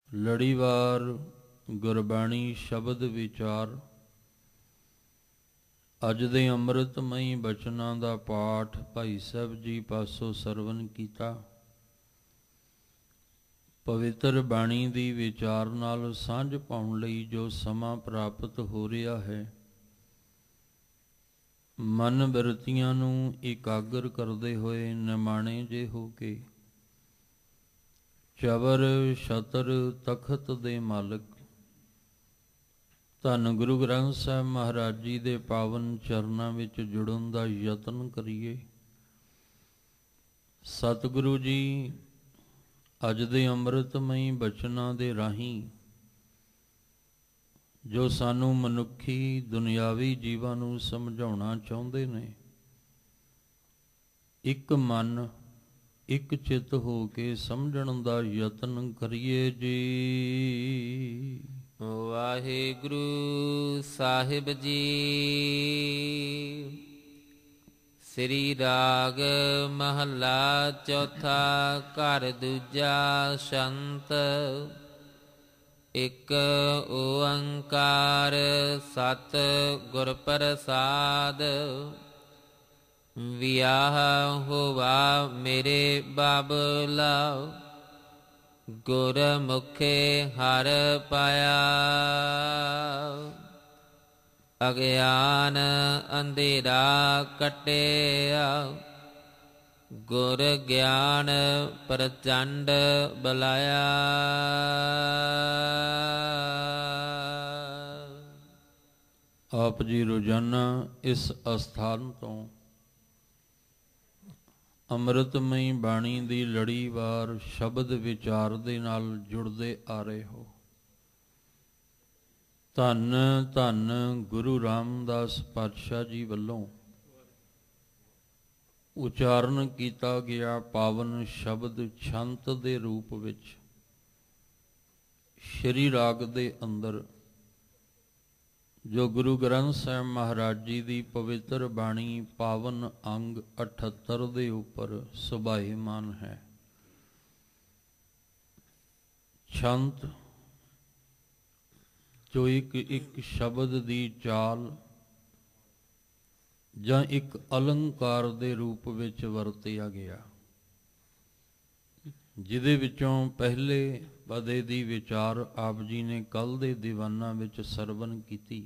ਲੜੀਵਾਰ ਗੁਰਬਾਣੀ ਸ਼ਬਦ ਵਿਚਾਰ। ਅੱਜ ਦੇ ਅੰਮ੍ਰਿਤਮਈ ਬਚਨਾਂ ਦਾ ਪਾਠ ਭਾਈ ਸਾਹਿਬ ਜੀ ਪਾਸੋਂ ਸਰਵਨ ਕੀਤਾ। ਪਵਿੱਤਰ ਬਾਣੀ ਦੀ ਵਿਚਾਰ ਨਾਲ ਸਾਂਝ ਪਾਉਣ ਲਈ ਜੋ ਸਮਾਂ ਪ੍ਰਾਪਤ ਹੋ ਰਿਹਾ ਹੈ, ਮਨ ਬਿਰਤੀਆਂ ਨੂੰ ਇਕਾਗਰ ਕਰਦੇ ਹੋਏ ਨਿਮਾਣੇ ਜੇ ਹੋ ਕੇ ਚਵਰ ਛਤਰ ਤਖਤ ਦੇ ਮਾਲਕ ਧੰਨ ਗੁਰੂ ਗ੍ਰੰਥ ਸਾਹਿਬ ਮਹਾਰਾਜ ਜੀ ਦੇ ਪਾਵਨ ਚਰਨਾਂ ਵਿੱਚ ਜੁੜਨ ਦਾ ਯਤਨ ਕਰੀਏ। ਸਤਿਗੁਰੂ ਜੀ ਅੱਜ ਦੇ ਅੰਮ੍ਰਿਤਮਈ ਬਚਨਾਂ ਦੇ ਰਾਹੀਂ ਜੋ ਸਾਨੂੰ ਮਨੁੱਖੀ ਦੁਨਿਆਵੀ ਜੀਵਾਂ ਨੂੰ ਸਮਝਾਉਣਾ ਚਾਹੁੰਦੇ ਨੇ, ਇੱਕ ਮਨ ਇੱਕ ਚਿੱਤ ਹੋ ਕੇ ਸਮਝਣ ਦਾ ਯਤਨ ਕਰੀਏ ਜੀ। ਵਾਹਿਗੁਰੂ ਸਾਹਿਬ ਜੀ। ਸ੍ਰੀ ਰਾਗ ਮਹੱਲਾ ਚੌਥਾ। ਘਰ ਦੂਜਾ ਸ਼ੰਤ। ਇੱਕ ਓੰਕਾਰ ਸਤਿ ਗੁਰ ਪ੍ਰਸਾਦ। ਵਿਆਹ ਹੋਵਾ ਮੇਰੇ ਬਾਬਲਾ, ਗੁਰ ਮੁਖੇ ਹਰ ਪਾਇਆ। ਅਗਿਆਨ ਅੰਧੇਰਾ ਕਟਿਆ, ਗੁਰ ਗਿਆਨ ਪ੍ਰਚੰਡ ਬਲਾਇਆ। ਆਪ ਜੀ ਰੋਜ਼ਾਨਾ ਇਸ ਅਸਥਾਨ ਤੋਂ ਅੰਮ੍ਰਿਤਮਈ ਬਾਣੀ ਦੀ ਲੜੀਵਾਰ ਸ਼ਬਦ ਵਿਚਾਰ ਦੇ ਨਾਲ ਜੁੜਦੇ ਆ ਰਹੇ ਹੋ। ਧੰਨ ਧੰਨ ਗੁਰੂ ਰਾਮਦਾਸ ਪਾਤਸ਼ਾਹ ਜੀ ਵੱਲੋਂ ਉਚਾਰਨ ਕੀਤਾ ਗਿਆ ਪਾਵਨ ਸ਼ਬਦ ਛੰਤ ਦੇ ਰੂਪ ਵਿੱਚ ਸ਼੍ਰੀ ਰਾਗ ਦੇ ਅੰਦਰ ਜੋ ਗੁਰੂ ਗ੍ਰੰਥ ਸਾਹਿਬ ਮਹਾਰਾਜ ਜੀ ਦੀ ਪਵਿੱਤਰ ਬਾਣੀ ਪਾਵਨ ਅੰਗ 78 ਦੇ ਉੱਪਰ ਸੁਭਾਇਮਾਨ ਹੈ। ਛੰਤ ਜੋ ਇੱਕ ਸ਼ਬਦ ਦੀ ਚਾਲ ਜਾਂ ਇੱਕ ਅਲੰਕਾਰ ਦੇ ਰੂਪ ਵਿੱਚ ਵਰਤਿਆ ਗਿਆ, ਜਿਹਦੇ ਵਿੱਚੋਂ ਪਹਿਲੇ ਪਦੇ ਦੀ ਵਿਚਾਰ ਆਪ ਜੀ ਨੇ ਕੱਲ ਦੇ ਦੀਵਾਨਾਂ ਵਿੱਚ ਸਰਵਨ ਕੀਤੀ।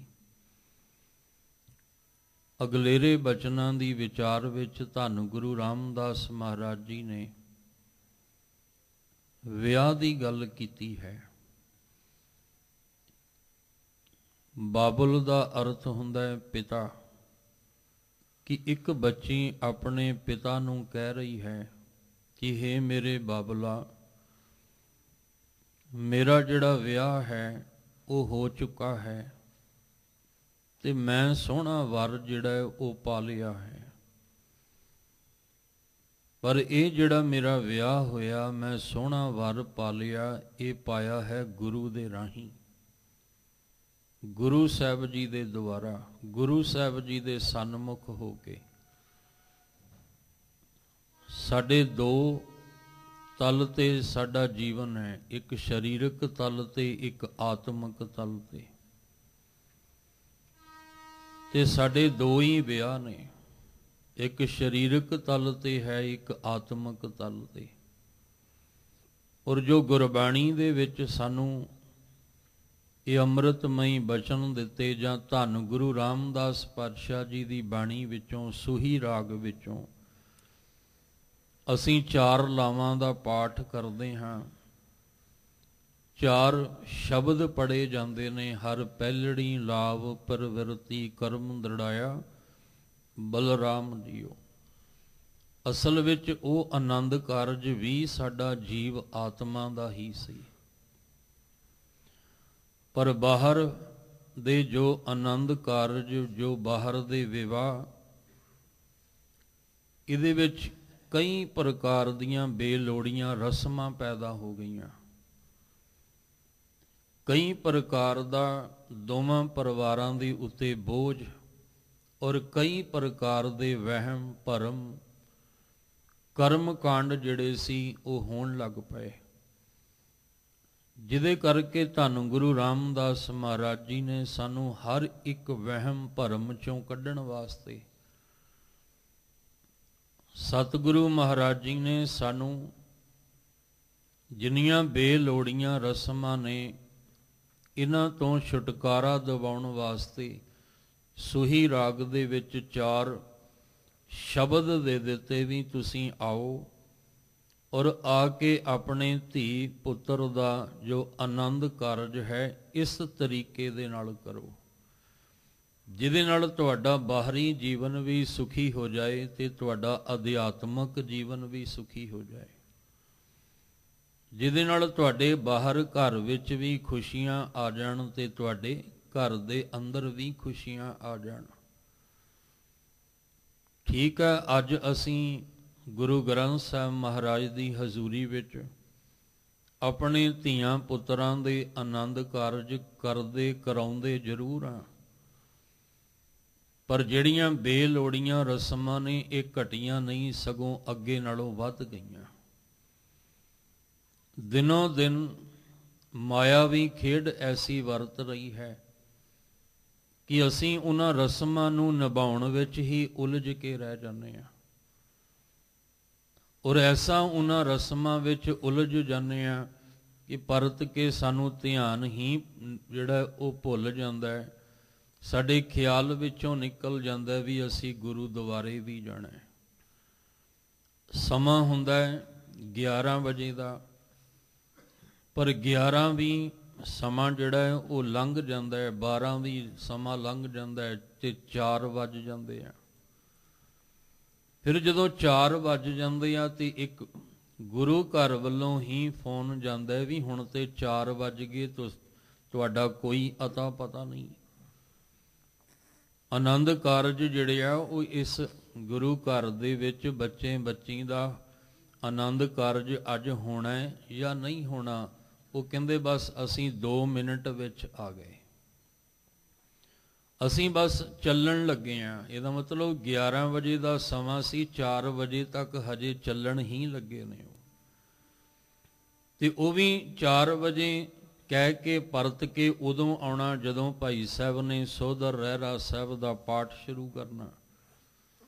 ਅਗਲੇਰੇ ਬਚਨਾਂ ਦੀ ਵਿਚਾਰ ਵਿੱਚ ਧੰਨ ਗੁਰੂ ਰਾਮਦਾਸ ਮਹਾਰਾਜ ਜੀ ਨੇ ਵਿਆਹ ਦੀ ਗੱਲ ਕੀਤੀ ਹੈ। ਬਾਬੁਲ ਦਾ ਅਰਥ ਹੁੰਦਾ ਹੈ ਪਿਤਾ, ਕਿ ਇੱਕ ਬੱਚੀ ਆਪਣੇ ਪਿਤਾ ਨੂੰ ਕਹਿ ਰਹੀ ਹੈ ਕਿ ਹੇ ਮੇਰੇ ਬਾਬੁਲਾ, ਮੇਰਾ ਜਿਹੜਾ ਵਿਆਹ ਹੈ ਉਹ ਹੋ ਚੁੱਕਾ ਹੈ ਤੇ ਮੈਂ ਸੋਹਣਾ ਵਰ ਜਿਹੜਾ ਹੈ ਉਹ ਪਾ ਲਿਆ ਹੈ, ਪਰ ਇਹ ਜਿਹੜਾ ਮੇਰਾ ਵਿਆਹ ਹੋਇਆ, ਮੈਂ ਸੋਹਣਾ ਵਰ ਪਾ ਲਿਆ, ਇਹ ਪਾਇਆ ਹੈ ਗੁਰੂ ਦੇ ਰਾਹੀਂ, ਗੁਰੂ ਸਾਹਿਬ ਜੀ ਦੇ ਦੁਆਰਾ, ਗੁਰੂ ਸਾਹਿਬ ਜੀ ਦੇ ਸਨਮੁਖ ਹੋ ਕੇ। ਸਾਡੇ ਦੋ ਤਲ ਤੇ ਸਾਡਾ ਜੀਵਨ ਹੈ, ਇੱਕ ਸਰੀਰਕ ਤਲ ਤੇ ਇੱਕ ਆਤਮਿਕ ਤਲ ਤੇ ਸਾਡੇ ਦੋ ਹੀ ਵਿਆਹ ਨੇ, ਇੱਕ ਸਰੀਰਕ ਤਲ ਤੇ ਹੈ, ਇੱਕ ਆਤਮਿਕ ਤਲ ਤੇ। ਔਰ ਜੋ ਗੁਰਬਾਣੀ ਦੇ ਵਿੱਚ ਸਾਨੂੰ ਇਹ ਅੰਮ੍ਰਿਤਮਈ ਬਚਨ ਦਿੱਤੇ, ਜਾਂ ਧੰਨ ਗੁਰੂ ਰਾਮਦਾਸ ਪਾਤਸ਼ਾਹ ਜੀ ਦੀ ਬਾਣੀ ਵਿੱਚੋਂ ਸੂਹੀ ਰਾਗ ਵਿੱਚੋਂ ਅਸੀਂ 4 ਲਾਵਾਂ ਦਾ ਪਾਠ ਕਰਦੇ ਹਾਂ। 4 ਸ਼ਬਦ ਪੜ੍ਹੇ ਜਾਂਦੇ ਨੇ। ਹਰ ਪਹਿਲੜੀ ਲਾਭ ਪ੍ਰਵਿਰਤੀ ਕਰਮ ਦ੍ਰਿੜਾਇਆ ਬਲਰਾਮ ਜੀਓ। ਅਸਲ ਵਿੱਚ ਉਹ ਆਨੰਦ ਕਾਰਜ ਵੀ ਸਾਡਾ ਜੀਵ ਆਤਮਾ ਦਾ ਹੀ ਸੀ, ਪਰ ਬਾਹਰ ਦੇ ਜੋ ਆਨੰਦ ਕਾਰਜ, ਜੋ ਬਾਹਰ ਦੇ ਵਿਵਾਹ, ਇਹਦੇ ਵਿੱਚ ਕਈ ਪ੍ਰਕਾਰ ਦੀਆਂ ਬੇਲੋੜੀਆਂ ਰਸਮਾਂ ਪੈਦਾ ਹੋ ਗਈਆਂ। ਕਈ ਪ੍ਰਕਾਰ ਦਾ ਦੋਵਾਂ ਪਰਿਵਾਰਾਂ ਦੇ ਉੱਤੇ ਬੋਝ, ਔਰ ਕਈ ਪ੍ਰਕਾਰ ਦੇ ਵਹਿਮ ਭਰਮ ਕਰਮ ਕਾਂਡ ਜਿਹੜੇ ਸੀ ਉਹ ਹੋਣ ਲੱਗ ਪਏ। ਜਿਹਦੇ ਕਰਕੇ ਧੰਨ ਗੁਰੂ ਰਾਮਦਾਸ ਮਹਾਰਾਜ ਜੀ ਨੇ ਸਾਨੂੰ ਹਰ ਇੱਕ ਵਹਿਮ ਭਰਮ ਚੋਂ ਕੱਢਣ ਵਾਸਤੇ, ਸਤਿਗੁਰੂ ਮਹਾਰਾਜ ਜੀ ਨੇ ਸਾਨੂੰ ਜਿੰਨੀਆਂ ਬੇਲੋੜੀਆਂ ਰਸਮਾਂ ਨੇ ਇਹਨਾਂ ਤੋਂ ਛੁਟਕਾਰਾ ਦਿਵਾਉਣ ਵਾਸਤੇ ਸੂਹੀ ਰਾਗ ਦੇ ਵਿੱਚ 4 ਸ਼ਬਦ ਦੇ ਦਿੱਤੇ ਵੀ ਤੁਸੀਂ ਆਓ ਔਰ ਆ ਕੇ ਆਪਣੇ ਧੀ ਪੁੱਤਰ ਦਾ ਜੋ ਆਨੰਦ ਕਾਰਜ ਹੈ ਇਸ ਤਰੀਕੇ ਦੇ ਨਾਲ ਕਰੋ, ਜਿਹਦੇ ਨਾਲ ਤੁਹਾਡਾ ਬਾਹਰੀ ਜੀਵਨ ਵੀ ਸੁਖੀ ਹੋ ਜਾਏ ਤੇ ਤੁਹਾਡਾ ਅਧਿਆਤਮਕ ਜੀਵਨ ਵੀ ਸੁਖੀ ਹੋ ਜਾਏ, ਜਿਹਦੇ ਨਾਲ ਤੁਹਾਡੇ ਬਾਹਰ ਘਰ ਵਿੱਚ ਵੀ ਖੁਸ਼ੀਆਂ ਆ ਜਾਣ ਤੇ ਤੁਹਾਡੇ ਘਰ ਦੇ ਅੰਦਰ ਵੀ ਖੁਸ਼ੀਆਂ ਆ ਜਾਣ। ਠੀਕ ਹੈ, ਅੱਜ ਅਸੀਂ ਗੁਰੂ ਗ੍ਰੰਥ ਸਾਹਿਬ ਮਹਾਰਾਜ ਦੀ ਹਜ਼ੂਰੀ ਵਿੱਚ ਆਪਣੇ ਧੀਆਂ ਪੁੱਤਰਾਂ ਦੇ ਆਨੰਦ ਕਾਰਜ ਕਰਦੇ ਕਰਾਉਂਦੇ ਜ਼ਰੂਰ ਹਾਂ, ਪਰ ਜਿਹੜੀਆਂ ਬੇਲੋੜੀਆਂ ਰਸਮਾਂ ਨੇ ਇਹ ਘਟੀਆਂ ਨਹੀਂ, ਸਗੋਂ ਅੱਗੇ ਨਾਲੋਂ ਵੱਧ ਗਈਆਂ। ਦਿਨੋਂ ਦਿਨ ਮਾਇਆਵੀ ਖੇਡ ਐਸੀ ਵਰਤ ਰਹੀ ਹੈ ਕਿ ਅਸੀਂ ਉਹਨਾਂ ਰਸਮਾਂ ਨੂੰ ਨਿਭਾਉਣ ਵਿੱਚ ਹੀ ਉਲਝ ਕੇ ਰਹਿ ਜਾਂਦੇ ਹਾਂ, ਔਰ ਐਸਾ ਉਹਨਾਂ ਰਸਮਾਂ ਵਿੱਚ ਉਲਝ ਜਾਂਦੇ ਹਾਂ ਕਿ ਪਰਤ ਕੇ ਸਾਨੂੰ ਧਿਆਨ ਹੀ ਜਿਹੜਾ ਉਹ ਭੁੱਲ ਜਾਂਦਾ ਹੈ, ਸਾਡੇ ਖਿਆਲ ਵਿੱਚੋਂ ਨਿਕਲ ਜਾਂਦਾ ਵੀ ਅਸੀਂ ਗੁਰੂ ਦੁਆਰੇ ਵੀ ਜਾਣਾ ਹੈ। ਸਮਾਂ ਹੁੰਦਾ ਹੈ 11 ਵਜੇ ਦਾ, ਪਰ 11 ਵੀ ਸਮਾਂ ਜਿਹੜਾ ਹੈ ਉਹ ਲੰਘ ਜਾਂਦਾ ਹੈ, 12 ਵੀ ਸਮਾਂ ਲੰਘ ਜਾਂਦਾ ਹੈ ਤੇ 4 ਵੱਜ ਜਾਂਦੇ ਆ। ਫਿਰ ਜਦੋਂ 4 ਵੱਜ ਜਾਂਦੇ ਆ ਤੇ ਇੱਕ ਗੁਰੂ ਘਰ ਵੱਲੋਂ ਹੀ ਫੋਨ ਜਾਂਦਾ ਹੈ ਵੀ ਹੁਣ ਤੇ 4 ਵੱਜ ਗਏ, ਤੁਹਾਡਾ ਕੋਈ ਅਤਾ ਪਤਾ ਨਹੀਂ। ਆਨੰਦ ਕਾਰਜ ਜਿਹੜੇ ਆ ਉਹ ਇਸ ਗੁਰੂ ਘਰ ਦੇ ਵਿੱਚ ਬੱਚੇ ਬੱਚੀ ਦਾ ਆਨੰਦ ਕਾਰਜ ਅੱਜ ਹੋਣਾ ਹੈ ਜਾਂ ਨਹੀਂ ਹੋਣਾ, ਉਹ ਕਹਿੰਦੇ ਬਸ ਅਸੀਂ 2 ਮਿੰਟ ਵਿੱਚ ਆ ਗਏ, ਅਸੀਂ ਬਸ ਚੱਲਣ ਲੱਗੇ ਹਾਂ। ਇਹਦਾ ਮਤਲਬ 11 ਵਜੇ ਦਾ ਸਮਾਂ ਸੀ, 4 ਵਜੇ ਤੱਕ ਹਜੇ ਚੱਲਣ ਹੀ ਲੱਗੇ ਨੇ ਉਹ, ਤੇ ਉਹ ਵੀ 4 ਵਜੇ ਕਹਿ ਕੇ ਪਰਤ ਕੇ ਉਦੋਂ ਆਉਣਾ ਜਦੋਂ ਭਾਈ ਸਾਹਿਬ ਨੇ ਸੋਧਰ ਰਹਿਰਾ ਸਾਹਿਬ ਦਾ ਪਾਠ ਸ਼ੁਰੂ ਕਰਨਾ,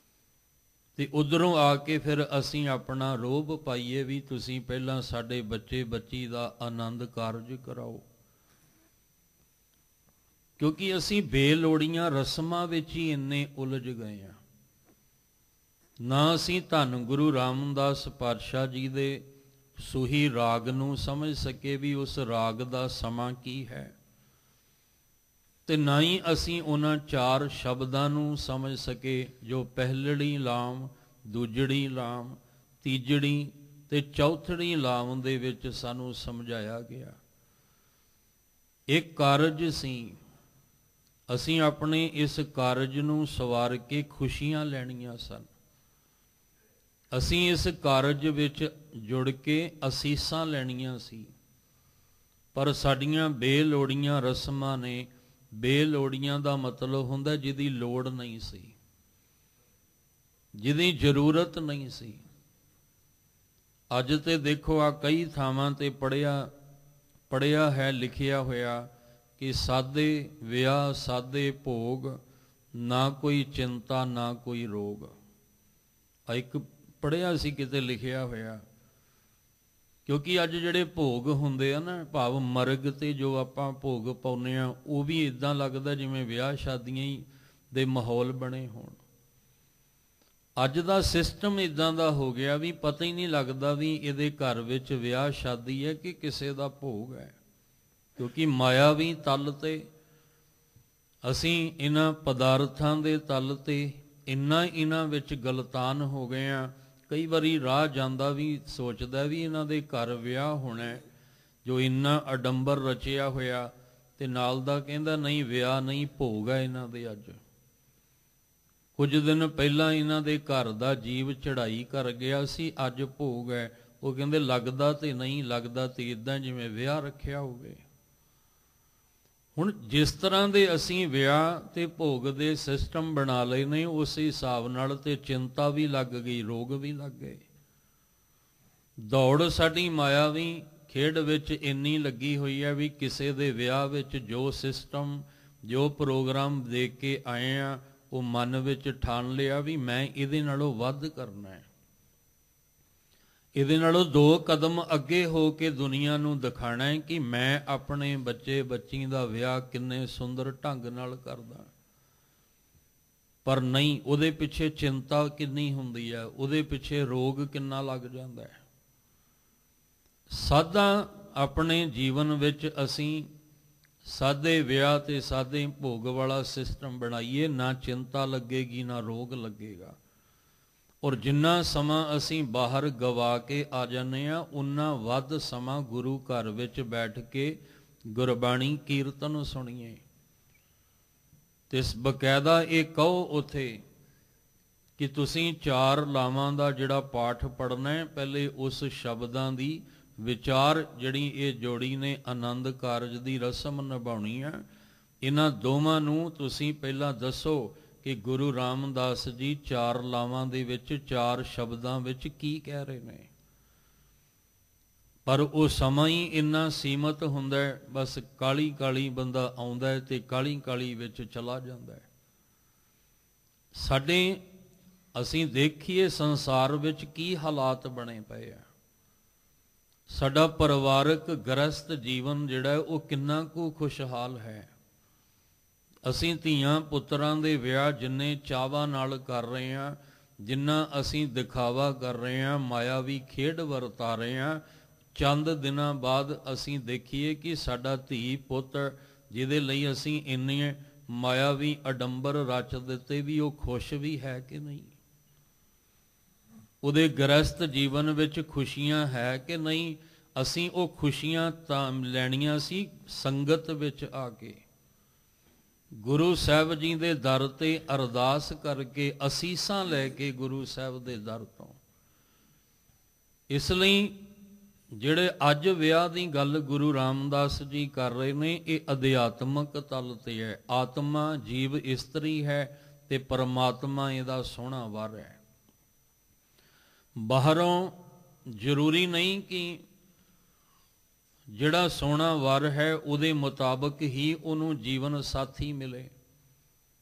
ਤੇ ਉਧਰੋਂ ਆ ਕੇ ਫਿਰ ਅਸੀਂ ਆਪਣਾ ਰੋਹਬ ਪਾਈਏ ਵੀ ਤੁਸੀਂ ਪਹਿਲਾਂ ਸਾਡੇ ਬੱਚੇ ਬੱਚੀ ਦਾ ਆਨੰਦ ਕਾਰਜ ਕਰਾਓ, ਕਿਉਂਕਿ ਅਸੀਂ ਬੇਲੋੜੀਆਂ ਰਸਮਾਂ ਵਿੱਚ ਹੀ ਇੰਨੇ ਉਲਝ ਗਏ ਹਾਂ। ਨਾ ਅਸੀਂ ਧੰਨ ਗੁਰੂ ਰਾਮਦਾਸ ਪਾਤਸ਼ਾਹ ਜੀ ਦੇ ਸੂਹੀ ਰਾਗ ਨੂੰ ਸਮਝ ਸਕੇ ਵੀ ਉਸ ਰਾਗ ਦਾ ਸਮਾਂ ਕੀ ਹੈ, ਤੇ ਨਾ ਹੀ ਅਸੀਂ ਉਹਨਾਂ 4 ਸ਼ਬਦਾਂ ਨੂੰ ਸਮਝ ਸਕੇ ਜੋ ਪਹਿਲੜੀ ਲਾਮ, ਦੂਜੜੀ ਲਾਮ, ਤੀਜੜੀ ਤੇ ਚੌਥੜੀ ਲਾਮ ਦੇ ਵਿੱਚ ਸਾਨੂੰ ਸਮਝਾਇਆ ਗਿਆ। ਇੱਕ ਕਾਰਜ ਸੀ, ਅਸੀਂ ਆਪਣੇ ਇਸ ਕਾਰਜ ਨੂੰ ਸਵਾਰ ਕੇ ਖੁਸ਼ੀਆਂ ਲੈਣੀਆਂ ਸਨ, ਅਸੀਂ ਇਸ ਕਾਰਜ ਵਿੱਚ ਜੁੜ ਕੇ ਅਸੀਸਾਂ ਲੈਣੀਆਂ ਸੀ, ਪਰ ਸਾਡੀਆਂ ਬੇਲੋੜੀਆਂ ਰਸਮਾਂ ਨੇ, ਬੇਲੋੜੀਆਂ ਦਾ ਮਤਲਬ ਹੁੰਦਾ ਜਿਹਦੀ ਲੋੜ ਨਹੀਂ ਸੀ, ਜਿਹਦੀ ਜ਼ਰੂਰਤ ਨਹੀਂ ਸੀ। ਅੱਜ ਤੇ ਦੇਖੋ ਆ ਕਈ ਥਾਵਾਂ ਤੇ ਪੜਿਆ ਹੈ, ਲਿਖਿਆ ਹੋਇਆ ਕਿ ਸਾਦੇ ਵਿਆਹ, ਸਾਦੇ ਭੋਗ, ਨਾ ਕੋਈ ਚਿੰਤਾ ਨਾ ਕੋਈ ਰੋਗ। ਇੱਕ ਪੜਿਆ ਸੀ ਕਿਤੇ ਲਿਖਿਆ ਹੋਇਆ, ਕਿਉਂਕਿ ਅੱਜ ਜਿਹੜੇ ਭੋਗ ਹੁੰਦੇ ਆ ਨਾ, ਭਾਵ ਮਰਗ ਤੇ ਜੋ ਆਪਾਂ ਭੋਗ ਪਾਉਂਦੇ ਆ, ਉਹ ਵੀ ਇਦਾਂ ਲੱਗਦਾ ਜਿਵੇਂ ਵਿਆਹ ਸ਼ਾਦੀਆਂ ਹੀ ਦੇ ਮਾਹੌਲ ਬਣੇ ਹੋਣ। ਅੱਜ ਦਾ ਸਿਸਟਮ ਇਦਾਂ ਦਾ ਹੋ ਗਿਆ ਵੀ ਪਤਾ ਹੀ ਨਹੀਂ ਲੱਗਦਾ ਵੀ ਇਹਦੇ ਘਰ ਵਿੱਚ ਵਿਆਹ ਸ਼ਾਦੀ ਹੈ ਕਿ ਕਿਸੇ ਦਾ ਭੋਗ ਹੈ, ਕਿਉਂਕਿ ਮਾਇਆਵੀ ਤਲ ਤੇ ਅਸੀਂ ਇਹਨਾਂ ਪਦਾਰਥਾਂ ਦੇ ਤਲ ਤੇ ਇੰਨਾ ਇਹਨਾਂ ਵਿੱਚ ਗਲਤਾਨ ਹੋ ਗਏ ਆ। ਕਈ ਵਾਰੀ ਰਾਹ ਜਾਂਦਾ ਵੀ ਸੋਚਦਾ ਵੀ ਇਹਨਾਂ ਦੇ ਘਰ ਵਿਆਹ ਹੋਣਾ, ਜੋ ਇੰਨਾ ਅਡੰਬਰ ਰਚਿਆ ਹੋਇਆ, ਤੇ ਨਾਲ ਦਾ ਕਹਿੰਦਾ ਨਹੀਂ ਵਿਆਹ ਨਹੀਂ, ਭੋਗ ਹੈ ਇਹਨਾਂ ਦੇ। ਅੱਜ ਕੁਝ ਦਿਨ ਪਹਿਲਾਂ ਇਹਨਾਂ ਦੇ ਘਰ ਦਾ ਜੀਵ ਚੜ੍ਹਾਈ ਕਰ ਗਿਆ ਸੀ, ਅੱਜ ਭੋਗ ਹੈ। ਉਹ ਕਹਿੰਦੇ ਲੱਗਦਾ ਤੇ ਨਹੀਂ, ਲੱਗਦਾ ਤੇ ਇਦਾਂ ਜਿਵੇਂ ਵਿਆਹ ਰੱਖਿਆ ਹੋਵੇ। ਹੁਣ ਜਿਸ ਤਰ੍ਹਾਂ ਦੇ ਅਸੀਂ ਵਿਆਹ ਤੇ ਭੋਗ ਦੇ ਸਿਸਟਮ ਬਣਾ ਲਏ ਨੇ, ਉਸ ਹਿਸਾਬ ਨਾਲ ਤੇ ਚਿੰਤਾ ਵੀ ਲੱਗ ਗਈ, ਰੋਗ ਵੀ ਲੱਗ ਗਏ। ਦੌੜ ਸਾਡੀ ਮਾਇਆ ਵੀ ਖੇਡ ਵਿੱਚ ਇੰਨੀ ਲੱਗੀ ਹੋਈ ਹੈ ਵੀ ਕਿਸੇ ਦੇ ਵਿਆਹ ਵਿੱਚ ਜੋ ਸਿਸਟਮ ਜੋ ਪ੍ਰੋਗਰਾਮ ਦੇਖ ਕੇ ਆਏ ਆ ਉਹ ਮਨ ਵਿੱਚ ਠਾਣ ਲਿਆ ਵੀ ਮੈਂ ਇਹਦੇ ਨਾਲੋਂ ਵੱਧ ਕਰਨਾ ਹੈ, ਇਹਦੇ ਨਾਲੋਂ 2 ਕਦਮ ਅੱਗੇ ਹੋ ਕੇ ਦੁਨੀਆ ਨੂੰ ਦਿਖਾਣਾ ਹੈ ਕਿ ਮੈਂ ਆਪਣੇ ਬੱਚੇ ਬੱਚੀ ਦਾ ਵਿਆਹ ਕਿੰਨੇ ਸੁੰਦਰ ਢੰਗ ਨਾਲ ਕਰਦਾ। ਪਰ ਨਹੀਂ, ਉਹਦੇ ਪਿੱਛੇ ਚਿੰਤਾ ਕਿੰਨੀ ਹੁੰਦੀ ਹੈ, ਉਹਦੇ ਪਿੱਛੇ ਰੋਗ ਕਿੰਨਾ ਲੱਗ ਜਾਂਦਾ ਹੈ। ਸਾਦਾ ਆਪਣੇ ਜੀਵਨ ਵਿੱਚ ਅਸੀਂ ਸਾਦੇ ਵਿਆਹ ਤੇ ਸਾਦੇ ਭੋਗ ਵਾਲਾ ਸਿਸਟਮ ਬਣਾਈਏ, ਨਾ ਚਿੰਤਾ ਲੱਗੇਗੀ ਨਾ ਰੋਗ ਲੱਗੇਗਾ। ਔਰ ਜਿੰਨਾ ਸਮਾਂ ਅਸੀਂ ਬਾਹਰ ਗਵਾ ਕੇ ਆ ਜਾਂਦੇ ਹਾਂ ਉਨਾ ਵੱਧ ਸਮਾਂ ਗੁਰੂ ਘਰ ਵਿੱਚ ਬੈਠ ਕੇ ਗੁਰਬਾਣੀ ਕੀਰਤਨ ਸੁਣੀਏ। ਤੇ ਬਕਾਇਦਾ ਇਹ ਕਹੋ ਉਥੇ ਕਿ ਤੁਸੀਂ 4 ਲਾਵਾਂ ਦਾ ਜਿਹੜਾ ਪਾਠ ਪੜ੍ਹਨਾ ਹੈ, ਪਹਿਲੇ ਉਸ ਸ਼ਬਦਾਂ ਦੀ ਵਿਚਾਰ ਜਿਹੜੀ ਇਹ ਜੋੜੀ ਨੇ ਆਨੰਦ ਕਾਰਜ ਦੀ ਰਸਮ ਨਿਭਾਉਣੀ ਆ। ਇਹਨਾਂ ਦੋਵਾਂ ਨੂੰ ਤੁਸੀਂ ਪਹਿਲਾਂ ਦੱਸੋ ਕਿ ਗੁਰੂ ਰਾਮਦਾਸ ਜੀ 4 ਲਾਵਾਂ ਦੇ ਵਿੱਚ 4 ਸ਼ਬਦਾਂ ਵਿੱਚ ਕੀ ਕਹਿ ਰਹੇ ਨੇ। ਪਰ ਉਹ ਸਮਾਂ ਹੀ ਇੰਨਾ ਸੀਮਤ ਹੁੰਦਾ ਹੈ, ਬਸ ਕਾਲੀ ਕਾਲੀ ਬੰਦਾ ਆਉਂਦਾ ਹੈ ਤੇ ਕਾਲੀ ਕਾਲੀ ਵਿੱਚ ਚਲਾ ਜਾਂਦਾ ਹੈ। ਸਾਡੇ ਅਸੀਂ ਦੇਖੀਏ ਸੰਸਾਰ ਵਿੱਚ ਕੀ ਹਾਲਾਤ ਬਣੇ ਪਏ ਆ। ਸਾਡਾ ਪਰਿਵਾਰਕ ਗ੍ਰਸਤ ਜੀਵਨ ਜਿਹੜਾ ਹੈ ਉਹ ਕਿੰਨਾ ਕੁ ਖੁਸ਼ਹਾਲ ਹੈ। ਅਸੀਂ ਧੀਆਂ ਪੁੱਤਰਾਂ ਦੇ ਵਿਆਹ ਜਿੰਨੇ ਚਾਵਾਂ ਨਾਲ ਕਰ ਰਹੇ ਹਾਂ, ਜਿੰਨਾ ਅਸੀਂ ਦਿਖਾਵਾ ਕਰ ਰਹੇ ਹਾਂ, ਮਾਇਆਵੀ ਖੇਡ ਵਰਤਾ ਰਹੇ ਹਾਂ, ਚੰਦ ਦਿਨਾਂ ਬਾਅਦ ਅਸੀਂ ਦੇਖੀਏ ਕਿ ਸਾਡਾ ਧੀ ਪੁੱਤ ਜਿਹਦੇ ਲਈ ਅਸੀਂ ਇੰਨੇ ਮਾਇਆਵੀ ਅਡੰਬਰ ਰਚ ਦਿੱਤੇ ਵੀ ਉਹ ਖੁਸ਼ ਵੀ ਹੈ ਕਿ ਨਹੀਂ। ਉਹਦੇ ਗ੍ਰਸਤ ਜੀਵਨ ਵਿੱਚ ਖੁਸ਼ੀਆਂ ਹੈ ਕਿ ਨਹੀਂ। ਅਸੀਂ ਉਹ ਖੁਸ਼ੀਆਂ ਤਾਂ ਲੈਣੀਆਂ ਸੀ ਸੰਗਤ ਵਿੱਚ ਆ ਕੇ, ਗੁਰੂ ਸਾਹਿਬ ਜੀ ਦੇ ਦਰ ਤੇ ਅਰਦਾਸ ਕਰਕੇ, ਅਸੀਸਾਂ ਲੈ ਕੇ ਗੁਰੂ ਸਾਹਿਬ ਦੇ ਦਰ ਤੋਂ। ਇਸ ਲਈ ਜਿਹੜੇ ਅੱਜ ਵਿਆਹ ਦੀ ਗੱਲ ਗੁਰੂ ਰਾਮਦਾਸ ਜੀ ਕਰ ਰਹੇ ਨੇ ਇਹ ਅਧਿਆਤਮਕ ਤਲ ਤੇ ਹੈ। ਆਤਮਾ ਜੀਵ ਇਸਤਰੀ ਹੈ ਤੇ ਪਰਮਾਤਮਾ ਇਹਦਾ ਸੋਹਣਾ ਵਰ ਹੈ। ਬਾਹਰੋਂ ਜ਼ਰੂਰੀ ਨਹੀਂ ਕਿ ਜਿਹੜਾ ਸੋਹਣਾ ਵਰ ਹੈ ਉਹਦੇ ਮੁਤਾਬਕ ਹੀ ਉਹਨੂੰ ਜੀਵਨ ਸਾਥੀ ਮਿਲੇ,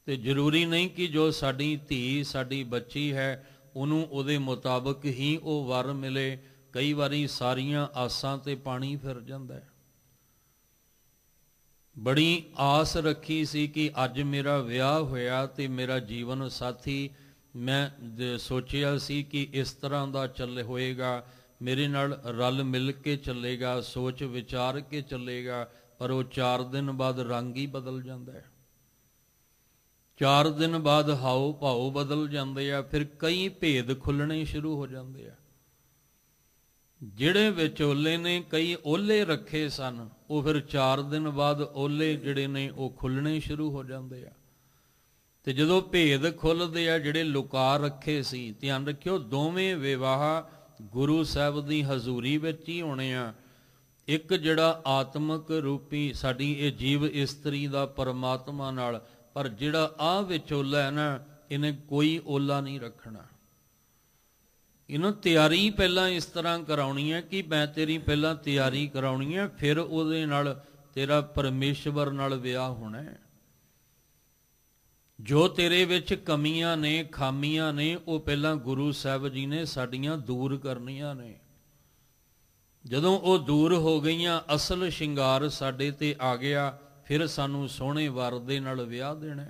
ਤੇ ਜ਼ਰੂਰੀ ਨਹੀਂ ਕਿ ਜੋ ਸਾਡੀ ਧੀ ਸਾਡੀ ਬੱਚੀ ਹੈ ਉਹਨੂੰ ਉਹਦੇ ਮੁਤਾਬਕ ਹੀ ਉਹ ਵਰ ਮਿਲੇ। ਕਈ ਵਾਰੀ ਸਾਰੀਆਂ ਆਸਾਂ ਤੇ ਪਾਣੀ ਫਿਰ ਜਾਂਦਾ ਹੈ। ਬੜੀ ਆਸ ਰੱਖੀ ਸੀ ਕਿ ਅੱਜ ਮੇਰਾ ਵਿਆਹ ਹੋਇਆ ਤੇ ਮੇਰਾ ਜੀਵਨ ਸਾਥੀ, ਮੈਂ ਸੋਚਿਆ ਸੀ ਕਿ ਇਸ ਤਰ੍ਹਾਂ ਦਾ ਚੱਲ ਹੋਏਗਾ, ਮੇਰੇ ਨਾਲ ਰਲ ਮਿਲ ਕੇ ਚੱਲੇਗਾ, ਸੋਚ ਵਿਚਾਰ ਕੇ ਚੱਲੇਗਾ। ਪਰ ਉਹ 4 ਦਿਨ ਬਾਅਦ ਰੰਗ ਹੀ ਬਦਲ ਜਾਂਦਾ ਹੈ। 4 ਦਿਨ ਬਾਅਦ ਹਾਓ ਭਾਓ ਬਦਲ ਜਾਂਦੇ ਆ। ਫਿਰ ਕਈ ਭੇਦ ਖੁੱਲਣੇ ਸ਼ੁਰੂ ਹੋ ਜਾਂਦੇ ਆ। ਜਿਹੜੇ ਵਿਚੋਲੇ ਨੇ ਕਈ ਓਲੇ ਰੱਖੇ ਸਨ, ਉਹ ਫਿਰ 4 ਦਿਨ ਬਾਅਦ ਓਲੇ ਜਿਹੜੇ ਨੇ ਉਹ ਖੁੱਲਣੇ ਸ਼ੁਰੂ ਹੋ ਜਾਂਦੇ ਆ। ਤੇ ਜਦੋਂ ਭੇਦ ਖੁੱਲ੍ਹਦੇ ਆ ਜਿਹੜੇ ਲੁਕਾ ਰੱਖੇ ਸੀ, ਧਿਆਨ ਰੱਖਿਓ ਦੋਵੇਂ ਵਿਵਾਹ ਗੁਰੂ ਸਾਹਿਬ ਦੀ ਹਜ਼ੂਰੀ ਵਿੱਚ ਹੀ ਹੋਣੇ ਆ। ਇੱਕ ਜਿਹੜਾ ਆਤਮਿਕ ਰੂਪੀ ਸਾਡੀ ਇਹ ਜੀਵ ਇਸਤਰੀ ਦਾ ਪਰਮਾਤਮਾ ਨਾਲ, ਪਰ ਜਿਹੜਾ ਆਹ ਵਿਚੋਲਾ ਹੈ ਨਾ ਇਹਨੇ ਕੋਈ ਓਲਾ ਨਹੀਂ ਰੱਖਣਾ। ਇਹਨੂੰ ਤਿਆਰੀ ਪਹਿਲਾਂ ਇਸ ਤਰ੍ਹਾਂ ਕਰਾਉਣੀ ਹੈ ਕਿ ਮੈਂ ਤੇਰੀ ਪਹਿਲਾਂ ਤਿਆਰੀ ਕਰਾਉਣੀ ਹੈ, ਫਿਰ ਉਹਦੇ ਨਾਲ ਤੇਰਾ ਪਰਮੇਸ਼ਵਰ ਨਾਲ ਵਿਆਹ ਹੋਣਾ ਹੈ। ਜੋ ਤੇਰੇ ਵਿੱਚ ਕਮੀਆਂ ਨੇ ਖਾਮੀਆਂ ਨੇ ਉਹ ਪਹਿਲਾਂ ਗੁਰੂ ਸਾਹਿਬ ਜੀ ਨੇ ਸਾਡੀਆਂ ਦੂਰ ਕਰਨੀਆਂ ਨੇ। ਜਦੋਂ ਉਹ ਦੂਰ ਹੋ ਗਈਆਂ, ਅਸਲ ਸ਼ਿੰਗਾਰ ਸਾਡੇ ਤੇ ਆ ਗਿਆ, ਫਿਰ ਸਾਨੂੰ ਸੋਹਣੇ ਵਰ ਦੇ ਨਾਲ ਵਿਆਹ ਦੇਣਾ।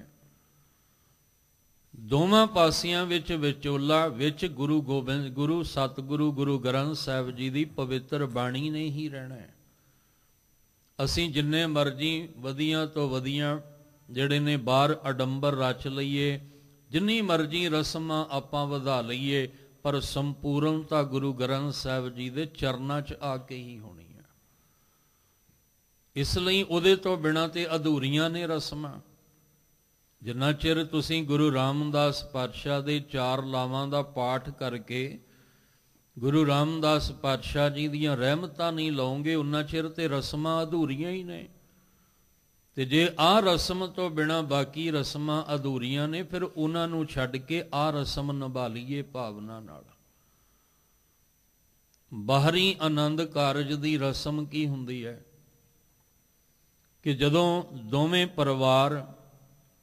ਦੋਵਾਂ ਪਾਸਿਆਂ ਵਿੱਚ ਵਿਚੋਲਾ, ਵਿੱਚ ਗੁਰੂ ਗੋਬਿੰਦ ਗੁਰੂ ਸਤਿਗੁਰੂ ਗੁਰੂ ਗ੍ਰੰਥ ਸਾਹਿਬ ਜੀ ਦੀ ਪਵਿੱਤਰ ਬਾਣੀ ਨੇ ਹੀ ਰਹਿਣਾ ਹੈ। ਅਸੀਂ ਜਿੰਨੇ ਮਰਜ਼ੀ ਵਧੀਆਂ ਤੋਂ ਵਧੀਆਂ ਜਿਹੜੇ ਨੇ ਬਾਹਰ ਅਡੰਬਰ ਰਚ ਲਈਏ, ਜਿੰਨੀ ਮਰਜ਼ੀ ਰਸਮਾਂ ਆਪਾਂ ਵਧਾ ਲਈਏ, ਪਰ ਸੰਪੂਰਨਤਾ ਗੁਰੂ ਗ੍ਰੰਥ ਸਾਹਿਬ ਜੀ ਦੇ ਚਰਨਾਂ 'ਚ ਆ ਕੇ ਹੀ ਹੋਣੀ ਹੈ। ਇਸ ਲਈ ਉਹਦੇ ਤੋਂ ਬਿਨਾਂ ਤੇ ਅਧੂਰੀਆਂ ਨੇ ਰਸਮਾਂ। ਜਿੰਨਾ ਚਿਰ ਤੁਸੀਂ ਗੁਰੂ ਰਾਮਦਾਸ ਪਾਤਸ਼ਾਹ ਦੇ 4 ਲਾਵਾਂ ਦਾ ਪਾਠ ਕਰਕੇ ਗੁਰੂ ਰਾਮਦਾਸ ਪਾਤਸ਼ਾਹ ਜੀ ਦੀਆਂ ਰਹਿਮਤਾਂ ਨਹੀਂ ਲਓਗੇ, ਉਨਾ ਚਿਰ ਤੇ ਰਸਮਾਂ ਅਧੂਰੀਆਂ ਹੀ ਨੇ। ਤੇ ਜੇ ਆਹ ਰਸਮ ਤੋਂ ਬਿਨਾਂ ਬਾਕੀ ਰਸਮਾਂ ਅਧੂਰੀਆਂ ਨੇ, ਫਿਰ ਉਹਨਾਂ ਨੂੰ ਛੱਡ ਕੇ ਆਹ ਰਸਮ ਨਿਭਾ ਲਈਏ ਭਾਵਨਾ ਨਾਲ। ਬਾਹਰੀ ਆਨੰਦ ਕਾਰਜ ਦੀ ਰਸਮ ਕੀ ਹੁੰਦੀ ਹੈ ਕਿ ਜਦੋਂ ਦੋਵੇਂ ਪਰਿਵਾਰ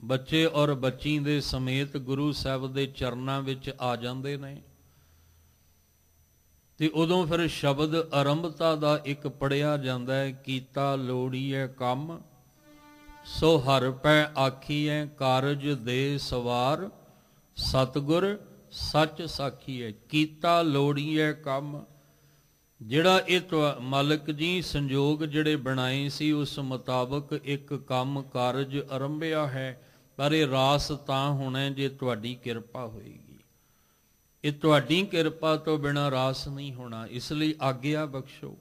ਬੱਚੇ ਔਰ ਬੱਚੀ ਦੇ ਸਮੇਤ ਗੁਰੂ ਸਾਹਿਬ ਦੇ ਚਰਨਾਂ ਵਿੱਚ ਆ ਜਾਂਦੇ ਨੇ ਤੇ ਉਦੋਂ ਫਿਰ ਸ਼ਬਦ ਆਰੰਭਤਾ ਦਾ ਇੱਕ ਪੜਿਆ ਜਾਂਦਾ ਹੈ, ਕੀਤਾ ਲੋੜੀਐ ਕੰਮ ਸੋ ਹਰਿ ਪੈ ਆਖੀਐ ਕਾਰਜ ਦੇ ਸਵਾਰ ਸਤਿਗੁਰ ਸੱਚ ਸਾਖੀਐ। ਕੀਤਾ ਲੋੜੀਐ ਕੰਮ, ਜਿਹੜਾ ਇਹ ਮਾਲਕ ਜੀ ਸੰਜੋਗ ਜਿਹੜੇ ਬਣਾਏ ਸੀ ਉਸ ਮੁਤਾਬਕ ਇੱਕ ਕੰਮ ਕਾਰਜ ਆਰੰਭਿਆ ਹੈ, ਪਰ ਇਹ ਰਾਸ ਤਾਂ ਹੋਣਾ ਜੇ ਤੁਹਾਡੀ ਕਿਰਪਾ ਹੋਏਗੀ। ਇਹ ਤੁਹਾਡੀ ਕਿਰਪਾ ਤੋਂ ਬਿਨਾਂ ਰਾਸ ਨਹੀਂ ਹੋਣਾ, ਇਸ ਲਈ ਆਗਿਆ ਬਖਸ਼ੋ।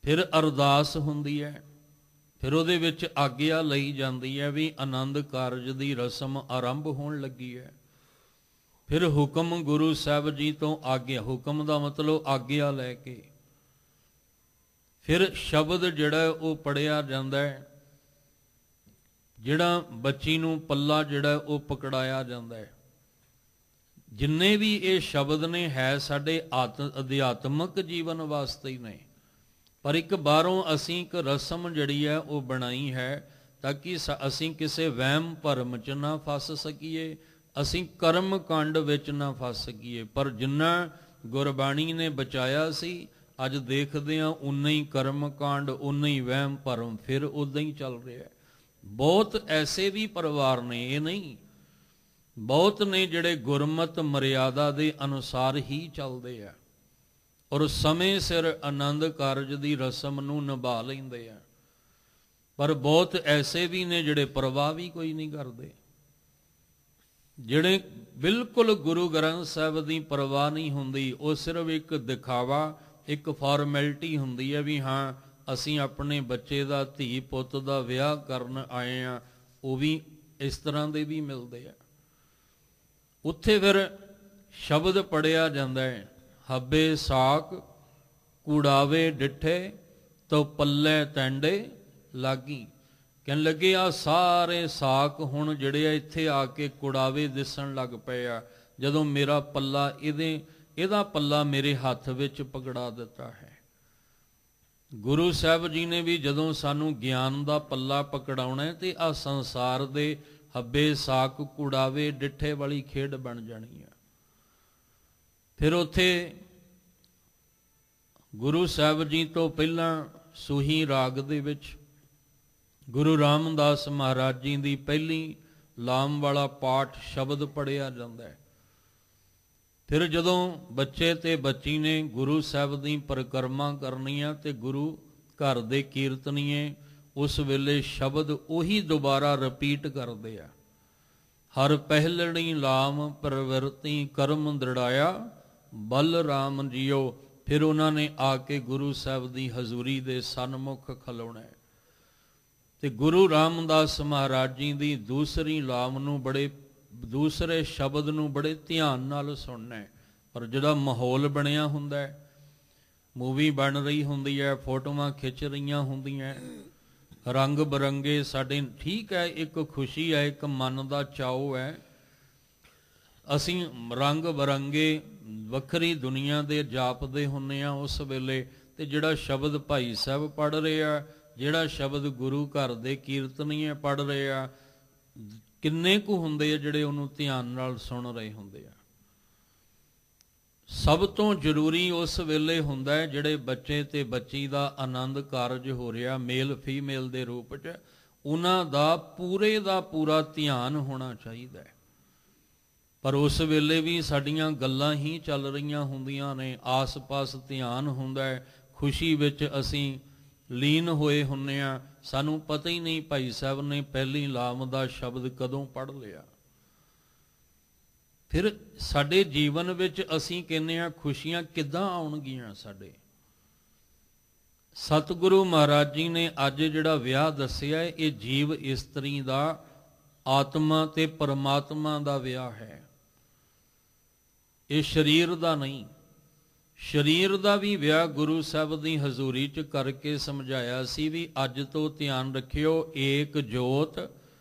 ਫਿਰ ਅਰਦਾਸ ਹੁੰਦੀ ਹੈ, ਫਿਰ ਉਹਦੇ ਵਿੱਚ ਆਗਿਆ ਲਈ ਜਾਂਦੀ ਹੈ ਵੀ ਆਨੰਦ ਕਾਰਜ ਦੀ ਰਸਮ ਆਰੰਭ ਹੋਣ ਲੱਗੀ ਹੈ। ਫਿਰ ਹੁਕਮ ਗੁਰੂ ਸਾਹਿਬ ਜੀ ਤੋਂ ਆਗਿਆ, ਹੁਕਮ ਦਾ ਮਤਲਬ ਆਗਿਆ ਲੈ ਕੇ ਫਿਰ ਸ਼ਬਦ ਜਿਹੜਾ ਉਹ ਪੜਿਆ ਜਾਂਦਾ ਹੈ, ਜਿਹੜਾ ਬੱਚੀ ਨੂੰ ਪੱਲਾ ਜਿਹੜਾ ਉਹ ਪਕੜਾਇਆ ਜਾਂਦਾ ਹੈ। ਜਿੰਨੇ ਵੀ ਇਹ ਸ਼ਬਦ ਨੇ ਹੈ ਸਾਡੇ ਅਧਿਆਤਮਕ ਜੀਵਨ ਵਾਸਤੇ ਹੀ ਨੇ, ਪਰ ਇੱਕ ਬਾਹਰੋਂ ਅਸੀਂ ਇੱਕ ਰਸਮ ਜਿਹੜੀ ਹੈ ਉਹ ਬਣਾਈ ਹੈ ਤਾਂ ਕਿ ਅਸੀਂ ਕਿਸੇ ਵਹਿਮ ਭਰਮ 'ਚ ਨਾ ਫਸ ਸਕੀਏ, ਅਸੀਂ ਕਰਮ ਕਾਂਡ ਵਿੱਚ ਨਾ ਫਸ ਸਕੀਏ। ਪਰ ਜਿੰਨਾ ਗੁਰਬਾਣੀ ਨੇ ਬਚਾਇਆ ਸੀ ਅੱਜ ਦੇਖਦੇ ਹਾਂ ਉਨਾ ਹੀ ਕਰਮ ਕਾਂਡ, ਉਨਾ ਹੀ ਵਹਿਮ ਭਰਮ ਫਿਰ ਉਦਾਂ ਹੀ ਚੱਲ ਰਿਹਾ ਹੈ। ਬਹੁਤ ਐਸੇ ਵੀ ਪਰਿਵਾਰ ਨੇ, ਇਹ ਨਹੀਂ, ਬਹੁਤ ਨੇ ਜਿਹੜੇ ਗੁਰਮਤਿ ਮਰਿਆਦਾ ਦੇ ਅਨੁਸਾਰ ਹੀ ਚੱਲਦੇ ਆ ਔਰ ਸਮੇਂ ਸਿਰ ਆਨੰਦ ਕਾਰਜ ਦੀ ਰਸਮ ਨੂੰ ਨਿਭਾ ਲੈਂਦੇ ਆ, ਪਰ ਬਹੁਤ ਐਸੇ ਵੀ ਨੇ ਜਿਹੜੇ ਪਰਵਾਹ ਵੀ ਕੋਈ ਨਹੀਂ ਕਰਦੇ, ਜਿਹੜੇ ਬਿਲਕੁਲ ਗੁਰੂ ਗ੍ਰੰਥ ਸਾਹਿਬ ਦੀ ਪਰਵਾਹ ਨਹੀਂ ਹੁੰਦੀ। ਉਹ ਸਿਰਫ ਇੱਕ ਦਿਖਾਵਾ, ਇੱਕ ਫਾਰਮੈਲਿਟੀ ਹੁੰਦੀ ਹੈ ਵੀ ਹਾਂ ਅਸੀਂ ਆਪਣੇ ਬੱਚੇ ਦਾ, ਧੀ ਪੁੱਤ ਦਾ ਵਿਆਹ ਕਰਨ ਆਏ ਆ। ਉਹ ਵੀ ਇਸ ਤਰ੍ਹਾਂ ਦੇ ਵੀ ਮਿਲਦੇ ਆ। ਉੱਥੇ ਫਿਰ ਸ਼ਬਦ ਪੜਿਆ ਜਾਂਦਾ ਹੈ, ਹੱਬੇ ਸਾਕ ਕੂੜਾਵੇ ਡਿੱਠੇ ਤੋ ਪੱਲੇ ਤੈਂਡੇ ਲਾਗੀ। ਕਹਿਣ ਲੱਗੇ ਆ ਸਾਰੇ ਸਾਕ ਹੁਣ ਜਿਹੜੇ ਆ ਇੱਥੇ ਆ ਕੇ ਕੁੜਾਵੇ ਦਿਸਣ ਲੱਗ ਪਏ ਆ ਜਦੋਂ ਮੇਰਾ ਪੱਲਾ ਇਹਦਾ ਪੱਲਾ ਮੇਰੇ ਹੱਥ ਵਿੱਚ ਪਕੜਾ ਦਿੱਤਾ ਹੈ। ਗੁਰੂ ਸਾਹਿਬ ਜੀ ਨੇ ਵੀ ਜਦੋਂ ਸਾਨੂੰ ਗਿਆਨ ਦਾ ਪੱਲਾ ਪਕੜਾਉਣਾ ਤੇ ਆ ਸੰਸਾਰ ਦੇ ਹੱਬੇ ਸਾਕ ਕੁੜਾਵੇ ਡਿੱਠੇ ਵਾਲੀ ਖੇਡ ਬਣ ਜਾਣੀ ਆ। ਫਿਰ ਉੱਥੇ ਗੁਰੂ ਸਾਹਿਬ ਜੀ ਤੋਂ ਪਹਿਲਾਂ ਸੂਹੀ ਰਾਗ ਦੇ ਵਿੱਚ ਗੁਰੂ ਰਾਮਦਾਸ ਮਹਾਰਾਜ ਜੀ ਦੀ ਪਹਿਲੀ ਲਾਮ ਵਾਲਾ ਪਾਠ ਸ਼ਬਦ ਪੜਿਆ ਜਾਂਦਾ ਹੈ। ਫਿਰ ਜਦੋਂ ਬੱਚੇ ਤੇ ਬੱਚੀ ਨੇ ਗੁਰੂ ਸਾਹਿਬ ਦੀ ਪਰਿਕਰਮਾ ਕਰਨੀ ਆ ਤੇ ਗੁਰੂ ਘਰ ਦੇ ਕੀਰਤਨੀਏ ਉਸ ਵੇਲੇ ਸ਼ਬਦ ਉਹੀ ਦੁਬਾਰਾ ਰਿਪੀਟ ਕਰਦੇ ਆ, ਹਰ ਪਹਿਲਣੀ ਲਾਮ ਪ੍ਰਵਿਰਤੀ ਕਰਮ ਦ੍ਰਿੜਾਇਆ ਬਲ ਰਾਮ ਜੀਓ। ਫਿਰ ਉਹਨਾਂ ਨੇ ਆ ਕੇ ਗੁਰੂ ਸਾਹਿਬ ਦੀ ਹਜ਼ੂਰੀ ਦੇ ਸਨਮੁਖ ਖਲੋਣਾ ਹੈ ਤੇ ਗੁਰੂ ਰਾਮਦਾਸ ਮਹਾਰਾਜ ਜੀ ਦੀ ਦੂਸਰੀ ਲਾਮ ਨੂੰ ਦੂਸਰੇ ਸ਼ਬਦ ਨੂੰ ਬੜੇ ਧਿਆਨ ਨਾਲ ਸੁਣਨਾ ਹੈ। ਪਰ ਜਿਹੜਾ ਮਾਹੌਲ ਬਣਿਆ ਹੁੰਦਾ ਹੈ, ਮੂਵੀ ਬਣ ਰਹੀ ਹੁੰਦੀ ਹੈ, ਫੋਟੋਆਂ ਖਿੱਚ ਰਹੀਆਂ ਹੁੰਦੀਆਂ, ਰੰਗ ਬਰੰਗੇ ਸਾਡੇ, ਠੀਕ ਹੈ, ਇੱਕ ਖੁਸ਼ੀ ਹੈ, ਇੱਕ ਮਨ ਦਾ ਚਾਉ ਹੈ, ਅਸੀਂ ਰੰਗ ਬਰੰਗੇ ਵੱਖਰੀ ਦੁਨੀਆ ਦੇ ਜਾਪਦੇ ਹੁੰਦੇ ਹਾਂ ਉਸ ਵੇਲੇ। ਤੇ ਜਿਹੜਾ ਸ਼ਬਦ ਭਾਈ ਸਾਹਿਬ ਪੜ੍ਹ ਰਹੇ ਆ, ਜਿਹੜਾ ਸ਼ਬਦ ਗੁਰੂ ਘਰ ਦੇ ਕੀਰਤਨੀਏ ਪੜ੍ਹ ਰਹੇ ਆ, ਕਿੰਨੇ ਕੁ ਹੁੰਦੇ ਆ ਜਿਹੜੇ ਉਹਨੂੰ ਧਿਆਨ ਨਾਲ ਸੁਣ ਰਹੇ ਹੁੰਦੇ ਆ। ਸਭ ਤੋਂ ਜ਼ਰੂਰੀ ਉਸ ਵੇਲੇ ਹੁੰਦਾ ਹੈ ਜਿਹੜੇ ਬੱਚੇ ਤੇ ਬੱਚੀ ਦਾ ਆਨੰਦ ਕਾਰਜ ਹੋ ਰਿਹਾ ਮੇਲ ਫੀਮੇਲ ਦੇ ਰੂਪ 'ਚ, ਉਹਨਾਂ ਦਾ ਪੂਰੇ ਦਾ ਪੂਰਾ ਧਿਆਨ ਹੋਣਾ ਚਾਹੀਦਾ ਹੈ। ਪਰ ਉਸ ਵੇਲੇ ਵੀ ਸਾਡੀਆਂ ਗੱਲਾਂ ਹੀ ਚੱਲ ਰਹੀਆਂ ਹੁੰਦੀਆਂ ਨੇ, ਆਸ-ਪਾਸ ਧਿਆਨ ਹੁੰਦਾ ਹੈ, ਖੁਸ਼ੀ ਵਿੱਚ ਅਸੀਂ ਲੀਨ ਹੋਏ ਹੁੰਦੇ ਹਾਂ, ਸਾਨੂੰ ਪਤਾ ਹੀ ਨਹੀਂ ਭਾਈ ਸਾਹਿਬ ਨੇ ਪਹਿਲੀ ਲਾਮ ਦਾ ਸ਼ਬਦ ਕਦੋਂ ਪੜ੍ਹ ਲਿਆ। ਫਿਰ ਸਾਡੇ ਜੀਵਨ ਵਿੱਚ ਅਸੀਂ ਕਹਿੰਦੇ ਹਾਂ ਖੁਸ਼ੀਆਂ ਕਿੱਦਾਂ ਆਉਣਗੀਆਂ ਸਾਡੇ। ਸਤਿਗੁਰੂ ਮਹਾਰਾਜ ਜੀ ਨੇ ਅੱਜ ਜਿਹੜਾ ਵਿਆਹ ਦੱਸਿਆ ਇਹ ਜੀਵ ਇਸਤਰੀ ਦਾ ਆਤਮਾ ਤੇ ਪਰਮਾਤਮਾ ਦਾ ਵਿਆਹ ਹੈ, ਇਹ ਸਰੀਰ ਦਾ ਨਹੀਂ। ਸਰੀਰ ਦਾ ਵੀ ਵਿਆਹ ਗੁਰੂ ਸਾਹਿਬ ਦੀ ਹਜ਼ੂਰੀ 'ਚ ਕਰਕੇ ਸਮਝਾਇਆ ਸੀ ਵੀ ਅੱਜ ਤੋਂ ਧਿਆਨ ਰੱਖਿਓ, ਏਕ ਜੋਤ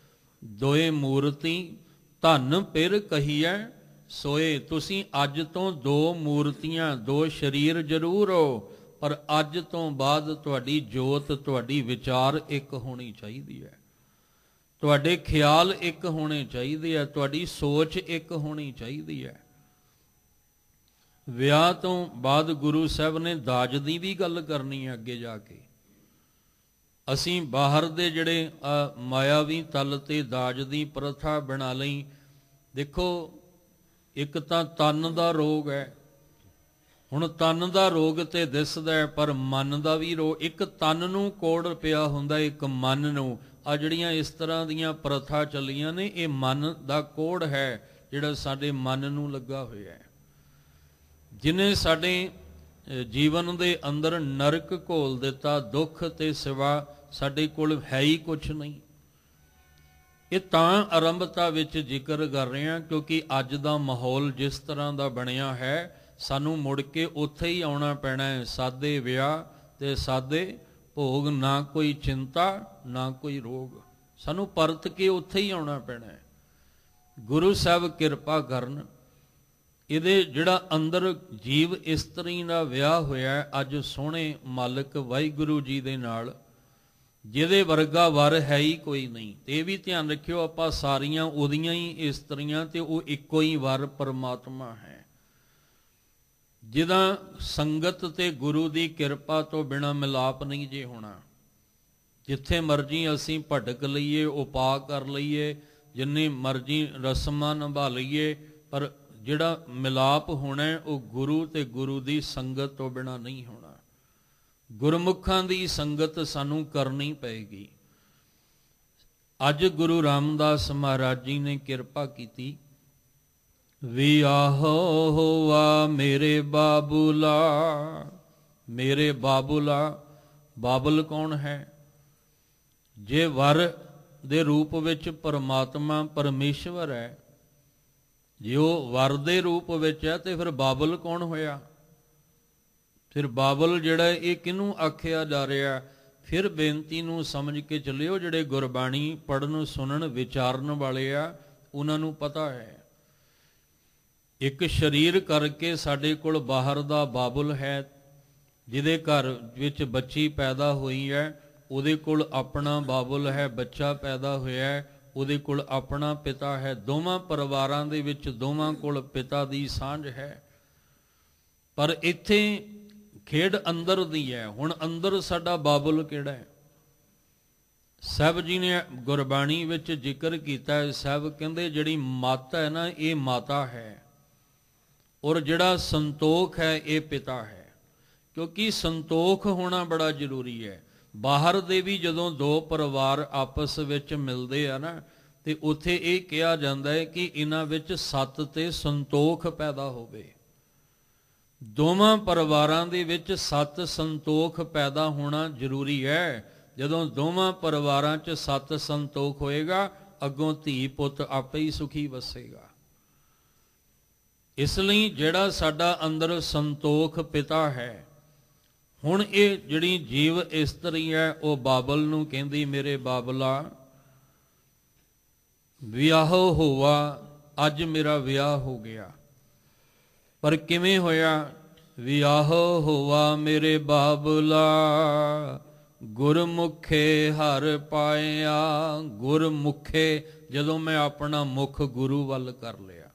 ਦੋਏ ਮੂਰਤੀ ਧਨ ਪਿਰ ਕਹੀਐ सोए तुसी अज तो दो मूर्तियां दो शरीर जरूर हो, पर अज तो बाद तुहाडी जोत तुहाडी विचार एक होनी चाहिए है, तुहाडे ख्याल एक होने चाहिए है, तुहाडी सोच एक होनी चाहिए है। ਵਿਆਹ ਤੋਂ ਬਾਅਦ ਗੁਰੂ ਸਾਹਿਬ ਨੇ ਦਾਜ ਦੀ ਵੀ ਗੱਲ ਕਰਨੀ ਹੈ ਅੱਗੇ ਜਾ ਕੇ। ਅਸੀਂ ਬਾਹਰ ਦੇ ਜਿਹੜੇ ਮਾਇਆਵੀ ਤਲ ਤੇ ਦਾਜ ਦੀ ਪ੍ਰਥਾ ਬਣਾ ਲਈ। ਦੇਖੋ ਇੱਕ ਤਾਂ ਤਨ ਦਾ ਰੋਗ ਹੈ, ਹੁਣ ਤਨ ਦਾ ਰੋਗ ਤੇ ਦਿਸਦਾ ਹੈ, ਪਰ ਮਨ ਦਾ ਵੀ ਰੋਗ। ਇੱਕ ਤਨ ਨੂੰ ਕੋੜ ਪਿਆ ਹੁੰਦਾ, ਇੱਕ ਮਨ ਨੂੰ। ਆ ਜਿਹੜੀਆਂ ਇਸ ਤਰ੍ਹਾਂ ਦੀਆਂ ਪ੍ਰਥਾ ਚੱਲੀਆਂ ਨੇ, ਇਹ ਮਨ ਦਾ ਕੋੜ ਹੈ ਜਿਹੜਾ ਸਾਡੇ ਮਨ ਨੂੰ ਲੱਗਾ ਹੋਇਆ ਹੈ, ਜਿਹਨੇ ਸਾਡੇ ਜੀਵਨ ਦੇ ਅੰਦਰ ਨਰਕ ਘੋਲ ਦਿੱਤਾ। ਦੁੱਖ ਤੇ ਸਿਵਾ ਸਾਡੇ ਕੋਲ ਹੈ ਹੀ ਕੁਛ ਨਹੀਂ। ਇਹ ਤਾਂ ਆਰੰਭਤਾ ਵਿੱਚ ਜ਼ਿਕਰ ਕਰ ਰਹੇ ਹਾਂ ਕਿਉਂਕਿ ਅੱਜ ਦਾ ਮਾਹੌਲ ਜਿਸ ਤਰ੍ਹਾਂ ਦਾ ਬਣਿਆ ਹੈ, ਸਾਨੂੰ ਮੁੜ ਕੇ ਉੱਥੇ ਹੀ ਆਉਣਾ ਪੈਣਾ ਹੈ। ਸਾਦੇ ਵਿਆਹ ਤੇ ਸਾਦੇ ਭੋਗ, ਨਾ ਕੋਈ ਚਿੰਤਾ ਨਾ ਕੋਈ ਰੋਗ, ਸਾਨੂੰ ਪਰਤ ਕੇ ਉੱਥੇ ਹੀ ਆਉਣਾ ਪੈਣਾ ਹੈ। ਗੁਰੂ ਸਾਹਿਬ ਕਿਰਪਾ ਕਰਨ। ਇਹਦੇ ਜਿਹੜਾ ਅੰਦਰ ਜੀਵ ਇਸਤਰੀ ਦਾ ਵਿਆਹ ਹੋਇਆ ਅੱਜ ਸੋਹਣੇ ਮਾਲਕ ਵਾਹਿਗੁਰੂ ਜੀ ਦੇ ਨਾਲ, ਜਿਹਦੇ ਵਰਗਾ ਵਰ ਹੈ ਹੀ ਕੋਈ ਨਹੀਂ। ਤੇ ਇਹ ਵੀ ਧਿਆਨ ਰੱਖਿਓ, ਆਪਾਂ ਸਾਰੀਆਂ ਉਹਦੀਆਂ ਹੀ ਇਸਤਰੀਆਂ ਤੇ ਉਹ ਇੱਕੋ ਹੀ ਵਰ ਪਰਮਾਤਮਾ ਹੈ, ਜਿਹਦਾ ਸੰਗਤ ਤੇ ਗੁਰੂ ਦੀ ਕਿਰਪਾ ਤੋਂ ਬਿਨਾਂ ਮਿਲਾਪ ਨਹੀਂ ਜੇ ਹੋਣਾ। ਜਿੱਥੇ ਮਰਜ਼ੀ ਅਸੀਂ ਭਟਕ ਲਈਏ, ਉਪਾਅ ਕਰ ਲਈਏ, ਜਿੰਨੀ ਮਰਜ਼ੀ ਰਸਮਾਂ ਨਿਭਾ ਲਈਏ, ਪਰ ਜਿਹੜਾ ਮਿਲਾਪ ਹੋਣਾ ਉਹ ਗੁਰੂ ਤੇ ਗੁਰੂ ਦੀ ਸੰਗਤ ਤੋਂ ਬਿਨਾਂ ਨਹੀਂ ਹੋਣਾ। ਗੁਰਮੁਖਾਂ ਦੀ ਸੰਗਤ ਸਾਨੂੰ ਕਰਨੀ ਪਏਗੀ। ਅੱਜ ਗੁਰੂ ਰਾਮਦਾਸ ਮਹਾਰਾਜ ਜੀ ਨੇ ਕਿਰਪਾ ਕੀਤੀ। ਵਿਆਹ ਹੋਆ ਮੇਰੇ ਬਾਬੂਲਾ, ਮੇਰੇ ਬਾਬੂਲਾ। ਬਾਬਲ ਕੌਣ ਹੈ? ਜੇ ਵਰ ਦੇ ਰੂਪ ਵਿੱਚ ਪਰਮਾਤਮਾ ਪਰਮੇਸ਼ਵਰ ਹੈ, ਜੇ ਉਹ ਵਰ ਦੇ ਰੂਪ ਵਿੱਚ ਹੈ ਤੇ ਫਿਰ ਬਾਬਲ ਕੌਣ ਹੋਇਆ? ਫਿਰ ਬਾਬਲ ਜਿਹੜਾ ਇਹ ਕਿਹਨੂੰ ਆਖਿਆ ਜਾ ਰਿਹਾ? ਫਿਰ ਬੇਨਤੀ ਨੂੰ ਸਮਝ ਕੇ ਚੱਲਿਓ, ਜਿਹੜੇ ਗੁਰਬਾਣੀ ਪੜ੍ਹਨ ਸੁਣਨ ਵਿਚਾਰਨ ਵਾਲੇ ਆ ਉਹਨਾਂ ਨੂੰ ਪਤਾ ਹੈ। ਇੱਕ ਸਰੀਰ ਕਰਕੇ ਸਾਡੇ ਕੋਲ ਬਾਹਰ ਦਾ ਬਾਬਲ ਹੈ, ਜਿਹਦੇ ਘਰ ਵਿੱਚ ਬੱਚੀ ਪੈਦਾ ਹੋਈ ਹੈ, ਉਹਦੇ ਕੋਲ ਆਪਣਾ ਬਾਬਲ ਹੈ। ਬੱਚਾ ਪੈਦਾ ਹੋਇਆ ਹੈ, ਉਹਦੇ ਕੋਲ ਆਪਣਾ ਪਿਤਾ ਹੈ। ਦੋਵਾਂ ਪਰਿਵਾਰਾਂ ਦੇ ਵਿੱਚ ਦੋਵਾਂ ਕੋਲ ਪਿਤਾ ਦੀ ਸਾਂਝ ਹੈ। ਪਰ ਇੱਥੇ ਖੇਡ ਅੰਦਰ ਦੀ ਹੈ। ਹੁਣ ਅੰਦਰ ਸਾਡਾ ਬਾਬਲ ਕਿਹੜਾ ਹੈ? ਸਾਹਿਬ ਜੀ ਨੇ ਗੁਰਬਾਣੀ ਵਿੱਚ ਜ਼ਿਕਰ ਕੀਤਾ ਹੈ। ਸਾਹਿਬ ਕਹਿੰਦੇ ਜਿਹੜੀ ਮੱਤ ਹੈ ਨਾ, ਇਹ ਮਾਤਾ ਹੈ, ਔਰ ਜਿਹੜਾ ਸੰਤੋਖ ਹੈ ਇਹ ਪਿਤਾ ਹੈ। ਕਿਉਂਕਿ ਸੰਤੋਖ ਹੋਣਾ ਬੜਾ ਜ਼ਰੂਰੀ ਹੈ। ਬਾਹਰ ਦੇ ਵੀ ਜਦੋਂ ਦੋ ਪਰਿਵਾਰ ਆਪਸ ਵਿੱਚ ਮਿਲਦੇ ਆ ਨਾ, ਤੇ ਉੱਥੇ ਇਹ ਕਿਹਾ ਜਾਂਦਾ ਹੈ ਕਿ ਇਹਨਾਂ ਵਿੱਚ ਸੱਤ ਤੇ ਸੰਤੋਖ ਪੈਦਾ ਹੋਵੇ। ਦੋਵਾਂ ਪਰਿਵਾਰਾਂ ਦੇ ਵਿੱਚ ਸੱਤ ਸੰਤੋਖ ਪੈਦਾ ਹੋਣਾ ਜ਼ਰੂਰੀ ਹੈ। ਜਦੋਂ ਦੋਵਾਂ ਪਰਿਵਾਰਾਂ 'ਚ ਸੱਤ ਸੰਤੋਖ ਹੋਏਗਾ, ਅੱਗੋਂ ਧੀ ਪੁੱਤ ਆਪੇ ਹੀ ਸੁਖੀ ਵਸੇਗਾ। ਇਸ ਲਈ ਜਿਹੜਾ ਸਾਡਾ ਅੰਦਰ ਸੰਤੋਖ ਪਿਤਾ ਹੈ, ਹੁਣ ਇਹ ਜਿਹੜੀ ਜੀਵ ਇਸਤਰੀ ਹੈ ਉਹ ਬਾਬਲ ਨੂੰ ਕਹਿੰਦੀ, ਮੇਰੇ ਬਾਬਲਾ ਵਿਆਹ ਹੋਵਾ, ਅੱਜ ਮੇਰਾ ਵਿਆਹ ਹੋ ਗਿਆ। ਪਰ ਕਿਵੇਂ ਹੋਇਆ? ਵਿਆਹ ਹੋਵਾ ਮੇਰੇ ਬਾਬਲਾ, ਗੁਰਮੁਖੇ ਹਰ ਪਾਇਆ। ਗੁਰਮੁਖੇ, ਜਦੋਂ ਮੈਂ ਆਪਣਾ ਮੁਖ ਗੁਰੂ ਵੱਲ ਕਰ ਲਿਆ।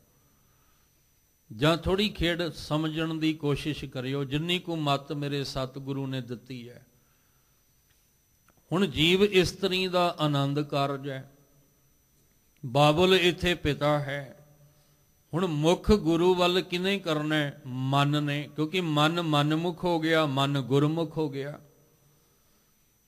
ਜਾਂ ਥੋੜ੍ਹੀ ਖੇਡ ਸਮਝਣ ਦੀ ਕੋਸ਼ਿਸ਼ ਕਰਿਓ, ਜਿੰਨੀ ਕੁ ਮੱਤ ਮੇਰੇ ਸਤਿਗੁਰੂ ਨੇ ਦਿੱਤੀ ਹੈ। ਹੁਣ ਜੀਵ ਇਸਤਰੀ ਦਾ ਆਨੰਦ ਕਾਰਜ ਹੈ, ਬਾਬਲ ਇੱਥੇ ਪਿਤਾ ਹੈ। ਹੁਣ ਮੁੱਖ ਗੁਰੂ ਵੱਲ ਕਿਹਨੇ ਕਰਨਾ? ਮਨ ਨੇ, ਕਿਉਂਕਿ ਮਨ ਮਨਮੁਖ ਹੋ ਗਿਆ, ਮਨ ਗੁਰਮੁਖ ਹੋ ਗਿਆ।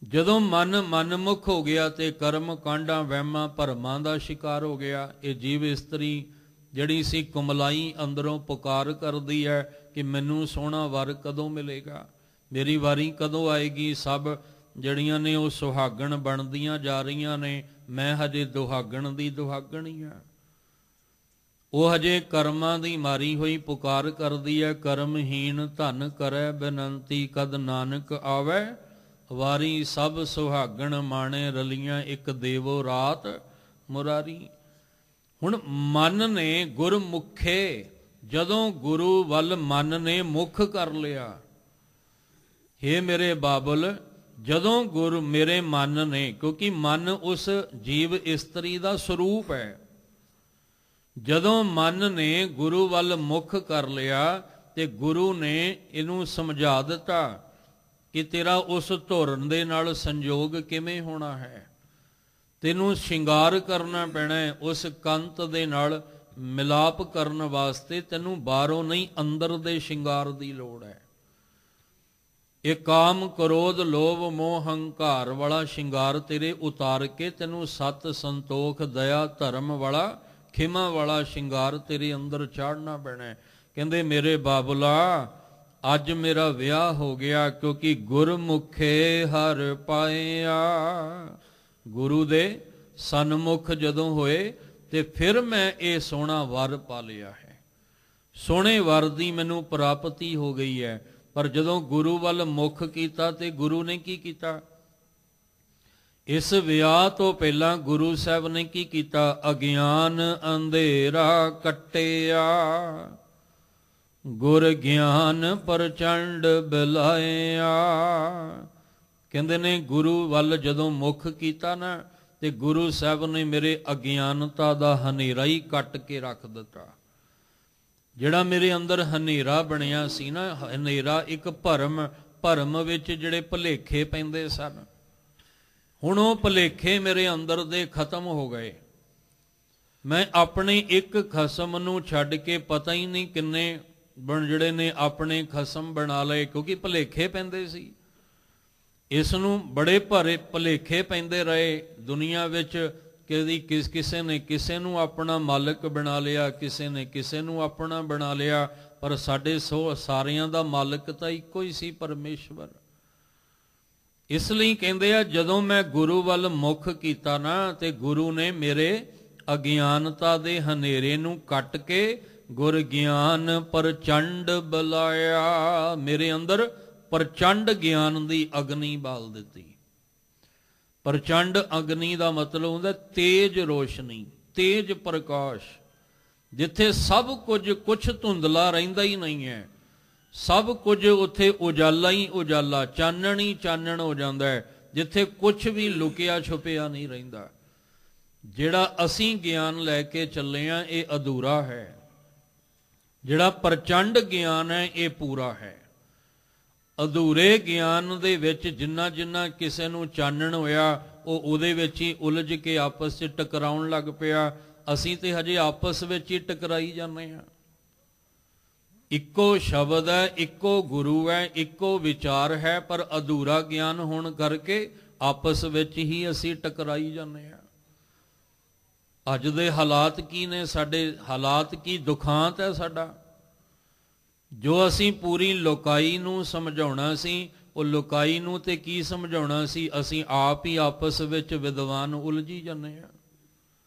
ਜਦੋਂ ਮਨ ਮਨਮੁਖ ਹੋ ਗਿਆ ਤੇ ਕਰਮ ਕਾਂਡਾਂ ਵਹਿਮਾਂ ਭਰਮਾਂ ਦਾ ਸ਼ਿਕਾਰ ਹੋ ਗਿਆ। ਇਹ ਜੀਵ ਇਸਤਰੀ ਜਿਹੜੀ ਸੀ ਕੁਮਲਾਈ ਅੰਦਰੋਂ ਪੁਕਾਰ ਕਰਦੀ ਹੈ ਕਿ ਮੈਨੂੰ ਸੋਹਣਾ ਵਰ ਕਦੋਂ ਮਿਲੇਗਾ, ਮੇਰੀ ਵਾਰੀ ਕਦੋਂ ਆਏਗੀ। ਸਭ ਜਿਹੜੀਆਂ ਨੇ ਉਹ ਸੁਹਾਗਣ ਬਣਦੀਆਂ ਜਾ ਰਹੀਆਂ ਨੇ, ਮੈਂ ਹਜੇ ਦੁਹਾਗਣ ਦੀ ਦੁਹਾਗਣ ਹੀ ਹਾਂ। ਉਹ ਹਜੇ ਕਰਮਾਂ ਦੀ ਮਾਰੀ ਹੋਈ ਪੁਕਾਰ ਕਰਦੀ ਹੈ। ਕਰਮਹੀਣ ਧਨ ਕਰੈ ਬੇਨੰਤੀ, ਕਦ ਨਾਨਕ ਆਵੈ ਵਾਰੀ। ਸਭ ਸੁਹਾਗਣ ਮਾਣੇ ਰਲੀਆਂ, ਇੱਕ ਦੇਵੋ ਰਾਤ ਮੁਰਾਰੀ। ਹੁਣ ਮਨ ਨੇ ਗੁਰਮੁਖੇ, ਜਦੋਂ ਗੁਰੂ ਵੱਲ ਮਨ ਨੇ ਮੁਖ ਕਰ ਲਿਆ, ਹੇ ਮੇਰੇ ਬਾਬਲ, ਜਦੋਂ ਗੁਰੂ ਮੇਰੇ ਮਨ ਨੇ, ਕਿਉਂਕਿ ਮਨ ਉਸ ਜੀਵ ਇਸਤਰੀ ਦਾ ਸਰੂਪ ਹੈ, ਜਦੋਂ ਮਨ ਨੇ ਗੁਰੂ ਵੱਲ ਮੁਖ ਕਰ ਲਿਆ ਤੇ ਗੁਰੂ ਨੇ ਇਹਨੂੰ ਸਮਝਾ ਦਿੱਤਾ ਕਿ ਤੇਰਾ ਉਸ ਧੁਰਨ ਦੇ ਨਾਲ ਸੰਜੋਗ ਕਿਵੇਂ ਹੋਣਾ ਹੈ, ਤੈਨੂੰ ਸ਼ਿੰਗਾਰ ਕਰਨਾ ਪੈਣਾ ਹੈ, ਉਸ ਕੰਤ ਦੇ ਨਾਲ ਮਿਲਾਪ ਕਰਨ ਵਾਸਤੇ ਤੈਨੂੰ ਬਾਹਰੋਂ ਨਹੀਂ ਅੰਦਰ ਦੇ ਸ਼ਿੰਗਾਰ ਦੀ ਲੋੜ ਹੈ। ਇਹ ਕਾਮ ਕ੍ਰੋਧ ਲੋਭ ਮੋਹ ਹੰਕਾਰ ਵਾਲਾ ਸ਼ਿੰਗਾਰ ਤੇਰੇ ਉਤਾਰ ਕੇ ਤੈਨੂੰ ਸਤ ਸੰਤੋਖ ਦਇਆ ਧਰਮ ਵਾਲਾ ਖਿਮਾ ਵਾਲਾ ਸ਼ਿੰਗਾਰ ਤੇਰੇ ਅੰਦਰ ਚਾੜਨਾ ਪੈਣਾ ਹੈ। ਕਹਿੰਦੇ ਮੇਰੇ ਬਾਬੁਲਾ, ਅੱਜ ਮੇਰਾ ਵਿਆਹ ਹੋ ਗਿਆ ਕਿਉਂਕਿ ਗੁਰਮੁਖੇ ਹਰ ਪਾਇਆ। ਗੁਰੂ ਦੇ ਸਨਮੁਖ ਜਦੋਂ ਹੋਏ ਤੇ ਫਿਰ ਮੈਂ ਇਹ ਸੋਹਣਾ ਵਰ ਪਾ ਲਿਆ ਹੈ, ਸੋਹਣੇ ਵਰ ਦੀ ਮੈਨੂੰ ਪ੍ਰਾਪਤੀ ਹੋ ਗਈ ਹੈ। ਪਰ ਜਦੋਂ ਗੁਰੂ ਵੱਲ ਮੁਖ ਕੀਤਾ ਤੇ ਗੁਰੂ ਨੇ ਕੀ ਕੀਤਾ? ਇਸ ਵਿਆਹ ਤੋਂ ਪਹਿਲਾਂ ਗੁਰੂ ਸਾਹਿਬ ਨੇ ਕੀ ਕੀਤਾ? ਅਗਿਆਨ ਅੰਧੇਰਾ ਕੱਟਿਆ, ਗੁਰ ਗਿਆਨ ਪ੍ਰਚੰਡ ਬਿਲਾਇਆ। ਕਹਿੰਦੇ ਨੇ ਗੁਰੂ ਵੱਲ ਜਦੋਂ ਮੁਖ ਕੀਤਾ ਨਾ ਤੇ ਗੁਰੂ ਸਾਹਿਬ ਨੇ ਮੇਰੇ ਅਗਿਆਨਤਾ ਦਾ ਹਨੇਰਾ ਹੀ ਕੱਟ ਕੇ ਰੱਖ ਦਿੱਤਾ। ਜਿਹੜਾ ਮੇਰੇ ਅੰਦਰ ਹਨੇਰਾ ਬਣਿਆ ਸੀ ਨਾ, ਹਨੇਰਾ ਇੱਕ ਭਰਮ ਵਿੱਚ ਜਿਹੜੇ ਭੁਲੇਖੇ ਪੈਂਦੇ ਸਨ, ਹੁਣ ਉਹ ਭੁਲੇਖੇ ਮੇਰੇ ਅੰਦਰ ਦੇ ਖਤਮ ਹੋ ਗਏ। ਮੈਂ ਆਪਣੇ ਇੱਕ ਖਸਮ ਨੂੰ ਛੱਡ ਕੇ ਪਤਾ ਹੀ ਨਹੀਂ ਕਿੰਨੇ ਜਿਹੜੇ ਨੇ ਆਪਣੇ ਖਸਮ ਬਣਾ ਲਏ, ਕਿਉਂਕਿ ਭੁਲੇਖੇ ਪੈਂਦੇ ਸੀ। ਇਸ ਨੂੰ ਬੜੇ ਭਾਰੇ ਭੁਲੇਖੇ ਪੈਂਦੇ ਰਹੇ ਦੁਨੀਆ ਵਿੱਚ। ਕਿਸੇ ਨੇ ਕਿਸੇ ਨੂੰ ਆਪਣਾ ਮਾਲਕ ਬਣਾ ਲਿਆ, ਕਿਸੇ ਨੇ ਕਿਸੇ ਨੂੰ ਆਪਣਾ ਬਣਾ ਲਿਆ, ਪਰ ਸਾਡੇ ਸਾਰਿਆਂ ਦਾ ਮਾਲਕ ਤਾਂ ਇੱਕੋ ਹੀ ਸੀ, ਪਰਮੇਸ਼ਵਰ। ਇਸ ਲਈ ਕਹਿੰਦੇ ਆ ਜਦੋਂ ਮੈਂ ਗੁਰੂ ਵੱਲ ਮੁਖ ਕੀਤਾ ਨਾ ਤੇ ਗੁਰੂ ਨੇ ਮੇਰੇ ਅਗਿਆਨਤਾ ਦੇ ਹਨੇਰੇ ਨੂੰ ਕੱਟ ਕੇ ਗੁਰ ਗਿਆਨ ਪ੍ਰਚੰਡ ਬੁਲਾਇਆ। ਮੇਰੇ ਅੰਦਰ ਪ੍ਰਚੰਡ ਗਿਆਨ ਦੀ ਅਗਨੀ ਬਾਲ ਦਿੱਤੀ। ਪ੍ਰਚੰਡ ਅਗਨੀ ਦਾ ਮਤਲਬ ਹੁੰਦਾ ਤੇਜ ਰੋਸ਼ਨੀ, ਤੇਜ ਪ੍ਰਕਾਸ਼। ਜਿੱਥੇ ਸਭ ਕੁਝ ਧੁੰਦਲਾ ਰਹਿੰਦਾ ਹੀ ਨਹੀਂ ਹੈ, ਸਭ ਕੁਝ ਉੱਥੇ ਉਜਾਲਾ ਹੀ ਉਜਾਲਾ, ਚਾਨਣ ਹੀ ਚਾਨਣ ਹੋ ਜਾਂਦਾ ਹੈ, ਜਿੱਥੇ ਕੁਝ ਵੀ ਲੁਕਿਆ ਛੁਪਿਆ ਨਹੀਂ ਰਹਿੰਦਾ। ਜਿਹੜਾ ਅਸੀਂ ਗਿਆਨ ਲੈ ਕੇ ਚੱਲੇ ਆ ਇਹ ਅਧੂਰਾ ਹੈ, ਜਿਹੜਾ ਪ੍ਰਚੰਡ ਗਿਆਨ ਹੈ ਇਹ ਪੂਰਾ ਹੈ। ਅਧੂਰੇ ਗਿਆਨ ਦੇ ਵਿੱਚ ਜਿੰਨਾ ਜਿੰਨਾ ਕਿਸੇ ਨੂੰ ਚਾਨਣ ਹੋਇਆ ਉਹ ਉਹਦੇ ਵਿੱਚ ਹੀ ਉਲਝ ਕੇ ਆਪਸ 'ਚ ਟਕਰਾਉਣ ਲੱਗ ਪਿਆ। ਅਸੀਂ ਤੇ ਹਜੇ ਆਪਸ ਵਿੱਚ ਹੀ ਟਕਰਾਈ ਜਾਂਦੇ ਹਾਂ। ਇੱਕੋ ਸ਼ਬਦ ਹੈ, ਇੱਕੋ ਗੁਰੂ ਹੈ, ਇੱਕੋ ਵਿਚਾਰ ਹੈ, ਪਰ ਅਧੂਰਾ ਗਿਆਨ ਹੋਣ ਕਰਕੇ ਆਪਸ ਵਿੱਚ ਹੀ ਅਸੀਂ ਟਕਰਾਈ ਜਾਂਦੇ ਹਾਂ। ਅੱਜ ਦੇ ਹਾਲਾਤ ਕੀ ਨੇ? ਸਾਡੇ ਹਾਲਾਤ ਕੀ ਦੁਖਾਂਤ ਹੈ ਸਾਡਾ। ਜੋ ਅਸੀਂ ਪੂਰੀ ਲੋਕਾਈ ਨੂੰ ਸਮਝਾਉਣਾ ਸੀ, ਉਹ ਲੋਕਾਈ ਨੂੰ ਤੇ ਕੀ ਸਮਝਾਉਣਾ ਸੀ? ਅਸੀਂ ਆਪ ਹੀ ਆਪਸ ਵਿੱਚ ਵਿਦਵਾਨ ਉਲਝੀ ਜਾਂਦੇ ਹਾਂ,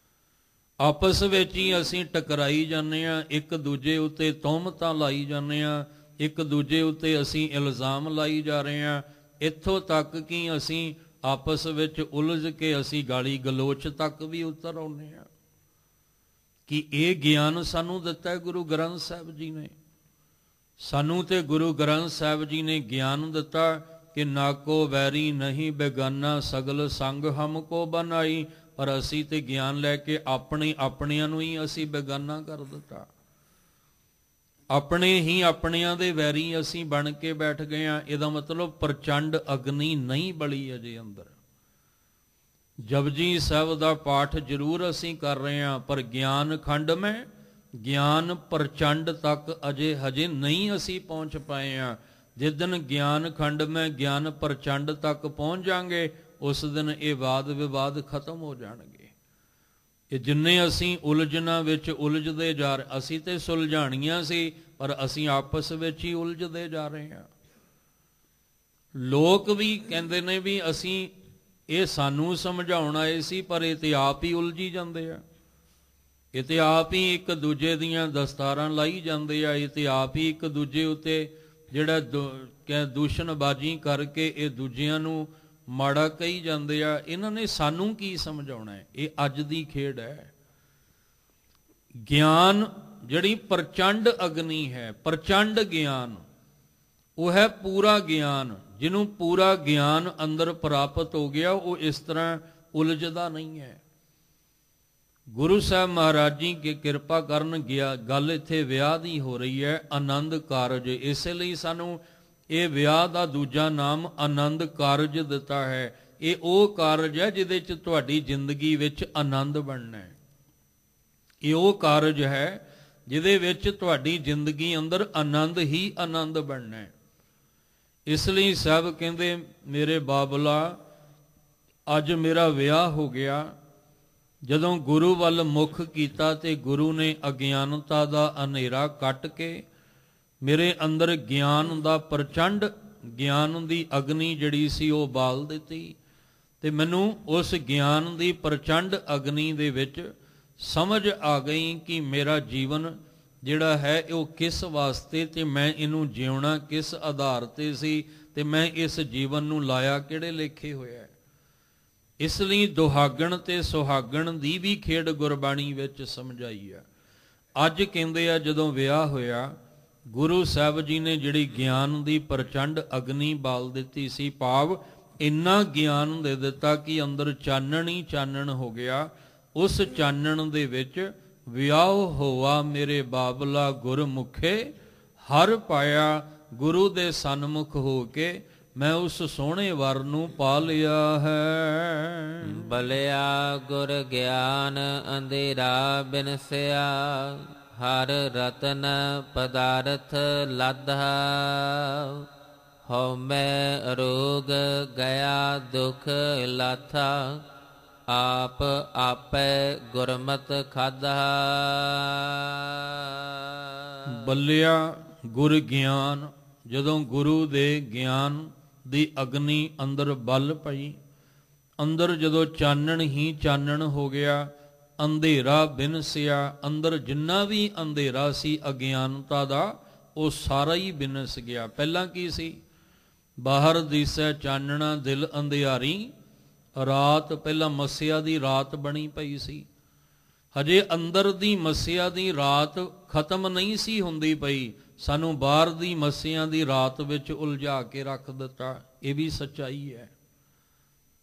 ਆਪਸ ਵਿੱਚ ਹੀ ਅਸੀਂ ਟਕਰਾਈ ਜਾਂਦੇ ਹਾਂ, ਇੱਕ ਦੂਜੇ ਉੱਤੇ ਤੁਹਮਤਾਂ ਲਾਈ ਜਾਂਦੇ ਹਾਂ, ਇੱਕ ਦੂਜੇ ਉੱਤੇ ਅਸੀਂ ਇਲਜ਼ਾਮ ਲਾਈ ਜਾ ਰਹੇ ਹਾਂ। ਇੱਥੋਂ ਤੱਕ ਕਿ ਅਸੀਂ ਆਪਸ ਵਿੱਚ ਉਲਝ ਕੇ ਅਸੀਂ ਗਾਲੀ ਗਲੋਚ ਤੱਕ ਵੀ ਉਤਰ ਆਉਂਦੇ ਹਾਂ। ਕਿ ਇਹ ਗਿਆਨ ਸਾਨੂੰ ਦਿੱਤਾ ਹੈ ਗੁਰੂ ਗ੍ਰੰਥ ਸਾਹਿਬ ਜੀ ਨੇ। ਸਾਨੂੰ ਤੇ ਗੁਰੂ ਗ੍ਰੰਥ ਸਾਹਿਬ ਜੀ ਨੇ ਗਿਆਨ ਦਿੱਤਾ ਕਿ ਨਾ ਕੋ ਵੈਰੀ ਨਹੀਂ ਬੇਗਾਨਾ, ਸਗਲ ਸੰਗ ਹਮਕੋ ਬਨਾਈ। ਪਰ ਅਸੀਂ ਤੇ ਗਿਆਨ ਲੈ ਕੇ ਆਪਣਿਆਂ ਨੂੰ ਹੀ ਅਸੀਂ ਬੇਗਾਨਾ ਕਰ ਦਿੱਤਾ। ਆਪਣੇ ਹੀ ਆਪਣਿਆਂ ਦੇ ਵੈਰੀ ਅਸੀਂ ਬਣ ਕੇ ਬੈਠ ਗਏ ਹਾਂ। ਇਹਦਾ ਮਤਲਬ ਪ੍ਰਚੰਡ ਅਗਨੀ ਨਹੀਂ ਬਲੀ ਅਜੇ ਅੰਦਰ। ਜਪਜੀ ਸਾਹਿਬ ਦਾ ਪਾਠ ਜ਼ਰੂਰ ਅਸੀਂ ਕਰ ਰਹੇ ਹਾਂ, ਪਰ ਗਿਆਨ ਖੰਡ ਮੈਂ ਗਿਆਨ ਪ੍ਰਚੰਡ ਤੱਕ ਹਜੇ ਨਹੀਂ ਅਸੀਂ ਪਹੁੰਚ ਪਾਏ ਹਾਂ। ਜਿਸ ਦਿਨ ਗਿਆਨ ਖੰਡ ਮੈਂ ਗਿਆਨ ਪ੍ਰਚੰਡ ਤੱਕ ਪਹੁੰਚ ਜਾਵਾਂਗੇ, ਉਸ ਦਿਨ ਇਹ ਵਾਦ ਵਿਵਾਦ ਖਤਮ ਹੋ ਜਾਣਗੇ। ਇਹ ਜਿੰਨੇ ਅਸੀਂ ਉਲਝਣਾਂ ਵਿੱਚ ਉਲਝਦੇ ਜਾ ਰਹੇ, ਅਸੀਂ ਤੇ ਸੁਲਝਾਣੀਆਂ ਸੀ, ਪਰ ਅਸੀਂ ਆਪਸ ਵਿੱਚ ਹੀ ਉਲਝਦੇ ਜਾ ਰਹੇ ਹਾਂ। ਲੋਕ ਵੀ ਕਹਿੰਦੇ ਨੇ ਵੀ ਅਸੀਂ ਇਹ ਸਾਨੂੰ ਸਮਝਾਉਣ ਆਏ ਸੀ, ਪਰ ਇਹ ਤੇ ਆਪ ਹੀ ਉਲਝੀ ਜਾਂਦੇ ਆ। ਇਹ ਤੇ ਆਪ ਹੀ ਇੱਕ ਦੂਜੇ ਦੀਆਂ ਦਸਤਾਰਾਂ ਲਾਈ ਜਾਂਦੇ ਆ। ਇਹ ਤੇ ਆਪ ਹੀ ਇੱਕ ਦੂਜੇ ਉੱਤੇ ਜਿਹੜਾ ਦੂਸ਼ਣਬਾਜ਼ੀ ਕਰਕੇ ਇਹ ਦੂਜਿਆਂ ਨੂੰ ਮਾੜਾ ਕਹੀ ਜਾਂਦੇ ਆ। ਇਹਨਾਂ ਨੇ ਸਾਨੂੰ ਕੀ ਸਮਝਾਉਣਾ ਹੈ? ਇਹ ਅੱਜ ਦੀ ਖੇਡ ਹੈ। ਗਿਆਨ ਜਿਹੜੀ ਪ੍ਰਚੰਡ ਅਗਨੀ ਹੈ, ਪ੍ਰਚੰਡ ਗਿਆਨ, ਉਹ ਹੈ ਪੂਰਾ ਗਿਆਨ। ਜਿਹਨੂੰ ਪੂਰਾ ਗਿਆਨ ਅੰਦਰ ਪ੍ਰਾਪਤ ਹੋ ਗਿਆ ਉਹ ਇਸ ਤਰ੍ਹਾਂ ਉਲਝਦਾ ਨਹੀਂ ਹੈ। ਗੁਰੂ ਸਾਹਿਬ ਮਹਾਰਾਜ ਜੀ ਕੀ ਕਿਰਪਾ ਕਰਨ ਗਿਆ। ਗੱਲ ਇੱਥੇ ਵਿਆਹ ਦੀ ਹੋ ਰਹੀ ਹੈ, ਆਨੰਦ ਕਾਰਜ। ਇਸੇ ਲਈ ਸਾਨੂੰ ਇਹ ਵਿਆਹ ਦਾ ਦੂਜਾ ਨਾਮ ਆਨੰਦ ਕਾਰਜ ਦਿੱਤਾ ਹੈ। ਇਹ ਉਹ ਕਾਰਜ ਹੈ ਜਿਹਦੇ 'ਚ ਤੁਹਾਡੀ ਜ਼ਿੰਦਗੀ ਵਿੱਚ ਆਨੰਦ ਬਣਨਾ ਹੈ। ਇਹ ਉਹ ਕਾਰਜ ਹੈ ਜਿਹਦੇ ਵਿੱਚ ਤੁਹਾਡੀ ਜ਼ਿੰਦਗੀ ਅੰਦਰ ਆਨੰਦ ਹੀ ਆਨੰਦ ਬਣਨਾ ਹੈ। ਇਸ ਲਈ ਸਾਹਿਬ ਕਹਿੰਦੇ, ਮੇਰੇ ਬਾਬਲਾ ਅੱਜ ਮੇਰਾ ਵਿਆਹ ਹੋ ਗਿਆ। ਜਦੋਂ ਗੁਰੂ ਵੱਲ ਮੁਖ ਕੀਤਾ ਤੇ ਗੁਰੂ ਨੇ ਅਗਿਆਨਤਾ ਦਾ ਹਨੇਰਾ ਕੱਟ ਕੇ ਮੇਰੇ ਅੰਦਰ ਗਿਆਨ ਦਾ ਪ੍ਰਚੰਡ, ਗਿਆਨ ਦੀ ਅਗਨੀ ਜਿਹੜੀ ਸੀ ਉਹ ਬਾਲ ਦਿੱਤੀ। ਤੇ ਮੈਨੂੰ ਉਸ ਗਿਆਨ ਦੀ ਪ੍ਰਚੰਡ ਅਗਨੀ ਦੇ ਵਿੱਚ ਸਮਝ ਆ ਗਈ ਕਿ ਮੇਰਾ ਜੀਵਨ ਜਿਹੜਾ ਹੈ ਉਹ ਕਿਸ ਵਾਸਤੇ ਤੇ ਮੈਂ ਇਹਨੂੰ ਜਿਉਣਾ ਕਿਸ ਆਧਾਰ ਤੇ ਸੀ ਤੇ ਮੈਂ ਇਸ ਜੀਵਨ ਨੂੰ ਲਾਇਆ ਕਿਹੜੇ ਲੇਖੇ ਹੋਇਆ। ਇਸ ਲਈ ਦੁਹਾਗਣ ਤੇ ਸੁਹਾਗਣ ਦੀ ਵੀ ਖੇਡ ਗੁਰਬਾਣੀ ਵਿੱਚ ਸਮਝਾਈ ਆ। ਅੱਜ ਕਹਿੰਦੇ ਆ ਜਦੋਂ ਵਿਆਹ ਹੋਇਆ, ਗੁਰੂ ਸਾਹਿਬ ਜੀ ਨੇ ਜਿਹੜੀ ਗਿਆਨ ਦੀ ਪ੍ਰਚੰਡ ਅਗਨੀ ਬਾਲ ਦਿੱਤੀ ਸੀ, ਭਾਵ ਇੰਨਾ ਗਿਆਨ ਦੇ ਦਿੱਤਾ ਕਿ ਅੰਦਰ ਚਾਨਣ ਹੀ ਚਾਨਣ ਹੋ ਗਿਆ। ਉਸ ਚਾਨਣ ਦੇ ਵਿੱਚ ਵਿਆਹ ਹੋਆ ਮੇਰੇ ਬਾਬਲਾ ਗੁਰਮੁਖੇ, ਹਰ ਪਾਇਆ ਗੁਰੂ ਦੇ ਸਨਮੁਖ ਹੋ ਕੇ ਮੈਂ ਉਸ ਸੋਹਣੇ ਵਰ ਨੂੰ ਪਾ ਲਿਆ ਹੈ। ਬਲਿਆ ਗੁਰ ਗਿਆਨ ਅੰਧੇਰਾ ਬਿਨਸਿਆ, ਹਰ ਰਤਨ ਪਦਾਰਥ ਲਾਧਾ। ਹਉ ਮੈਂ ਰੋਗ ਗਿਆ ਦੁਖ ਲਾਥਾ, ਆਪ ਆਪੇ ਗੁਰਮਤਿ ਖਾਧਾ। ਬੱਲਿਆ ਗੁਰ ਗਿਆਨ, ਜਦੋਂ ਗੁਰੂ ਦੇ ਗਿਆਨ ਦੀ ਅਗਨੀ ਅੰਦਰ ਬਲ ਪਈ, ਅੰਦਰ ਜਦੋਂ ਚਾਨਣ ਹੀ ਚਾਨਣ ਹੋ ਗਿਆ, ਅੰਧੇਰਾ ਬਿਨਸਿਆ, ਅੰਦਰ ਜਿੰਨਾ ਵੀ ਅੰਧੇਰਾ ਸੀ ਅਗਿਆਨਤਾ ਦਾ ਉਹ ਸਾਰਾ ਹੀ ਬਿਨਸ ਗਿਆ। ਪਹਿਲਾਂ ਕੀ ਸੀ? ਬਾਹਰ ਦਿਸੈ ਚਾਨਣਾ ਦਿਲ ਅੰਧਿਆਰੀ ਰਾਤ, ਪਹਿਲਾਂ ਮੱਸਿਆ ਦੀ ਰਾਤ ਬਣੀ ਪਈ ਸੀ। ਹਜੇ ਅੰਦਰ ਦੀ ਮੱਸਿਆ ਦੀ ਰਾਤ ਖਤਮ ਨਹੀਂ ਸੀ ਹੁੰਦੀ ਪਈ, ਸਾਨੂੰ ਬਾਹਰ ਦੀ ਮੱਸਿਆ ਦੀ ਰਾਤ ਵਿੱਚ ਉਲਝਾ ਕੇ ਰੱਖ ਦਿੱਤਾ। ਇਹ ਵੀ ਸੱਚਾਈ ਹੈ।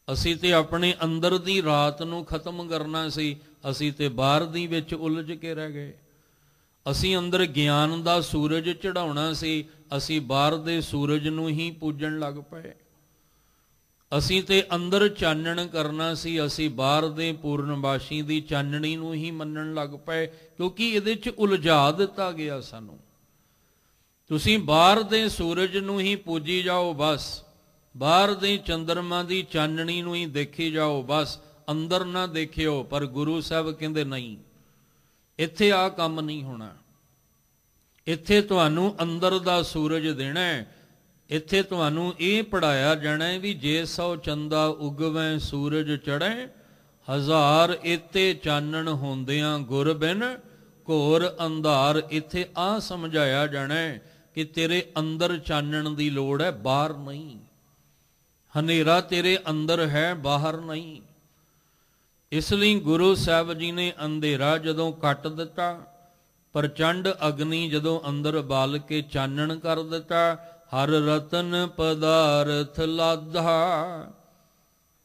ਅਸੀਂ ਤੇ ਆਪਣੇ ਅੰਦਰ ਦੀ ਰਾਤ ਨੂੰ ਖਤਮ ਕਰਨਾ ਸੀ, ਅਸੀਂ ਤੇ ਬਾਹਰ ਦੀ ਵਿੱਚ ਉਲਝ ਕੇ ਰਹਿ ਗਏ। ਅਸੀਂ ਅੰਦਰ ਗਿਆਨ ਦਾ ਸੂਰਜ ਚੜਾਉਣਾ ਸੀ, ਅਸੀਂ ਬਾਹਰ ਦੇ ਸੂਰਜ ਨੂੰ ਹੀ ਪੂਜਣ ਲੱਗ ਪਏ। ਅਸੀਂ ਤੇ ਅੰਦਰ ਚਾਨਣ ਕਰਨਾ ਸੀ, ਅਸੀਂ ਬਾਹਰ ਦੇ ਪੂਰਨਵਾਸ਼ੀ ਦੀ ਚਾਨਣੀ ਨੂੰ ਹੀ ਮੰਨਣ ਲੱਗ ਪਏ, ਕਿਉਂਕਿ ਇਹਦੇ 'ਚ ਉਲਝਾ ਦਿੱਤਾ ਗਿਆ ਸਾਨੂੰ। ਤੁਸੀਂ ਬਾਹਰ ਦੇ ਸੂਰਜ ਨੂੰ ਹੀ ਪੂਜੀ ਜਾਓ, ਬਸ ਬਾਹਰ ਦੇ ਚੰਦਰਮਾ ਦੀ ਚਾਨਣੀ ਨੂੰ ਹੀ ਦੇਖੀ ਜਾਓ, ਬਸ ਅੰਦਰ ਨਾ ਦੇਖਿਓ। ਪਰ ਗੁਰੂ ਸਾਹਿਬ ਕਹਿੰਦੇ ਨਹੀਂ, ਇੱਥੇ ਆ ਕੰਮ ਨਹੀਂ ਹੋਣਾ। ਇੱਥੇ ਤੁਹਾਨੂੰ ਅੰਦਰ ਦਾ ਸੂਰਜ ਦੇਣਾ ਹੈ। ਇੱਥੇ ਤੁਹਾਨੂੰ ਇਹ ਪੜਾਇਆ ਜਾਣਾ ਹੈ ਵੀ ਜੇ 100 ਚੰਦਾ ਉਗਵੈ ਸੂਰਜ ਚੜ੍ਹੈ, 1000 ਇੱਥੇ ਚਾਨਣ ਹੁੰਦਿਆਂ ਗੁਰ ਬਿਨ ਘੋਰ ਅੰਧਾਰ। ਇੱਥੇ ਆ ਸਮਝਾਇਆ ਜਾਣਾ ਹੈ ਕਿ ਤੇਰੇ ਅੰਦਰ ਚਾਨਣ ਦੀ ਲੋੜ ਹੈ, ਬਾਹਰ ਨਹੀਂ। ਹਨੇਰਾ ਤੇਰੇ ਅੰਦਰ ਹੈ, ਬਾਹਰ ਨਹੀਂ। ਇਸ ਲਈ ਗੁਰੂ ਸਾਹਿਬ ਜੀ ਨੇ ਅੰਧੇਰਾ ਜਦੋਂ ਕੱਟ ਦਿੱਤਾ, ਪ੍ਰਚੰਡ ਅਗਨੀ ਜਦੋਂ ਅੰਦਰ ਬਾਲ ਕੇ ਚਾਨਣ ਕਰ ਦਿੱਤਾ, ਹਰ ਰਤਨ ਪਦਾਰਥ ਲਾਧਾ।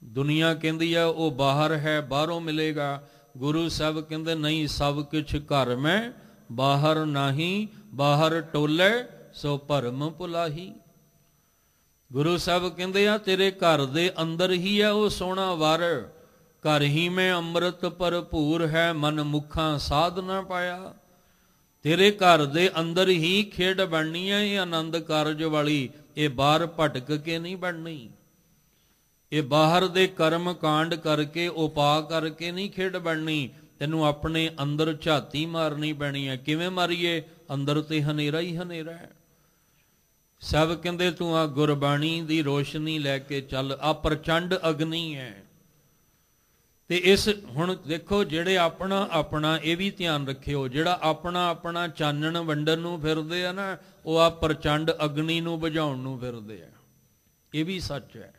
ਦੁਨੀਆ ਕਹਿੰਦੀ ਹੈ ਉਹ ਬਾਹਰ ਹੈ, ਬਾਹਰੋਂ ਮਿਲੇਗਾ। ਗੁਰੂ ਸਾਹਿਬ ਕਹਿੰਦੇ ਨਹੀਂ, ਸਭ ਕੁਛ ਘਰ ਮੈਂ ਬਾਹਰ ਨਹੀਂ, ਬਾਹਰ ਟੋਲੇ ਸੋ ਭਰਮ ਭੁਲਾਹੀ। ਗੁਰੂ ਸਾਹਿਬ ਕਹਿੰਦੇ ਆ ਤੇਰੇ ਘਰ ਦੇ ਅੰਦਰ ਹੀ ਹੈ ਉਹ ਸੋਹਣਾ ਵਰ। ਘਰ ਹੀ ਮੈਂ ਅੰਮ੍ਰਿਤ ਭਰਪੂਰ ਹੈ, ਮਨ ਮੁਖਾਂ ਸਾਧ ਨਾ ਪਾਇਆ। ਤੇਰੇ ਘਰ ਦੇ ਅੰਦਰ ਹੀ ਖੇਡ ਬਣਨੀ ਹੈ, ਇਹ ਆਨੰਦ ਕਾਰਜ ਵਾਲੀ। ਇਹ ਬਾਹਰ ਭਟਕ ਕੇ ਨਹੀਂ ਬਣਨੀ, ਇਹ ਬਾਹਰ ਦੇ ਕਰਮ ਕਾਂਡ ਕਰਕੇ ਉਪਾਅ ਕਰਕੇ ਨਹੀਂ ਖੇਡ ਬਣਨੀ। ਤੈਨੂੰ ਆਪਣੇ ਅੰਦਰ ਝਾਤੀ ਮਾਰਨੀ ਪੈਣੀ ਹੈ। ਕਿਵੇਂ ਮਾਰੀਏ? ਅੰਦਰ ਤੇ ਹਨੇਰਾ ਹੀ ਹਨੇਰਾ ਹੈ। ਸਭ ਕਹਿੰਦੇ ਤੂੰ ਆ ਗੁਰਬਾਣੀ ਦੀ ਰੋਸ਼ਨੀ ਲੈ ਕੇ ਚੱਲ, ਆ ਪ੍ਰਚੰਡ ਅਗਨੀ ਹੈ। ਤੇ ਇਸ ਹੁਣ ਦੇਖੋ, ਜਿਹੜੇ ਆਪਣਾ ਆਪਣਾ, ਇਹ ਵੀ ਧਿਆਨ ਰੱਖਿਓ, ਜਿਹੜਾ ਆਪਣਾ ਆਪਣਾ ਚਾਨਣ ਵੰਡਣ ਨੂੰ ਫਿਰਦੇ ਆ ਨਾ, ਉਹ ਆ ਪ੍ਰਚੰਡ ਅਗਨੀ ਨੂੰ ਬੁਝਾਉਣ ਨੂੰ ਫਿਰਦੇ ਆ। ਇਹ ਵੀ ਸੱਚ ਹੈ,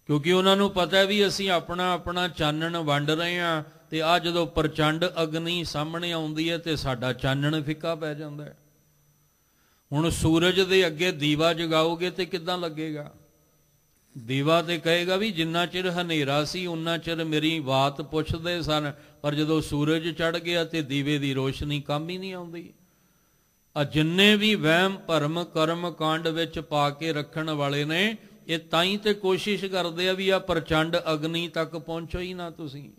ਕਿਉਂਕਿ ਉਹਨਾਂ ਨੂੰ ਪਤਾ ਵੀ ਅਸੀਂ ਆਪਣਾ ਆਪਣਾ ਚਾਨਣ ਵੰਡ ਰਹੇ ਹਾਂ ਤੇ ਆ ਜਦੋਂ ਪ੍ਰਚੰਡ ਅਗਨੀ ਸਾਹਮਣੇ ਆਉਂਦੀ ਹੈ ਤੇ ਸਾਡਾ ਚਾਨਣ ਫਿੱਕਾ ਪੈ ਜਾਂਦਾ ਹੈ। ਹੁਣ ਸੂਰਜ ਦੇ ਅੱਗੇ ਦੀਵਾ ਜਗਾਓਗੇ ਤੇ ਕਿੱਦਾਂ ਲੱਗੇਗਾ? ਦੀਵਾ ਤੇ ਕਹੇਗਾ ਵੀ ਜਿੰਨਾ ਚਿਰ ਹਨੇਰਾ ਸੀ ਉਨਾ ਚਿਰ ਮੇਰੀ ਬਾਤ ਪੁੱਛਦੇ ਸਨ, ਪਰ ਜਦੋਂ ਸੂਰਜ ਚੜ੍ਹ ਗਿਆ ਤੇ ਦੀਵੇ ਦੀ ਰੋਸ਼ਨੀ ਕੰਮ ਹੀ ਨਹੀਂ ਆਉਂਦੀ। ਆ ਜਿੰਨੇ ਵੀ ਵਹਿਮ ਭਰਮ ਕਰਮ ਕਾਂਡ ਵਿੱਚ ਪਾ ਕੇ ਰੱਖਣ ਵਾਲੇ ਨੇ, ਇਹ ਤਾਂ ਹੀ ਤੇ ਕੋਸ਼ਿਸ਼ ਕਰਦੇ ਆ ਵੀ ਆ ਪ੍ਰਚੰਡ ਅਗਨੀ ਤੱਕ ਪਹੁੰਚੋ ਹੀ ਨਾ ਤੁਸੀਂ।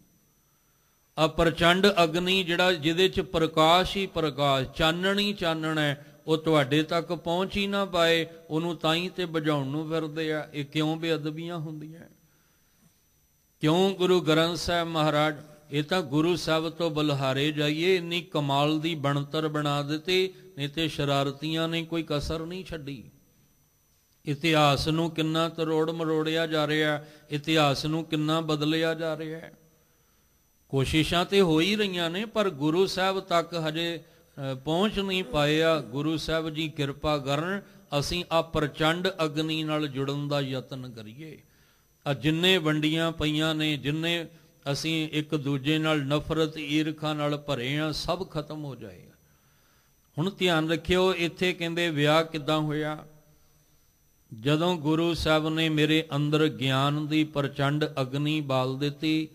ਆ ਪ੍ਰਚੰਡ ਅਗਨੀ ਜਿਹੜਾ ਜਿਹਦੇ 'ਚ ਪ੍ਰਕਾਸ਼ ਹੀ ਪ੍ਰਕਾਸ਼, ਚਾਨਣ ਹੀ ਚਾਨਣ ਹੈ, ਉਹ ਤੁਹਾਡੇ ਤੱਕ ਪਹੁੰਚ ਹੀ ਨਾ ਪਾਏ, ਉਹਨੂੰ ਤਾਂ ਹੀ ਤੇ ਬੁਝਾਉਣ ਨੂੰ ਫਿਰਦੇ ਆ। ਇਹ ਕਿਉਂ ਬੇਅਦਬੀਆਂ ਹੁੰਦੀਆਂ? ਕਿਉਂ ਗੁਰੂ ਗ੍ਰੰਥ ਸਾਹਿਬ ਮਹਾਰਾਜ, ਇਹ ਤਾਂ ਗੁਰੂ ਸਾਹਿਬ ਤੋਂ ਬਲਿਹਾਰੇ ਜਾਈਏ, ਇੰਨੀ ਕਮਾਲ ਦੀ ਬਣਤਰ ਬਣਾ ਦਿੱਤੀ, ਨਹੀਂ ਤੇ ਸ਼ਰਾਰਤੀਆਂ ਨੇ ਕੋਈ ਕਸਰ ਨਹੀਂ ਛੱਡੀ। ਇਤਿਹਾਸ ਨੂੰ ਕਿੰਨਾ ਤਰੋੜ ਮਰੋੜਿਆ ਜਾ ਰਿਹਾ, ਇਤਿਹਾਸ ਨੂੰ ਕਿੰਨਾ ਬਦਲਿਆ ਜਾ ਰਿਹਾ ਹੈ। ਕੋਸ਼ਿਸ਼ਾਂ ਤੇ ਹੋ ਹੀ ਰਹੀਆਂ ਨੇ, ਪਰ ਗੁਰੂ ਸਾਹਿਬ ਤੱਕ ਹਜੇ ਪਹੁੰਚ ਨਹੀਂ ਪਾਏ ਆ। ਗੁਰੂ ਸਾਹਿਬ ਜੀ ਕਿਰਪਾ ਕਰਨ, ਅਸੀਂ ਆ ਪ੍ਰਚੰਡ ਅਗਨੀ ਨਾਲ ਜੁੜਨ ਦਾ ਯਤਨ ਕਰੀਏ। ਆ ਜਿੰਨੇ ਵੰਡੀਆਂ ਪਈਆਂ ਨੇ, ਜਿੰਨੇ ਅਸੀਂ ਇੱਕ ਦੂਜੇ ਨਾਲ ਨਫ਼ਰਤ ਈਰਖਾ ਨਾਲ ਭਰੇ ਆ, ਸਭ ਖਤਮ ਹੋ ਜਾਏਗਾ। ਹੁਣ ਧਿਆਨ ਰੱਖਿਓ, ਇੱਥੇ ਕਹਿੰਦੇ ਵਿਆਹ ਕਿੱਦਾਂ ਹੋਇਆ? ਜਦੋਂ ਗੁਰੂ ਸਾਹਿਬ ਨੇ ਮੇਰੇ ਅੰਦਰ ਗਿਆਨ ਦੀ ਪ੍ਰਚੰਡ ਅਗਨੀ ਬਾਲ ਦਿੱਤੀ,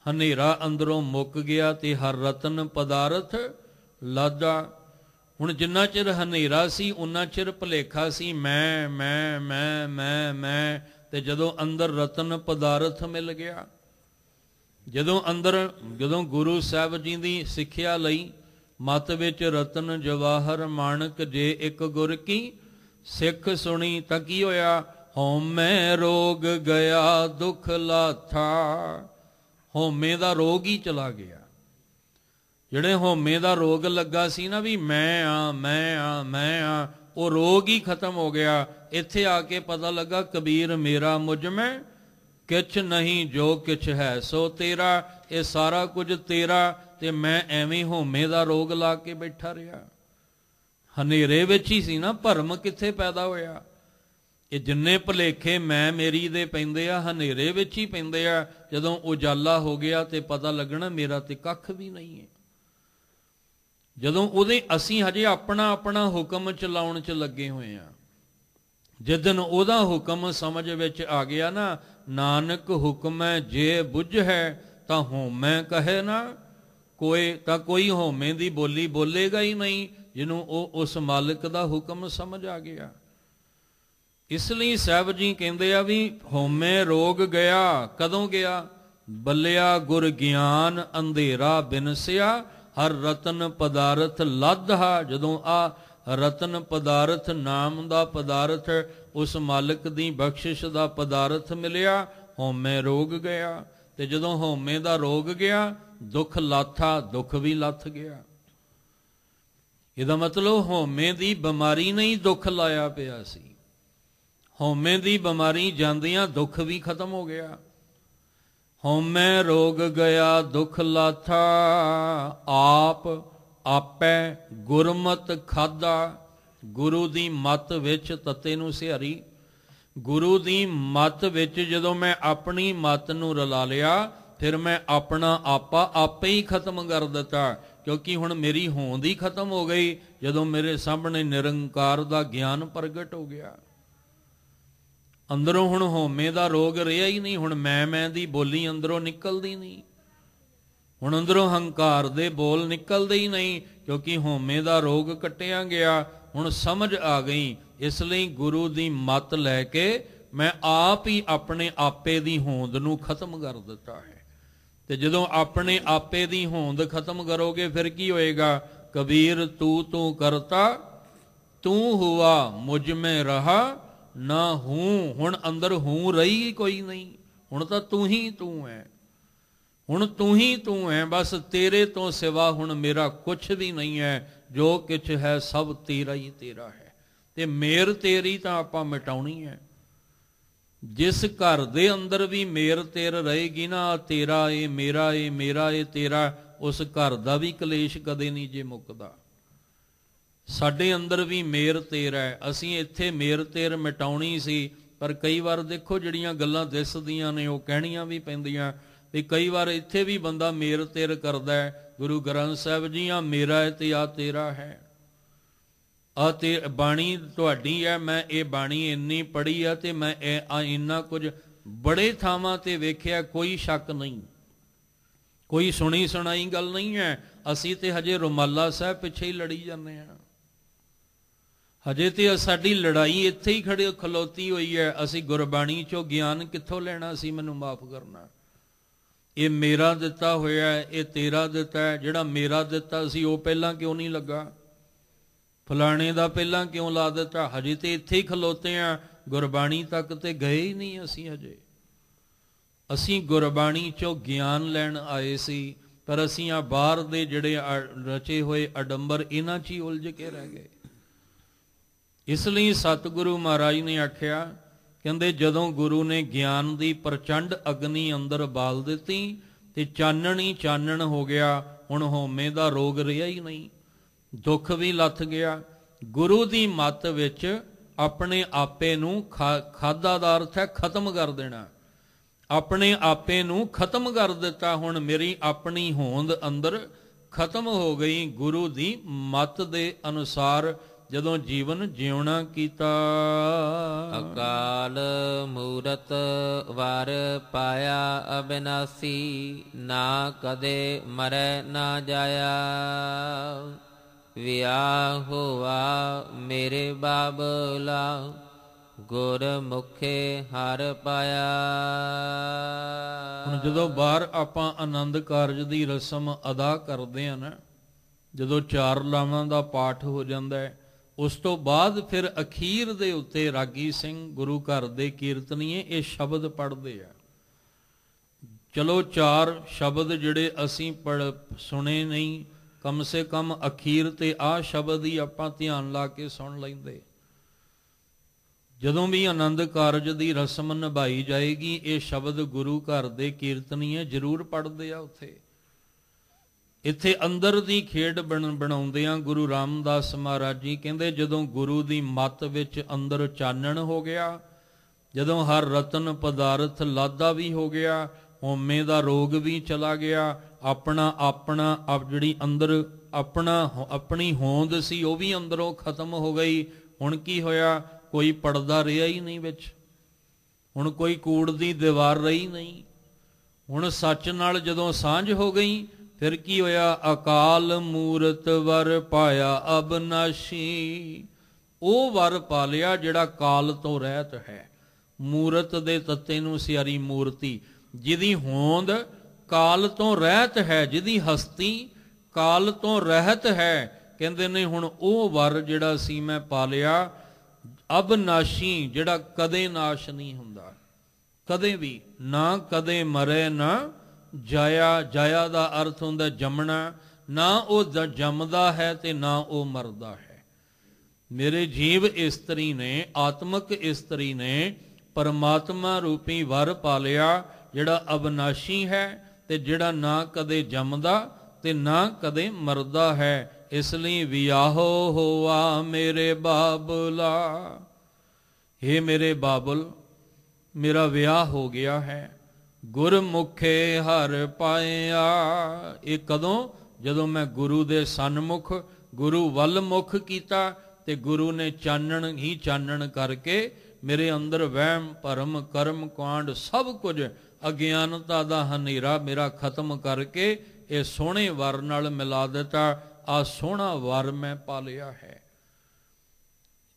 ਹਨੇਰਾ ਅੰਦਰੋਂ ਮੁੱਕ ਗਿਆ ਤੇ ਹਰ ਰਤਨ ਪਦਾਰਥ ਲਾਦਾ। ਹੁਣ ਜਿੰਨਾ ਚਿਰ ਹਨੇਰਾ ਸੀ ਉਨਾ ਚਿਰ ਭੁਲੇਖਾ ਸੀ, ਮੈਂ ਮੈਂ ਮੈਂ ਮੈਂ ਮੈਂ। ਤੇ ਜਦੋਂ ਅੰਦਰ ਰਤਨ ਪਦਾਰਥ ਮਿਲ ਗਿਆ, ਜਦੋਂ ਗੁਰੂ ਸਾਹਿਬ ਜੀ ਦੀ ਸਿੱਖਿਆ ਲਈ, ਮਤ ਵਿੱਚ ਰਤਨ ਜਵਾਹਰ ਮਾਣਕ ਜੇ ਇੱਕ ਗੁਰ ਕੀ ਸਿੱਖ ਸੁਣੀ, ਤਾਂ ਕੀ ਹੋਇਆ? ਹਉਮੈ ਰੋਗ ਗਿਆ ਦੁੱਖ ਲਾਥਾ। ਹਉਮੈ ਦਾ ਰੋਗ ਹੀ ਚਲਾ ਗਿਆ। ਜਿਹੜੇ ਹਉਮੈ ਦਾ ਰੋਗ ਲੱਗਾ ਸੀ ਨਾ, ਵੀ ਮੈਂ ਆ ਮੈਂ ਆ ਮੈਂ ਆ, ਉਹ ਰੋਗ ਹੀ ਖਤਮ ਹੋ ਗਿਆ। ਇੱਥੇ ਆ ਕੇ ਪਤਾ ਲੱਗਾ, ਕਬੀਰ ਮੇਰਾ ਮੁਝ ਮੈਂ ਕਿਛ ਨਹੀਂ, ਜੋ ਕਿਛ ਹੈ ਸੋ ਤੇਰਾ। ਇਹ ਸਾਰਾ ਕੁਝ ਤੇਰਾ, ਤੇ ਮੈਂ ਐਵੇਂ ਹਉਮੈ ਦਾ ਰੋਗ ਲਾ ਕੇ ਬੈਠਾ ਰਿਹਾ। ਹਨੇਰੇ ਵਿੱਚ ਹੀ ਸੀ ਨਾ, ਭਰਮ ਕਿੱਥੇ ਪੈਦਾ ਹੋਇਆ? ਇਹ ਜਿੰਨੇ ਭੁਲੇਖੇ ਮੈਂ ਮੇਰੀ ਦੇ ਪੈਂਦੇ ਆ, ਹਨੇਰੇ ਵਿੱਚ ਹੀ ਪੈਂਦੇ ਆ। ਜਦੋਂ ਉਜਾਲਾ ਹੋ ਗਿਆ ਤੇ ਪਤਾ ਲੱਗਣਾ ਮੇਰਾ ਤੇ ਕੱਖ ਵੀ ਨਹੀਂ ਹੈ। ਜਦੋਂ ਅਸੀਂ ਹਜੇ ਆਪਣਾ ਹੁਕਮ ਚਲਾਉਣ 'ਚ ਲੱਗੇ ਹੋਏ ਆ। ਜਿੱਦਨ ਉਹਦਾ ਹੁਕਮ ਸਮਝ ਵਿੱਚ ਆ ਗਿਆ ਨਾ, ਨਾਨਕ ਹੁਕਮੈ ਜੇ ਬੁੱਝ ਹੈ ਤਾਂ ਹਉਮੈ ਕਹੇ ਨਾ ਕੋਈ। ਤਾਂ ਕੋਈ ਹਉਮੈ ਦੀ ਬੋਲੀ ਬੋਲੇਗਾ ਹੀ ਨਹੀਂ, ਜਿਹਨੂੰ ਉਹ ਉਸ ਮਾਲਕ ਦਾ ਹੁਕਮ ਸਮਝ ਆ ਗਿਆ। ਇਸ ਲਈ ਸਾਹਿਬ ਜੀ ਕਹਿੰਦੇ ਆ ਵੀ ਹਉਮੈ ਰੋਗ ਗਿਆ। ਕਦੋਂ ਗਿਆ? ਬੱਲਿਆ ਗੁਰ ਗਿਆਨ ਅੰਧੇਰਾ ਬਿਨਸਿਆ, ਹਰ ਰਤਨ ਪਦਾਰਥ ਲਾਧਾ। ਜਦੋਂ ਆ ਰਤਨ ਪਦਾਰਥ ਨਾਮ ਦਾ ਪਦਾਰਥ, ਉਸ ਮਾਲਕ ਦੀ ਬਖਸ਼ਿਸ਼ ਦਾ ਪਦਾਰਥ ਮਿਲਿਆ, ਹਉਮੈ ਰੋਗ ਗਿਆ। ਤੇ ਜਦੋਂ ਹਉਮੈ ਦਾ ਰੋਗ ਗਿਆ, ਦੁੱਖ ਲਾਥਾ, ਦੁੱਖ ਵੀ ਲੱਥ ਗਿਆ। ਇਹਦਾ ਮਤਲਬ ਹਉਮੈ ਦੀ ਬਿਮਾਰੀ ਨਹੀਂ ਦੁੱਖ ਲਾਇਆ ਪਿਆ ਸੀ। ਹਉਮੈ ਦੀ ਬਿਮਾਰੀ ਜਾਂਦਿਆਂ ਦੁੱਖ ਵੀ ਖਤਮ ਹੋ ਗਿਆ। ਹਉਮੈ ਰੋਗ ਗਿਆ ਦੁੱਖ ਲਾਥਾ, ਆਪ ਆਪੈ ਗੁਰਮਤ ਖਾਦਾ। ਗੁਰੂ ਦੀ ਮੱਤ ਵਿੱਚ ਤੱਤੇ ਨੂੰ ਸਿਹਾਰੀ। ਗੁਰੂ ਦੀ ਮੱਤ ਵਿੱਚ ਜਦੋਂ ਮੈਂ ਆਪਣੀ ਮੱਤ ਨੂੰ ਰਲਾ ਲਿਆ, ਫਿਰ ਮੈਂ ਆਪਣਾ ਆਪਾ ਆਪੇ ਹੀ ਖਤਮ ਕਰ ਦਿੱਤਾ। ਕਿਉਂਕਿ ਹੁਣ ਮੇਰੀ ਹੋਂਦ ਹੀ ਖਤਮ ਹੋ ਗਈ, ਜਦੋਂ ਮੇਰੇ ਸਾਹਮਣੇ ਨਿਰੰਕਾਰ ਦਾ ਗਿਆਨ ਪ੍ਰਗਟ ਹੋ ਗਿਆ। ਅੰਦਰੋਂ ਹੁਣ ਹਉਮੈ ਦਾ ਰੋਗ ਰਿਹਾ ਹੀ ਨਹੀਂ। ਹੁਣ ਮੈਂ ਦੀ ਬੋਲੀ ਅੰਦਰੋਂ ਨਿਕਲਦੀ ਨਹੀਂ। ਹੁਣ ਅੰਦਰੋਂ ਹੰਕਾਰ ਦੇ ਬੋਲ ਨਿਕਲਦੇ ਹੀ ਨਹੀਂ, ਕਿਉਂਕਿ ਹਉਮੈ ਦਾ ਰੋਗ ਕੱਟਿਆ ਗਿਆ। ਹੁਣ ਸਮਝ ਆ ਗਈ। ਇਸ ਲਈ ਗੁਰੂ ਦੀ ਮੱਤ ਲੈ ਕੇ ਮੈਂ ਆਪ ਹੀ ਆਪਣੇ ਆਪੇ ਦੀ ਹੋਂਦ ਨੂੰ ਖਤਮ ਕਰ ਦਿੱਤਾ ਹੈ। ਤੇ ਜਦੋਂ ਆਪਣੇ ਆਪੇ ਦੀ ਹੋਂਦ ਖਤਮ ਕਰੋਗੇ, ਫਿਰ ਕੀ ਹੋਏਗਾ? ਕਬੀਰ ਤੂੰ ਕਰਤਾ ਤੂੰ ਹੁਆ, ਮੁਝ ਮੈਂ ਰਹਾ ਨਾ ਹੂੰ। ਹੁਣ ਅੰਦਰ ਹੂੰ ਰਹੀ ਕੋਈ ਨਹੀਂ। ਹੁਣ ਤਾਂ ਤੂੰ ਹੀ ਤੂੰ ਹੈ। ਹੁਣ ਤੂੰ ਹੀ ਤੂੰ ਹੈ। ਬਸ ਤੇਰੇ ਤੋਂ ਸਿਵਾ ਹੁਣ ਮੇਰਾ ਕੁਛ ਵੀ ਨਹੀਂ ਹੈ। ਜੋ ਕੁਛ ਹੈ ਸਭ ਤੇਰਾ ਹੀ ਤੇਰਾ ਹੈ। ਤੇ ਮੇਰ ਤੇਰੀ ਤਾਂ ਆਪਾਂ ਮਿਟਾਉਣੀ ਹੈ। ਜਿਸ ਘਰ ਦੇ ਅੰਦਰ ਵੀ ਮੇਰ ਤੇਰ ਰਹੇਗੀ ਨਾ, ਤੇਰਾ ਏ ਮੇਰਾ ਏ ਮੇਰਾ ਏ ਤੇਰਾ, ਉਸ ਘਰ ਦਾ ਵੀ ਕਲੇਸ਼ ਕਦੇ ਨਹੀਂ ਜੇ ਮੁੱਕਦਾ। ਸਾਡੇ ਅੰਦਰ ਵੀ ਮੇਰ ਤੇਰ ਹੈ। ਅਸੀਂ ਇੱਥੇ ਮੇਰ ਤੇਰ ਮਿਟਾਉਣੀ ਸੀ, ਪਰ ਕਈ ਵਾਰ ਦੇਖੋ ਜਿਹੜੀਆਂ ਗੱਲਾਂ ਦਿਸਦੀਆਂ ਨੇ ਉਹ ਕਹਿਣੀਆਂ ਵੀ ਪੈਂਦੀਆਂ। ਵੀ ਕਈ ਵਾਰ ਇੱਥੇ ਵੀ ਬੰਦਾ ਮੇਰ ਤੇਰ ਕਰਦਾ ਹੈ, ਗੁਰੂ ਗ੍ਰੰਥ ਸਾਹਿਬ ਜੀ ਆ ਮੇਰਾ ਹੈ ਤੇ ਆ ਤੇਰਾ ਹੈ, ਆ ਤੇ ਬਾਣੀ ਤੁਹਾਡੀ ਹੈ, ਮੈਂ ਇਹ ਬਾਣੀ ਇੰਨੀ ਪੜ੍ਹੀ ਆ ਤੇ ਮੈਂ ਇੰਨਾ ਕੁਝ ਬੜੇ ਥਾਵਾਂ ਤੇ ਵੇਖਿਆ, ਕੋਈ ਸ਼ੱਕ ਨਹੀਂ, ਕੋਈ ਸੁਣੀ ਸੁਣਾਈ ਗੱਲ ਨਹੀਂ ਹੈ। ਅਸੀਂ ਤੇ ਹਜੇ ਰੁਮਾਲਾ ਸਾਹਿਬ ਪਿੱਛੇ ਹੀ ਲੜੀ ਜਾਂਦੇ ਹਾਂ, ਹਜੇ ਤੇ ਸਾਡੀ ਲੜਾਈ ਇੱਥੇ ਹੀ ਖਲੋਤੀ ਹੋਈ ਹੈ। ਅਸੀਂ ਗੁਰਬਾਣੀ ਚੋਂ ਗਿਆਨ ਕਿੱਥੋਂ ਲੈਣਾ ਸੀ? ਮੈਨੂੰ ਮਾਫ ਕਰਨਾ, ਇਹ ਮੇਰਾ ਦਿੱਤਾ ਹੋਇਆ ਹੈ, ਇਹ ਤੇਰਾ ਦਿੱਤਾ ਹੈ। ਜਿਹੜਾ ਮੇਰਾ ਦਿੱਤਾ ਸੀ ਉਹ ਪਹਿਲਾਂ ਕਿਉਂ ਨਹੀਂ ਲੱਗਾ? ਫਲਾਣੇ ਦਾ ਪਹਿਲਾਂ ਕਿਉਂ ਲਾ ਦਿੱਤਾ? ਹਜੇ ਤੇ ਇੱਥੇ ਹੀ ਖਲੋਤੇ ਆ, ਗੁਰਬਾਣੀ ਤੱਕ ਤੇ ਗਏ ਹੀ ਨਹੀਂ ਅਸੀਂ ਹਜੇ। ਅਸੀਂ ਗੁਰਬਾਣੀ ਚੋਂ ਗਿਆਨ ਲੈਣ ਆਏ ਸੀ, ਪਰ ਅਸੀਂ ਆ ਬਾਹਰ ਦੇ ਜਿਹੜੇ ਰਚੇ ਹੋਏ ਅਡੰਬਰ ਇਹਨਾਂ 'ਚ ਹੀ ਉਲਝ ਕੇ ਰਹਿ ਗਏ। ਇਸ ਲਈ ਸਤਿਗੁਰੂ ਮਹਾਰਾਜ ਨੇ ਆਖਿਆ, ਕਹਿੰਦੇ ਜਦੋਂ ਗੁਰੂ ਨੇ ਗਿਆਨ ਦੀ ਪ੍ਰਚੰਡ ਅਗਨੀ ਅੰਦਰ ਬਾਲ ਦਿੱਤੀ ਤੇ ਚਾਨਣ ਹੀ ਚਾਨਣ ਹੋ ਗਿਆ। ਹੁਣ ਹਉਮੈ ਦਾ ਰੋਗ ਰਿਹਾ ਹੀ ਨਹੀਂ, ਦੁੱਖ ਵੀ ਲੱਥ ਗਿਆ। ਗੁਰੂ ਦੀ ਮੱਤ ਵਿੱਚ ਆਪਣੇ ਆਪੇ ਨੂੰ ਖਾਦਾ ਦਾ ਅਰਥ ਹੈ ਖਤਮ ਕਰ ਦੇਣਾ, ਆਪਣੇ ਆਪੇ ਨੂੰ ਖਤਮ ਕਰ ਦਿੱਤਾ। ਹੁਣ ਮੇਰੀ ਆਪਣੀ ਹੋਂਦ ਅੰਦਰ ਖਤਮ ਹੋ ਗਈ। ਗੁਰੂ ਦੀ ਮੱਤ ਦੇ ਅਨੁਸਾਰ ਜਦੋਂ ਜੀਵਨ ਜਿਉਣਾ ਕੀਤਾ। ਅਕਾਲ ਮੂਰਤ ਵਰ ਪਾਇਆ ਅਬਿਨਾਸੀ, ਨਾ ਕਦੇ ਮਰੈ ਨਾ ਜਾਇਆ। ਵਿਆਹ ਹੋਆ ਮੇਰੇ ਬਾਬਲਾ, ਗੁਰ ਮੁਖੇ ਹਰ ਪਾਇਆ। ਹੁਣ ਜਦੋਂ ਬਾਹਰ ਆਪਾਂ ਆਨੰਦ ਕਾਰਜ ਦੀ ਰਸਮ ਅਦਾ ਕਰਦੇ ਆ ਨਾ, ਜਦੋਂ 4 ਲਾਵਾਂ ਦਾ ਪਾਠ ਹੋ ਜਾਂਦਾ ਹੈ, ਉਸ ਤੋਂ ਬਾਅਦ ਫਿਰ ਅਖੀਰ ਦੇ ਉੱਤੇ ਰਾਗੀ ਸਿੰਘ ਗੁਰੂ ਘਰ ਦੇ ਕੀਰਤਨੀਏ ਇਹ ਸ਼ਬਦ ਪੜ੍ਹਦੇ ਆ। ਚਲੋ 4 ਸ਼ਬਦ ਜਿਹੜੇ ਅਸੀਂ ਸੁਣੇ ਨਹੀਂ, ਕਮ ਸੇ ਕਮ ਅਖੀਰ ਤੇ ਆਹ ਸ਼ਬਦ ਹੀ ਆਪਾਂ ਧਿਆਨ ਲਾ ਕੇ ਸੁਣ ਲੈਂਦੇ। ਜਦੋਂ ਵੀ ਆਨੰਦ ਕਾਰਜ ਦੀ ਰਸਮ ਨਿਭਾਈ ਜਾਏਗੀ, ਇਹ ਸ਼ਬਦ ਗੁਰੂ ਘਰ ਦੇ ਕੀਰਤਨੀਏ ਜ਼ਰੂਰ ਪੜ੍ਹਦੇ ਆ ਉੱਥੇ। ਇੱਥੇ ਅੰਦਰ ਦੀ ਖੇਡ ਬਣਾਉਂਦੇ ਆ। ਗੁਰੂ ਰਾਮਦਾਸ ਮਹਾਰਾਜ ਜੀ ਕਹਿੰਦੇ, ਜਦੋਂ ਗੁਰੂ ਦੀ ਮੱਤ ਵਿੱਚ ਅੰਦਰ ਚਾਨਣ ਹੋ ਗਿਆ, ਜਦੋਂ ਹਰ ਰਤਨ ਪਦਾਰਥ ਲਾਦਾ ਵੀ ਹੋ ਗਿਆ, ਹਉਮੈ ਦਾ ਰੋਗ ਵੀ ਚਲਾ ਗਿਆ, ਆਪਣਾ ਜਿਹੜੀ ਅੰਦਰ ਆਪਣੀ ਹੋਂਦ ਸੀ ਉਹ ਵੀ ਅੰਦਰੋਂ ਖਤਮ ਹੋ ਗਈ। ਹੁਣ ਕੀ ਹੋਇਆ? ਕੋਈ ਪਰਦਾ ਰਿਹਾ ਹੀ ਨਹੀਂ ਵਿੱਚ, ਹੁਣ ਕੋਈ ਕੂੜ ਦੀ ਦੀਵਾਰ ਰਹੀ ਨਹੀਂ। ਹੁਣ ਸੱਚ ਨਾਲ ਜਦੋਂ ਸਾਂਝ ਹੋ ਗਈ, ਫਿਰ ਕੀ ਹੋਇਆ? ਅਕਾਲ ਮੂਰਤ ਵਰ ਪਾਇਆ ਅਬਨਾਸ਼ੀ। ਉਹ ਵਰ ਪਾ ਲਿਆ ਜਿਹੜਾ ਕਾਲ ਤੋਂ ਰਹਿਤ ਹੈ। ਮੂਰਤ ਦੇ ਤੱਤੇ ਨੂੰ ਸਿਆਰੀ ਮੂਰਤੀ, ਜਿਹਦੀ ਹੋਂਦ ਕਾਲ ਤੋਂ ਰਹਿਤ ਹੈ, ਜਿਹਦੀ ਹਸਤੀ ਕਾਲ ਤੋਂ ਰਹਿਤ ਹੈ। ਕਹਿੰਦੇ ਨੇ ਹੁਣ ਉਹ ਵਰ ਜਿਹੜਾ ਸੀ ਮੈਂ ਪਾ ਲਿਆ ਅਬਨਾਸ਼ੀ, ਜਿਹੜਾ ਕਦੇ ਨਾਸ਼ ਨਹੀਂ ਹੁੰਦਾ, ਕਦੇ ਵੀ, ਨਾ ਕਦੇ ਮਰੇ ਨਾ ਜਾਇਆ। ਜਾਇਆ ਦਾ ਅਰਥ ਹੁੰਦਾ ਜੰਮਣਾ, ਨਾ ਉਹ ਜੰਮਦਾ ਹੈ ਤੇ ਨਾ ਉਹ ਮਰਦਾ ਹੈ। ਮੇਰੇ ਜੀਵ ਇਸਤਰੀ ਨੇ, ਆਤਮਕ ਇਸਤਰੀ ਨੇ ਪਰਮਾਤਮਾ ਰੂਪੀ ਵਰ ਪਾ ਲਿਆ, ਜਿਹੜਾ ਅਬਨਾਸ਼ੀ ਹੈ ਤੇ ਜਿਹੜਾ ਨਾ ਕਦੇ ਜੰਮਦਾ ਤੇ ਨਾ ਕਦੇ ਮਰਦਾ ਹੈ। ਇਸ ਲਈ ਵਿਆਹੋ ਹੋਆ ਮੇਰੇ ਬਾਬਲਾ, ਹੇ ਮੇਰੇ ਬਾਬਲ, ਮੇਰਾ ਵਿਆਹ ਹੋ ਗਿਆ ਹੈ। ਗੁਰਮੁਖੇ ਹਰ ਪਾਇਆ। ਇਹ ਕਦੋਂ? ਜਦੋਂ ਮੈਂ ਗੁਰੂ ਦੇ ਸਨਮੁਖ, ਗੁਰੂ ਵੱਲ ਮੁਖ ਕੀਤਾ ਤੇ ਗੁਰੂ ਨੇ ਚਾਨਣ ਹੀ ਚਾਨਣ ਕਰਕੇ ਮੇਰੇ ਅੰਦਰ ਵਹਿਮ ਭਰਮ ਕਰਮ ਕਾਂਡ ਸਭ ਕੁਝ ਅਗਿਆਨਤਾ ਦਾ ਹਨੇਰਾ ਮੇਰਾ ਖਤਮ ਕਰਕੇ ਇਹ ਸੋਹਣੇ ਵਰ ਨਾਲ ਮਿਲਾ ਦਿੱਤਾ। ਆ ਸੋਹਣਾ ਵਰ ਮੈਂ ਪਾ ਲਿਆ ਹੈ।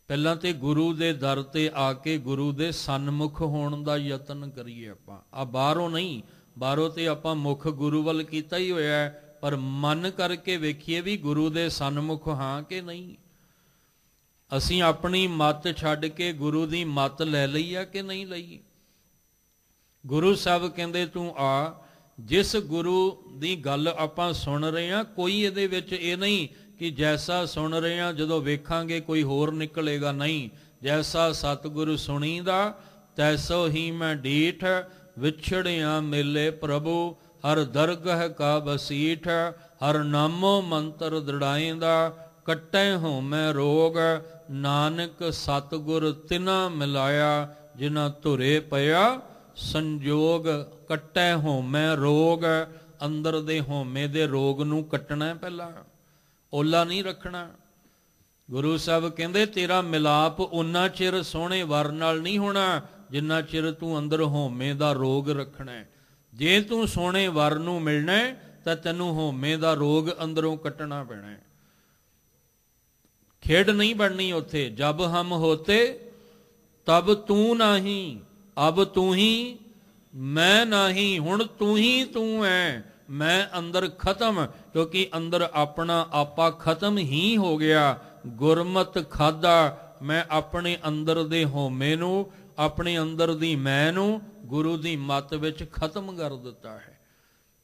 ਪਹਿਲਾਂ ਤੇ ਗੁਰੂ ਦੇ ਦਰ ਤੇ ਆ ਕੇ ਗੁਰੂ ਦੇ ਸਨਮੁਖ ਹੋਣ ਦਾ ਯਤਨ ਕਰੀਏ ਆਪਾਂ। ਆ ਬਾਹਰੋਂ ਨਹੀਂ, ਬਾਹਰੋਂ ਤੇ ਆਪਾਂ ਮੁਖ ਗੁਰੂ ਵੱਲ ਕੀਤਾ ਹੀ ਹੋਇਆ ਹੈ, ਪਰ ਮਨ ਕਰਕੇ ਵੇਖੀਏ ਵੀ ਗੁਰੂ ਦੇ ਸਨਮੁਖ ਹਾਂ ਕਿ ਨਹੀਂ। ਅਸੀਂ ਆਪਣੀ ਮੱਤ ਛੱਡ ਕੇ ਗੁਰੂ ਦੀ ਮੱਤ ਲੈ ਲਈ ਆ ਕਿ ਨਹੀਂ ਲਈ। ਗੁਰੂ ਸਾਹਿਬ ਕਹਿੰਦੇ ਤੂੰ ਆ, ਜਿਸ ਗੁਰੂ ਦੀ ਗੱਲ ਆਪਾਂ ਸੁਣ ਰਹੇ ਹਾਂ, ਕੋਈ ਇਹਦੇ ਵਿੱਚ ਇਹ ਨਹੀਂ ਕਿ ਜੈਸਾ ਸੁਣ ਰਹੇ ਹਾਂ ਜਦੋਂ ਵੇਖਾਂਗੇ ਕੋਈ ਹੋਰ ਨਿਕਲੇਗਾ, ਨਹੀਂ। ਜੈਸਾ ਸਤਿਗੁਰੂ ਸੁਣੀਦਾ ਤੈਸੋ ਹੀ ਮੈਂ ਡੀਠ, ਵਿਛੜਿਆ ਮਿਲੇ ਪ੍ਰਭੂ ਹਰ ਦਰਗਹ ਕਾ ਬਸੀਠ। ਹਰ ਨਾਮੋ ਮੰਤਰ ਦ੍ਰਿੜਾਇਂਦਾ, ਕੱਟੈ ਹਉਮੈ ਰੋਗ। ਨਾਨਕ ਸਤਿਗੁਰ ਤਿਨਾ ਮਿਲਾਇਆ, ਜਿਨ੍ਹਾਂ ਧੁਰੇ ਪਿਆ ਸੰਜੋਗ ਕੱਟੈ ਹੋਮੈ ਰੋਗ, ਅੰਦਰ ਦੇ ਹੋਮੇ ਦੇ ਰੋਗ ਨੂੰ ਕੱਟਣਾ ਪਹਿਲਾਂ, ਓਲਾ ਨਹੀਂ ਰੱਖਣਾ। ਗੁਰੂ ਸਾਹਿਬ ਕਹਿੰਦੇ ਤੇਰਾ ਮਿਲਾਪ ਉਨਾ ਚਿਰ ਸੋਹਣੇ ਵਰ ਨਾਲ ਨਹੀਂ ਹੋਣਾ ਜਿੰਨਾ ਚਿਰ ਤੂੰ ਅੰਦਰ ਹੋਮੇ ਦਾ ਰੋਗ ਰੱਖਣਾ। ਜੇ ਤੂੰ ਸੋਹਣੇ ਵਰ ਨੂੰ ਮਿਲਣਾ ਤਾਂ ਤੈਨੂੰ ਹੋਮੇ ਦਾ ਰੋਗ ਅੰਦਰੋਂ ਕੱਟਣਾ ਪੈਣਾ। ਖੇਡ ਨਹੀਂ ਬਣਨੀ ਉੱਥੇ। ਜਬ ਹਮ ਹੋਤੇ ਤਬ ਤੂੰ ਨਹੀਂ, ਅਬ ਤੂੰ ਹੀ ਮੈਂ ਨਹੀਂ। ਹੁਣ ਤੂੰ ਹੀ ਤੂੰ ਹੈ, ਮੈਂ ਅੰਦਰ ਖਤਮ, ਕਿਉਂਕਿ ਅੰਦਰ ਆਪਣਾ ਆਪਾ ਖਤਮ ਹੀ ਹੋ ਗਿਆ। ਗੁਰਮਤ ਖਾਦਾ, ਮੈਂ ਆਪਣੇ ਅੰਦਰ ਦੇ ਹੋਮੇ ਨੂੰ, ਆਪਣੇ ਅੰਦਰ ਦੀ ਮੈਂ ਨੂੰ ਗੁਰੂ ਦੀ ਮੱਤ ਵਿੱਚ ਖਤਮ ਕਰ ਦਿੱਤਾ ਹੈ।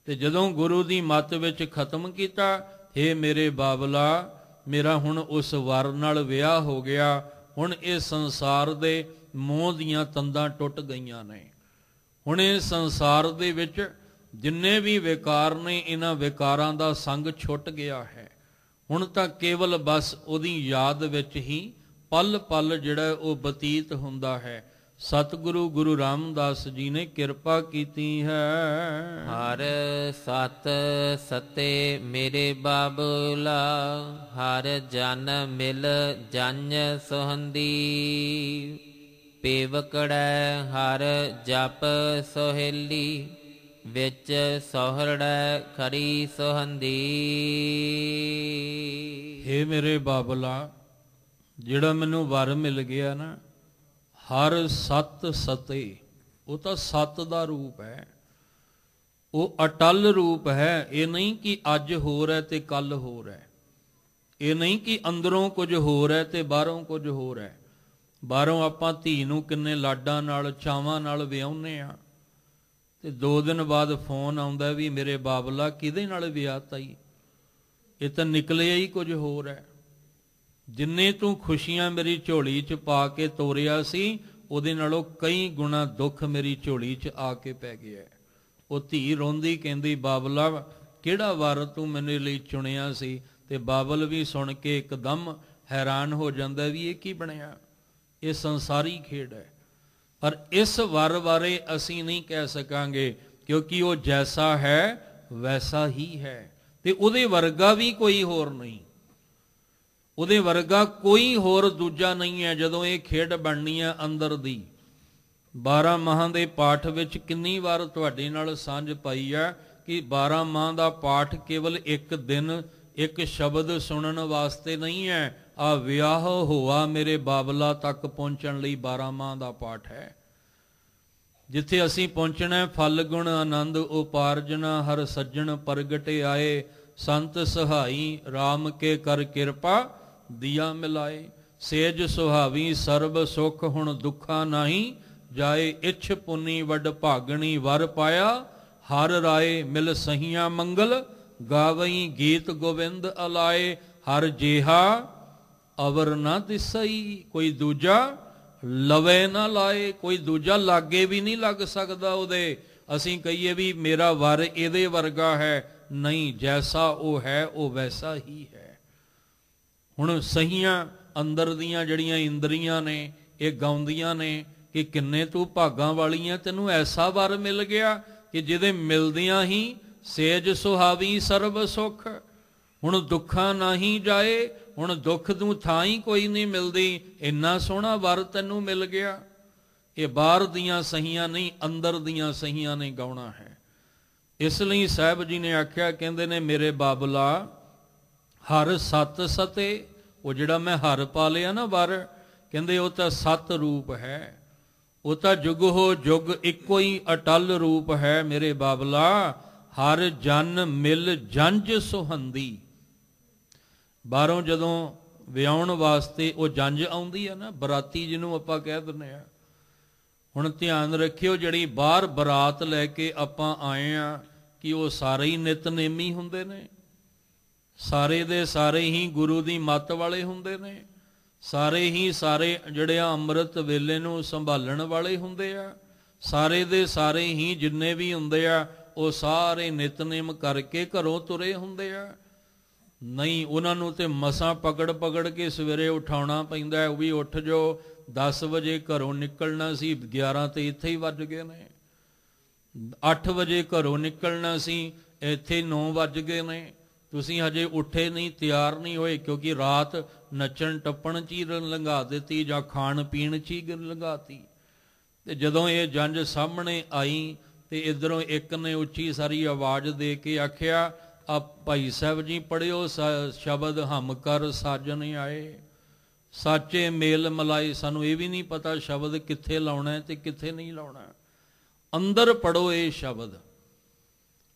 ਤੇ ਜਦੋਂ ਗੁਰੂ ਦੀ ਮੱਤ ਵਿੱਚ ਖਤਮ ਕੀਤਾ, ਹੇ ਮੇਰੇ ਬਾਬਲਾ, ਮੇਰਾ ਹੁਣ ਉਸ ਵਰ ਨਾਲ ਵਿਆਹ ਹੋ ਗਿਆ। ਹੁਣ ਇਹ ਸੰਸਾਰ ਦੇ ਮੋਹ ਦੀਆਂ ਤੰਦਾਂ ਟੁੱਟ ਗਈਆਂ ਨੇ। ਹੁਣ ਇਹ ਸੰਸਾਰ ਦੇ ਵਿੱਚ ਜਿੰਨੇ ਵੀ ਵਿਕਾਰ ਨੇ, ਇਹਨਾਂ ਵਿਕਾਰਾਂ ਦਾ ਸੰਗ ਛੁੱਟ ਗਿਆ ਹੈ। ਹੁਣ ਤਾਂ ਕੇਵਲ ਬਸ ਉਹਦੀ ਯਾਦ ਵਿੱਚ ਹੀ ਪਲ ਪਲ ਜਿਹੜਾ ਉਹ ਬਤੀਤ ਹੁੰਦਾ ਹੈ। ਸਤਿਗੁਰੂ ਗੁਰੂ ਰਾਮਦਾਸ ਜੀ ਨੇ ਕਿਰਪਾ ਕੀਤੀ ਹੈ। ਹਰ ਸਤ ਸਤੇ ਮੇਰੇ ਬਾਬਲਾ, ਹਰ ਜਨ ਮਿਲ ਜਨ ਸੁਹੰਦੀ। ਪੇਵਕੜੈ ਹਰ ਜਪ ਸੋਹੇਲੀ, ਵਿੱਚ ਸੋਹਰੜੈ ਖਰੀ ਸੁਹੰਦੀ। ਹੇ ਮੇਰੇ ਬਾਬਲਾ, ਜਿਹੜਾ ਮੈਨੂੰ ਵਰ ਮਿਲ ਗਿਆ ਨਾ, ਹਰ ਸਤ ਸਤੇ, ਉਹ ਤਾਂ ਸਤ ਦਾ ਰੂਪ ਹੈ, ਉਹ ਅਟਲ ਰੂਪ ਹੈ। ਇਹ ਨਹੀਂ ਕਿ ਅੱਜ ਹੋਰ ਹੈ ਤੇ ਕੱਲ ਹੋਰ ਹੈ। ਇਹ ਨਹੀਂ ਕਿ ਅੰਦਰੋਂ ਕੁਝ ਹੋਰ ਹੈ ਤੇ ਬਾਹਰੋਂ ਕੁਝ ਹੋਰ ਹੈ। ਬਾਹਰੋਂ ਆਪਾਂ ਧੀ ਨੂੰ ਕਿੰਨੇ ਲਾਡਾਂ ਨਾਲ ਚਾਵਾਂ ਨਾਲ ਵਿਆਹੁੰਦੇ ਆ, ਤੇ 2 ਦਿਨ ਬਾਅਦ ਫੋਨ ਆਉਂਦਾ ਵੀ ਮੇਰੇ ਬਾਬਲਾ ਕਿਹਦੇ ਨਾਲ ਵਿਆਹ ਤਾਈ। ਇਹ ਤਾਂ ਨਿਕਲਿਆ ਹੀ ਕੁਝ ਹੋਰ ਹੈ। ਜਿੰਨੇ ਤੂੰ ਖੁਸ਼ੀਆਂ ਮੇਰੀ ਝੋਲੀ 'ਚ ਪਾ ਕੇ ਤੋਰਿਆ ਸੀ, ਉਹਦੇ ਨਾਲੋਂ ਕਈ ਗੁਣਾ ਦੁੱਖ ਮੇਰੀ ਝੋਲੀ 'ਚ ਆ ਕੇ ਪੈ ਗਿਆ। ਉਹ ਧੀ ਰੋਂਦੀ ਕਹਿੰਦੀ, ਬਾਬਲਾ ਕਿਹੜਾ ਵਰ ਤੂੰ ਮੇਰੇ ਲਈ ਚੁਣਿਆ ਸੀ। ਤੇ ਬਾਬਲ ਵੀ ਸੁਣ ਕੇ ਇੱਕਦਮ ਹੈਰਾਨ ਹੋ ਜਾਂਦਾ ਵੀ ਇਹ ਕੀ ਬਣਿਆ। ਇਹ ਸੰਸਾਰੀ ਖੇਡ ਹੈ। ਪਰ ਇਸ ਵਰ ਬਾਰੇ ਅਸੀਂ ਨਹੀਂ ਕਹਿ ਸਕਾਂਗੇ, ਕਿਉਂਕਿ ਉਹ ਜੈਸਾ ਹੈ ਵੈਸਾ ਹੀ ਹੈ, ਤੇ ਉਹਦੇ ਵਰਗਾ ਵੀ ਕੋਈ ਹੋਰ ਨਹੀਂ। ਉਹਦੇ ਵਰਗਾ ਕੋਈ ਹੋਰ ਦੂਜਾ ਨਹੀਂ ਹੈ। ਜਦੋਂ ਇਹ ਖੇਡ ਬਣਨੀ ਹੈ ਅੰਦਰ ਦੀ, 12 ਮਾਹਾਂ ਦੇ ਪਾਠ ਵਿੱਚ ਕਿੰਨੀ ਵਾਰ ਤੁਹਾਡੇ ਨਾਲ ਸਾਂਝ ਪਾਈ ਹੈ ਕਿ 12 ਮਾਹ ਦਾ ਪਾਠ ਕੇਵਲ ਇੱਕ ਦਿਨ ਇੱਕ ਸ਼ਬਦ ਸੁਣਨ ਵਾਸਤੇ ਨਹੀਂ ਹੈ। ਆ ਵਿਆਹ ਹੋਆ ਮੇਰੇ ਬਾਬਲਾ ਤੱਕ ਪਹੁੰਚਣ ਲਈ 12 ਮਾਹ ਦਾ ਪਾਠ ਹੈ। ਜਿੱਥੇ ਅਸੀਂ ਪਹੁੰਚਣਾ, ਫਲ ਗੁਣ ਆਨੰਦ ਉਪਾਰਜਨਾ, ਹਰ ਸੱਜਣ ਪ੍ਰਗਟੇ ਆਏ, ਸੰਤ ਸਹਾਈ ਰਾਮ ਕੇ ਕਰ ਕਿਰਪਾ ਦੀਆ ਮਿਲਾਏ। ਸੇਜ ਸੁਹਾਵੀ ਸਰਬ ਸੁਖ, ਹੁਣ ਦੁੱਖਾ ਨਹੀਂ ਜਾਏ। ਇੱਛ ਪੁੰਨੀ ਵੱਡ ਭਾਗਣੀ ਵਰ ਪਾਇਆ, ਹਰ ਰਾਏ ਮਿਲ ਸਹੀਆਂ ਮੰਗਲ, ਗਾਵਈ ਗੀਤ ਗੋਵਿੰਦ ਅਲਾਏ। ਹਰ ਜੇਹਾ ਅਵਰ ਨਾ ਦਿਸਈ, ਕੋਈ ਦੂਜਾ ਲਵੇ ਨਾ ਲਾਏ। ਕੋਈ ਦੂਜਾ ਲਾਗੇ ਵੀ ਨਹੀਂ ਲੱਗ ਸਕਦਾ ਉਹਦੇ। ਅਸੀਂ ਕਹੀਏ ਵੀ ਮੇਰਾ ਵਰ ਇਹਦੇ ਵਰਗਾ ਹੈ, ਨਹੀਂ, ਜੈਸਾ ਉਹ ਹੈ ਉਹ ਵੈਸਾ ਹੀ ਹੈ। ਹੁਣ ਸਹੀਆਂ ਅੰਦਰ ਦੀਆਂ ਜਿਹੜੀਆਂ ਇੰਦਰੀਆਂ ਨੇ, ਇਹ ਗਾਉਂਦੀਆਂ ਨੇ ਕਿ ਕਿੰਨੇ ਤੂੰ ਭਾਗਾਂ ਵਾਲੀਆਂ, ਤੈਨੂੰ ਐਸਾ ਵਰ ਮਿਲ ਗਿਆ ਕਿ ਜਿਹਦੇ ਮਿਲਦਿਆਂ ਹੀ ਸੇਜ ਸੁਹਾਵੀ ਸਰਬ ਸੁਖ। ਹੁਣ ਦੁੱਖਾਂ ਨਹੀਂ ਜਾਏ, ਹੁਣ ਦੁੱਖ ਨੂੰ ਥਾਂ ਹੀ ਕੋਈ ਨਹੀਂ ਮਿਲਦੀ। ਇੰਨਾ ਸੋਹਣਾ ਵਰ ਤੈਨੂੰ ਮਿਲ ਗਿਆ। ਇਹ ਬਾਹਰ ਦੀਆਂ ਸਹੀਆਂ ਨਹੀਂ, ਅੰਦਰ ਦੀਆਂ ਸਹੀਆਂ ਨੇ ਗਾਉਣਾ ਹੈ। ਇਸ ਲਈ ਸਾਹਿਬ ਜੀ ਨੇ ਆਖਿਆ, ਕਹਿੰਦੇ ਨੇ ਮੇਰੇ ਬਾਬਲਾ ਹਰ ਸਤ ਸਤੇ, ਉਹ ਜਿਹੜਾ ਮੈਂ ਹਰ ਪਾ ਲਿਆ ਨਾ ਵਰ, ਕਹਿੰਦੇ ਉਹ ਤਾਂ ਸਤ ਰੂਪ ਹੈ। ਉਹ ਤਾਂ ਜੁਗ ਹੋ ਜੁਗ ਇੱਕੋ ਹੀ ਅਟਲ ਰੂਪ ਹੈ ਮੇਰੇ ਬਾਬਲਾ। ਹਰ ਜਨ ਮਿਲ ਜੰਝ ਸੁਹੰਦੀ। ਬਾਹਰੋਂ ਜਦੋਂ ਵਿਆਹੁਣ ਵਾਸਤੇ ਉਹ ਜੰਝ ਆਉਂਦੀ ਹੈ ਨਾ, ਬਰਾਤੀ ਜਿਹਨੂੰ ਆਪਾਂ ਕਹਿ ਦਿੰਦੇ ਆ। ਹੁਣ ਧਿਆਨ ਰੱਖਿਓ, ਜਿਹੜੀ ਬਾਹਰ ਬਰਾਤ ਲੈ ਕੇ ਆਪਾਂ ਆਏ ਆ, ਕਿ ਉਹ ਸਾਰੇ ਹੀ ਨਿਤਨੇਮੀ ਹੁੰਦੇ ਨੇ, ਸਾਰੇ ਦੇ ਸਾਰੇ ਹੀ ਗੁਰੂ ਦੀ ਮੱਤ ਵਾਲੇ ਹੁੰਦੇ ਨੇ, ਸਾਰੇ ਹੀ ਸਾਰੇ ਜਿਹੜੇ ਆ ਅੰਮ੍ਰਿਤ ਵੇਲੇ ਨੂੰ ਸੰਭਾਲਣ ਵਾਲੇ ਹੁੰਦੇ ਆ, ਸਾਰੇ ਦੇ ਸਾਰੇ ਹੀ ਜਿੰਨੇ ਵੀ ਹੁੰਦੇ ਆ ਉਹ ਸਾਰੇ ਨਿਤਨੇਮ ਕਰਕੇ ਘਰੋਂ ਤੁਰੇ ਹੁੰਦੇ ਆ। ਨਹੀਂ, ਉਹਨਾਂ ਨੂੰ ਤੇ ਮਸਾਂ ਪਕੜ ਕੇ ਸਵੇਰੇ ਉਠਾਉਣਾ ਪੈਂਦਾ। ਉਹ ਵੀ ਉੱਠ ਜਾਓ, 10 ਵਜੇ ਘਰੋਂ ਨਿਕਲਣਾ ਸੀ, 11 ਤੇ ਇੱਥੇ ਹੀ ਵੱਜ ਗਏ ਨੇ। 8 ਵਜੇ ਘਰੋਂ ਨਿਕਲਣਾ ਸੀ, ਇੱਥੇ 9 ਵੱਜ ਗਏ ਨੇ, ਤੁਸੀਂ ਹਜੇ ਉੱਠੇ ਨਹੀਂ, ਤਿਆਰ ਨਹੀਂ ਹੋਏ, ਕਿਉਂਕਿ ਰਾਤ ਨੱਚਣ ਟੱਪਣ 'ਚ ਹੀ ਲੰਘਾ ਦਿੱਤੀ ਜਾਂ ਖਾਣ ਪੀਣ 'ਚ ਹੀ ਲੰਘਾਤੀ। ਤੇ ਜਦੋਂ ਇਹ ਜੰਝ ਸਾਹਮਣੇ ਆਈ ਤੇ ਇੱਧਰੋਂ ਇੱਕ ਨੇ ਉੱਚੀ ਸਾਰੀ ਆਵਾਜ਼ ਦੇ ਕੇ ਆਖਿਆ, ਆ ਭਾਈ ਸਾਹਿਬ ਜੀ ਪੜ੍ਹਿਓ ਸ਼ਬਦ ਹਮ ਕਰ ਸਾਜਨ ਆਏ, ਸਾਚੇ ਮੇਲ ਮਲਾਈ। ਸਾਨੂੰ ਇਹ ਵੀ ਨਹੀਂ ਪਤਾ ਸ਼ਬਦ ਕਿੱਥੇ ਲਾਉਣਾ ਤੇ ਕਿੱਥੇ ਨਹੀਂ ਲਾਉਣਾ। ਅੰਦਰ ਪੜੋ ਇਹ ਸ਼ਬਦ,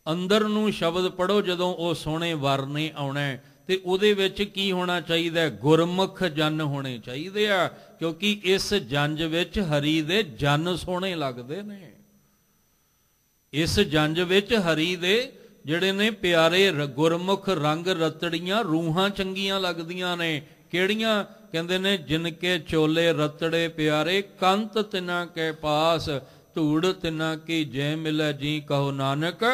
ਅੰਦਰ ਨੂੰ ਸ਼ਬਦ ਪੜੋ। ਜਦੋਂ ਉਹ ਸੋਹਣੇ ਵਰ ਨੇ ਆਉਣਾ ਤੇ ਉਹਦੇ ਵਿੱਚ ਕੀ ਹੋਣਾ ਚਾਹੀਦਾ? ਗੁਰਮੁਖ ਜਨ ਹੋਣੇ ਚਾਹੀਦੇ ਆ, ਕਿਉਂਕਿ ਇਸ ਜੰਜ ਵਿੱਚ ਹਰੀ ਦੇ ਜਨ ਸੋਹਣੇ ਲੱਗਦੇ ਨੇ। ਇਸ ਜੰਜ ਵਿੱਚ ਹਰੀ ਦੇ ਜਿਹੜੇ ਨੇ ਪਿਆਰੇ ਗੁਰਮੁਖ ਰੰਗ ਰਤੜੀਆਂ ਰੂਹਾਂ ਚੰਗੀਆਂ ਲੱਗਦੀਆਂ ਨੇ। ਕਿਹੜੀਆਂ? ਕਹਿੰਦੇ ਨੇ ਜਿਨ ਕੇ ਚੋਲੇ ਰਤੜੇ ਪਿਆਰੇ, ਕੰਤ ਤਿਨਾ ਕੇ ਪਾਸ, ਧੂੜ ਤਿਨਾ ਕੀ ਜੈ ਮਿਲੇ ਜੀ ਕਹੋ ਨਾਨਕ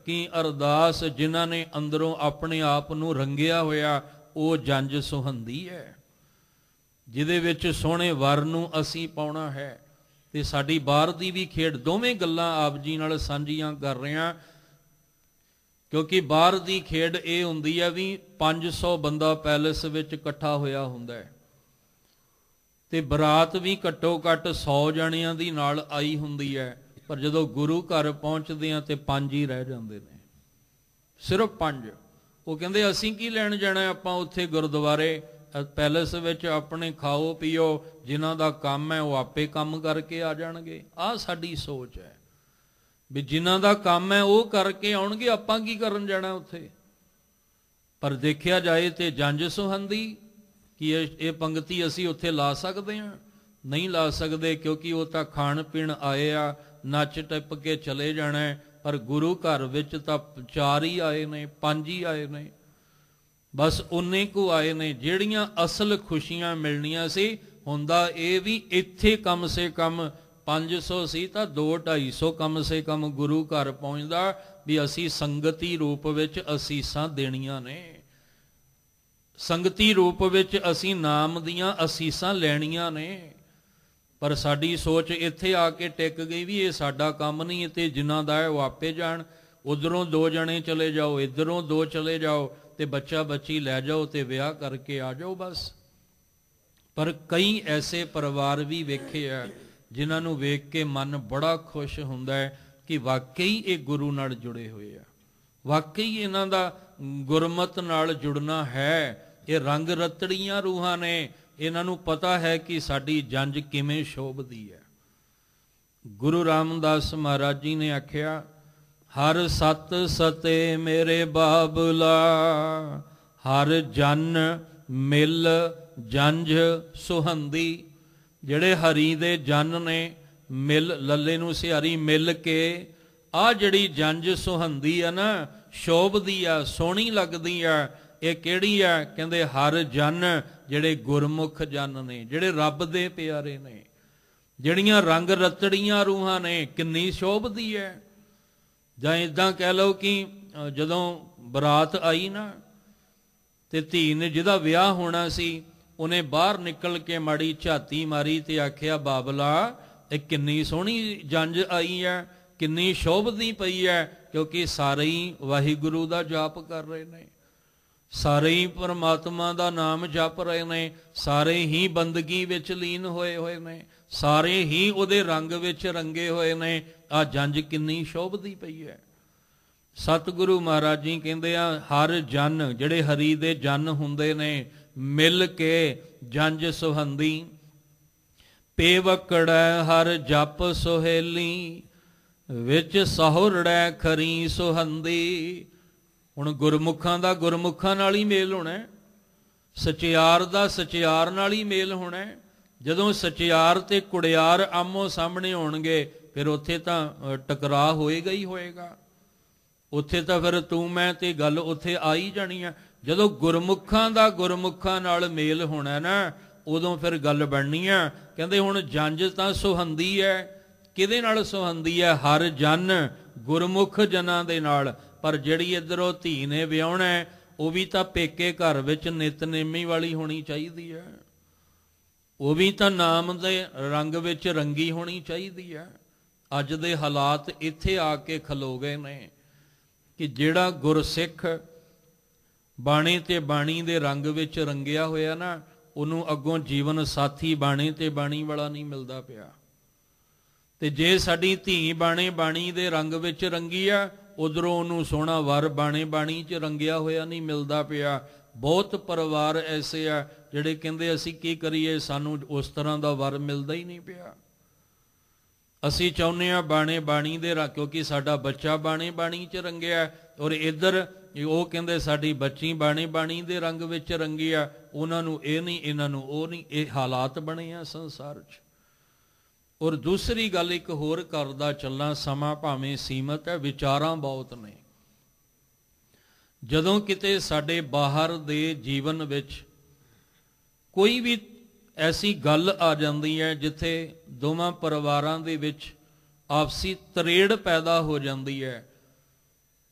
ਕੀ ਅਰਦਾਸ। ਜਿਨ੍ਹਾਂ ਨੇ ਅੰਦਰੋਂ ਆਪਣੇ ਆਪ ਨੂੰ ਰੰਗਿਆ ਹੋਇਆ, ਉਹ ਜੰਜ ਸੁਹੰਦੀ ਹੈ, ਜਿਹਦੇ ਵਿੱਚ ਸੋਹਣੇ ਵਰ ਨੂੰ ਅਸੀਂ ਪਾਉਣਾ ਹੈ। ਤੇ ਸਾਡੀ ਬਾਹਰ ਦੀ ਵੀ ਖੇਡ, ਦੋਵੇਂ ਗੱਲਾਂ ਆਪ ਜੀ ਨਾਲ ਸਾਂਝੀਆਂ ਕਰ ਰਹੇ ਹਾਂ, ਕਿਉਂਕਿ ਬਾਹਰ ਦੀ ਖੇਡ ਇਹ ਹੁੰਦੀ ਹੈ ਵੀ 500 ਬੰਦਾ ਪੈਲਸ ਵਿੱਚ ਇਕੱਠਾ ਹੋਇਆ ਹੁੰਦਾ ਹੈ ਤੇ ਬਰਾਤ ਵੀ ਘੱਟੋ ਘੱਟ 100 ਜਣਿਆਂ ਦੀ ਨਾਲ ਆਈ ਹੁੰਦੀ ਹੈ, ਪਰ ਜਦੋਂ ਗੁਰੂ ਘਰ ਪਹੁੰਚਦੇ ਆ ਤੇ 5 ਹੀ ਰਹਿ ਜਾਂਦੇ ਨੇ, ਸਿਰਫ 5। ਉਹ ਕਹਿੰਦੇ ਅਸੀਂ ਕੀ ਲੈਣ ਜਾਣਾ, ਆਪਾਂ ਉੱਥੇ ਗੁਰਦੁਆਰੇ ਪੈਲਸ ਵਿੱਚ ਆਪਣੇ ਖਾਓ ਪੀਓ, ਜਿਨ੍ਹਾਂ ਦਾ ਕੰਮ ਹੈ ਉਹ ਆਪੇ ਕੰਮ ਕਰਕੇ ਆ ਜਾਣਗੇ। ਆਹ ਸਾਡੀ ਸੋਚ ਹੈ ਵੀ ਜਿਨ੍ਹਾਂ ਦਾ ਕੰਮ ਹੈ ਉਹ ਕਰਕੇ ਆਉਣਗੇ, ਆਪਾਂ ਕੀ ਕਰਨ ਜਾਣਾ ਉੱਥੇ। ਪਰ ਦੇਖਿਆ ਜਾਏ ਤੇ ਜੰਝ ਸੁਹੰਦੀ ਕੀ ਇਹ ਪੰਗਤੀ ਅਸੀਂ ਉੱਥੇ ਲਾ ਸਕਦੇ ਹਾਂ? ਨਹੀਂ ਲਾ ਸਕਦੇ, ਕਿਉਂਕਿ ਉਹ ਤਾਂ ਖਾਣ ਪੀਣ ਆਏ ਆ, ਨੱਚ ਟੱਪ ਕੇ ਚਲੇ ਜਾਣਾ। ਪਰ ਗੁਰੂ ਘਰ ਵਿੱਚ ਤਾਂ 4 ਹੀ ਆਏ ਨੇ, 5 ਹੀ ਆਏ ਨੇ, ਬਸ ਉਨੇ ਕੁ ਆਏ ਨੇ। ਜਿਹੜੀਆਂ ਅਸਲ ਖੁਸ਼ੀਆਂ ਮਿਲਣੀਆਂ ਸੀ, ਹੁੰਦਾ ਇਹ ਵੀ ਇੱਥੇ ਕਮ ਸੇ ਕਮ 500 ਸੀ ਤਾਂ 200-250 ਕਮ ਸੇ ਕਮ ਗੁਰੂ ਘਰ ਪਹੁੰਚਦਾ ਵੀ ਅਸੀਂ ਸੰਗਤੀ ਰੂਪ ਵਿੱਚ ਅਸੀਸਾਂ ਦੇਣੀਆਂ ਨੇ, ਸੰਗਤੀ ਰੂਪ ਵਿੱਚ ਅਸੀਂ ਨਾਮ ਦੀਆਂ ਅਸੀਸਾਂ ਲੈਣੀਆਂ ਨੇ। ਪਰ ਸਾਡੀ ਸੋਚ ਇੱਥੇ ਆ ਕੇ ਟਿਕ ਗਈ ਵੀ ਇਹ ਸਾਡਾ ਕੰਮ ਨਹੀਂ, ਤੇ ਜਿਨ੍ਹਾਂ ਦਾ ਹੈ ਉਹ ਆਪੇ ਜਾਣ। ਉਧਰੋਂ 2 ਜਣੇ ਚਲੇ ਜਾਓ, ਇੱਧਰੋਂ 2 ਚਲੇ ਜਾਓ, ਤੇ ਬੱਚਾ ਬੱਚੀ ਲੈ ਜਾਓ ਤੇ ਵਿਆਹ ਕਰਕੇ ਆ ਜਾਓ ਬਸ। ਪਰ ਕਈ ਐਸੇ ਪਰਿਵਾਰ ਵੀ ਵੇਖੇ ਆ ਜਿਨ੍ਹਾਂ ਨੂੰ ਵੇਖ ਕੇ ਮਨ ਬੜਾ ਖੁਸ਼ ਹੁੰਦਾ ਹੈ ਕਿ ਵਾਕਈ ਇਹ ਗੁਰੂ ਨਾਲ ਜੁੜੇ ਹੋਏ ਆ, ਵਾਕਈ ਇਹਨਾਂ ਦਾ ਗੁਰਮਤ ਨਾਲ ਜੁੜਨਾ ਹੈ। ਇਹ ਰੰਗ ਰਤੜੀਆਂ ਰੂਹਾਂ ਨੇ, ਇਹਨਾਂ ਨੂੰ ਪਤਾ ਹੈ ਕਿ ਸਾਡੀ ਜੰਝ ਕਿਵੇਂ ਸ਼ੋਭਦੀ ਹੈ। ਗੁਰੂ ਰਾਮਦਾਸ ਮਹਾਰਾਜ ਜੀ ਨੇ ਆਖਿਆ, ਹਰ ਸਤ ਸਤੇ ਮੇਰੇ ਬਾਬਲਾ, ਹਰ ਜਨ ਮਿਲ ਜੰਝ ਸੁਹੰਦੀ। ਜਿਹੜੇ ਹਰੀ ਦੇ ਜਨ ਨੇ, ਮਿਲ ਲੱਲੇ ਨੂੰ ਸਿਹਾਰੀ ਮਿਲ ਕੇ, ਆਹ ਜਿਹੜੀ ਜੰਝ ਸੁਹੰਦੀ ਆ ਨਾ, ਸ਼ੋਭਦੀ ਆ, ਸੋਹਣੀ ਲੱਗਦੀ ਆ। ਇਹ ਕਿਹੜੀ ਆ? ਕਹਿੰਦੇ ਹਰ ਜਨ, ਜਿਹੜੇ ਗੁਰਮੁਖ ਜਨ ਨੇ, ਜਿਹੜੇ ਰੱਬ ਦੇ ਪਿਆਰੇ ਨੇ, ਜਿਹੜੀਆਂ ਰੰਗ ਰਤੜੀਆਂ ਰੂਹਾਂ ਨੇ, ਕਿੰਨੀ ਸ਼ੋਭਦੀ ਹੈ। ਜਾਂ ਇੱਦਾਂ ਕਹਿ ਲਓ ਕਿ ਜਦੋਂ ਬਰਾਤ ਆਈ ਨਾ ਤੇ ਧੀ ਨੇ, ਜਿਹਦਾ ਵਿਆਹ ਹੋਣਾ ਸੀ, ਉਹਨੇ ਬਾਹਰ ਨਿਕਲ ਕੇ ਮਾੜੀ ਝਾਤੀ ਮਾਰੀ ਤੇ ਆਖਿਆ, ਬਾਬਲਾ ਇਹ ਕਿੰਨੀ ਸੋਹਣੀ ਜੰਝ ਆਈ ਹੈ, ਕਿੰਨੀ ਸ਼ੋਭਦੀ ਪਈ ਹੈ, ਕਿਉਂਕਿ ਸਾਰੇ ਹੀ ਵਾਹਿਗੁਰੂ ਦਾ ਜਾਪ ਕਰ ਰਹੇ ਨੇ, ਸਾਰੇ ਹੀ ਪਰਮਾਤਮਾ ਦਾ ਨਾਮ ਜਪ ਰਹੇ ਨੇ, ਸਾਰੇ ਹੀ ਬੰਦਗੀ ਵਿੱਚ ਲੀਨ ਹੋਏ ਹੋਏ ਨੇ, ਸਾਰੇ ਹੀ ਉਹਦੇ ਰੰਗ ਵਿੱਚ ਰੰਗੇ ਹੋਏ ਨੇ। ਆਹ ਜੰਝ ਕਿੰਨੀ ਸ਼ੋਭਦੀ ਪਈ ਹੈ। ਸਤਿਗੁਰੂ ਮਹਾਰਾਜ ਜੀ ਕਹਿੰਦੇ ਆ, ਹਰ ਜਨ, ਜਿਹੜੇ ਹਰੀ ਦੇ ਜਨ ਹੁੰਦੇ ਨੇ, ਮਿਲ ਕੇ ਜੰਝ ਸੁਹੰਦੀ। ਪੇਵਕੜੈ ਹਰ ਜਪ ਸੁਹੇਲੀ, ਵਿੱਚ ਸਹੁਰੜੈ ਖਰੀ ਸੁਹੰਦੀ। ਹੁਣ ਗੁਰਮੁਖਾਂ ਦਾ ਗੁਰਮੁਖਾਂ ਨਾਲ ਹੀ ਮੇਲ ਹੋਣਾ, ਸਚਿਆਰ ਦਾ ਸਚਿਆਰ ਨਾਲ ਹੀ ਮੇਲ ਹੋਣਾ। ਜਦੋਂ ਸਚਿਆਰ ਤੇ ਕੁੜਿਆਰ ਆਮੋ ਸਾਹਮਣੇ ਹੋਣਗੇ, ਫਿਰ ਉੱਥੇ ਤਾਂ ਟਕਰਾਅ ਹੋਏਗਾ ਹੀ ਹੋਏਗਾ, ਉੱਥੇ ਤਾਂ ਫਿਰ ਤੂੰ ਮੈਂ ਤੇ ਗੱਲ ਉੱਥੇ ਆ ਹੀ ਜਾਣੀ ਆ। ਜਦੋਂ ਗੁਰਮੁਖਾਂ ਦਾ ਗੁਰਮੁਖਾਂ ਨਾਲ ਮੇਲ ਹੋਣਾ ਨਾ, ਉਦੋਂ ਫਿਰ ਗੱਲ ਬਣਨੀ ਆ। ਕਹਿੰਦੇ ਹੁਣ ਜੰਝ ਤਾਂ ਸੁਹੰਦੀ ਹੈ, ਕਿਹਦੇ ਨਾਲ ਸੁਹੰਦੀ ਹੈ? ਹਰ ਜਨ, ਗੁਰਮੁਖ ਜਨਾਂ ਦੇ ਨਾਲ। ਪਰ ਜਿਹੜੀ ਇੱਧਰੋਂ ਧੀ ਨੇ ਵਿਆਹੁਣਾ, ਉਹ ਵੀ ਤਾਂ ਪੇਕੇ ਘਰ ਵਿੱਚ ਨਿਤਨੇਮੀ ਵਾਲੀ ਹੋਣੀ ਚਾਹੀਦੀ ਹੈ, ਉਹ ਵੀ ਤਾਂ ਨਾਮ ਦੇ ਰੰਗ ਵਿੱਚ ਰੰਗੀ ਹੋਣੀ ਚਾਹੀਦੀ ਹੈ। ਅੱਜ ਦੇ ਹਾਲਾਤ ਇੱਥੇ ਆ ਕੇ ਖਲੋ ਗਏ ਨੇ ਕਿ ਜਿਹੜਾ ਗੁਰਸਿੱਖ ਬਾਣੀ ਤੇ ਬਾਣੀ ਦੇ ਰੰਗ ਵਿੱਚ ਰੰਗਿਆ ਹੋਇਆ ਨਾ, ਉਹਨੂੰ ਅੱਗੋਂ ਜੀਵਨ ਸਾਥੀ ਬਾਣੇ ਤੇ ਬਾਣੀ ਵਾਲਾ ਨਹੀਂ ਮਿਲਦਾ ਪਿਆ। ਤੇ ਜੇ ਸਾਡੀ ਧੀ ਬਾਣੇ ਬਾਣੀ ਦੇ ਰੰਗ ਵਿੱਚ ਰੰਗੀ ਆ, ਉਧਰੋਂ ਉਹਨੂੰ ਸੋਹਣਾ ਵਰ ਬਾਣੇ ਬਾਣੀ 'ਚ ਰੰਗਿਆ ਹੋਇਆ ਨਹੀਂ ਮਿਲਦਾ ਪਿਆ। ਬਹੁਤ ਪਰਿਵਾਰ ਐਸੇ ਆ ਜਿਹੜੇ ਕਹਿੰਦੇ ਅਸੀਂ ਕੀ ਕਰੀਏ, ਸਾਨੂੰ ਉਸ ਤਰ੍ਹਾਂ ਦਾ ਵਰ ਮਿਲਦਾ ਹੀ ਨਹੀਂ ਪਿਆ। ਅਸੀਂ ਚਾਹੁੰਦੇ ਹਾਂ ਬਾਣੇ ਬਾਣੀ ਦੇ ਕਿਉਂਕਿ ਸਾਡਾ ਬੱਚਾ ਬਾਣੇ ਬਾਣੀ 'ਚ ਰੰਗਿਆ, ਔਰ ਇੱਧਰ ਉਹ ਕਹਿੰਦੇ ਸਾਡੀ ਬੱਚੀ ਬਾਣੇ ਬਾਣੀ ਦੇ ਰੰਗ ਵਿੱਚ ਰੰਗੀ ਆ। ਉਹਨਾਂ ਨੂੰ ਇਹ ਨਹੀਂ, ਇਹਨਾਂ ਨੂੰ ਉਹ ਨਹੀਂ। ਇਹ ਹਾਲਾਤ ਬਣੇ ਆ ਸੰਸਾਰ 'ਚ। ਔਰ ਦੂਸਰੀ ਗੱਲ ਇੱਕ ਹੋਰ ਕਰਦਾ ਚੱਲਾਂ, ਸਮਾਂ ਭਾਵੇਂ ਸੀਮਤ ਹੈ, ਵਿਚਾਰਾਂ ਬਹੁਤ ਨੇ। ਜਦੋਂ ਕਿਤੇ ਸਾਡੇ ਬਾਹਰ ਦੇ ਜੀਵਨ ਵਿੱਚ ਕੋਈ ਵੀ ਐਸੀ ਗੱਲ ਆ ਜਾਂਦੀ ਹੈ ਜਿੱਥੇ ਦੋਵਾਂ ਪਰਿਵਾਰਾਂ ਦੇ ਵਿੱਚ ਆਪਸੀ ਤਰੇੜ ਪੈਦਾ ਹੋ ਜਾਂਦੀ ਹੈ,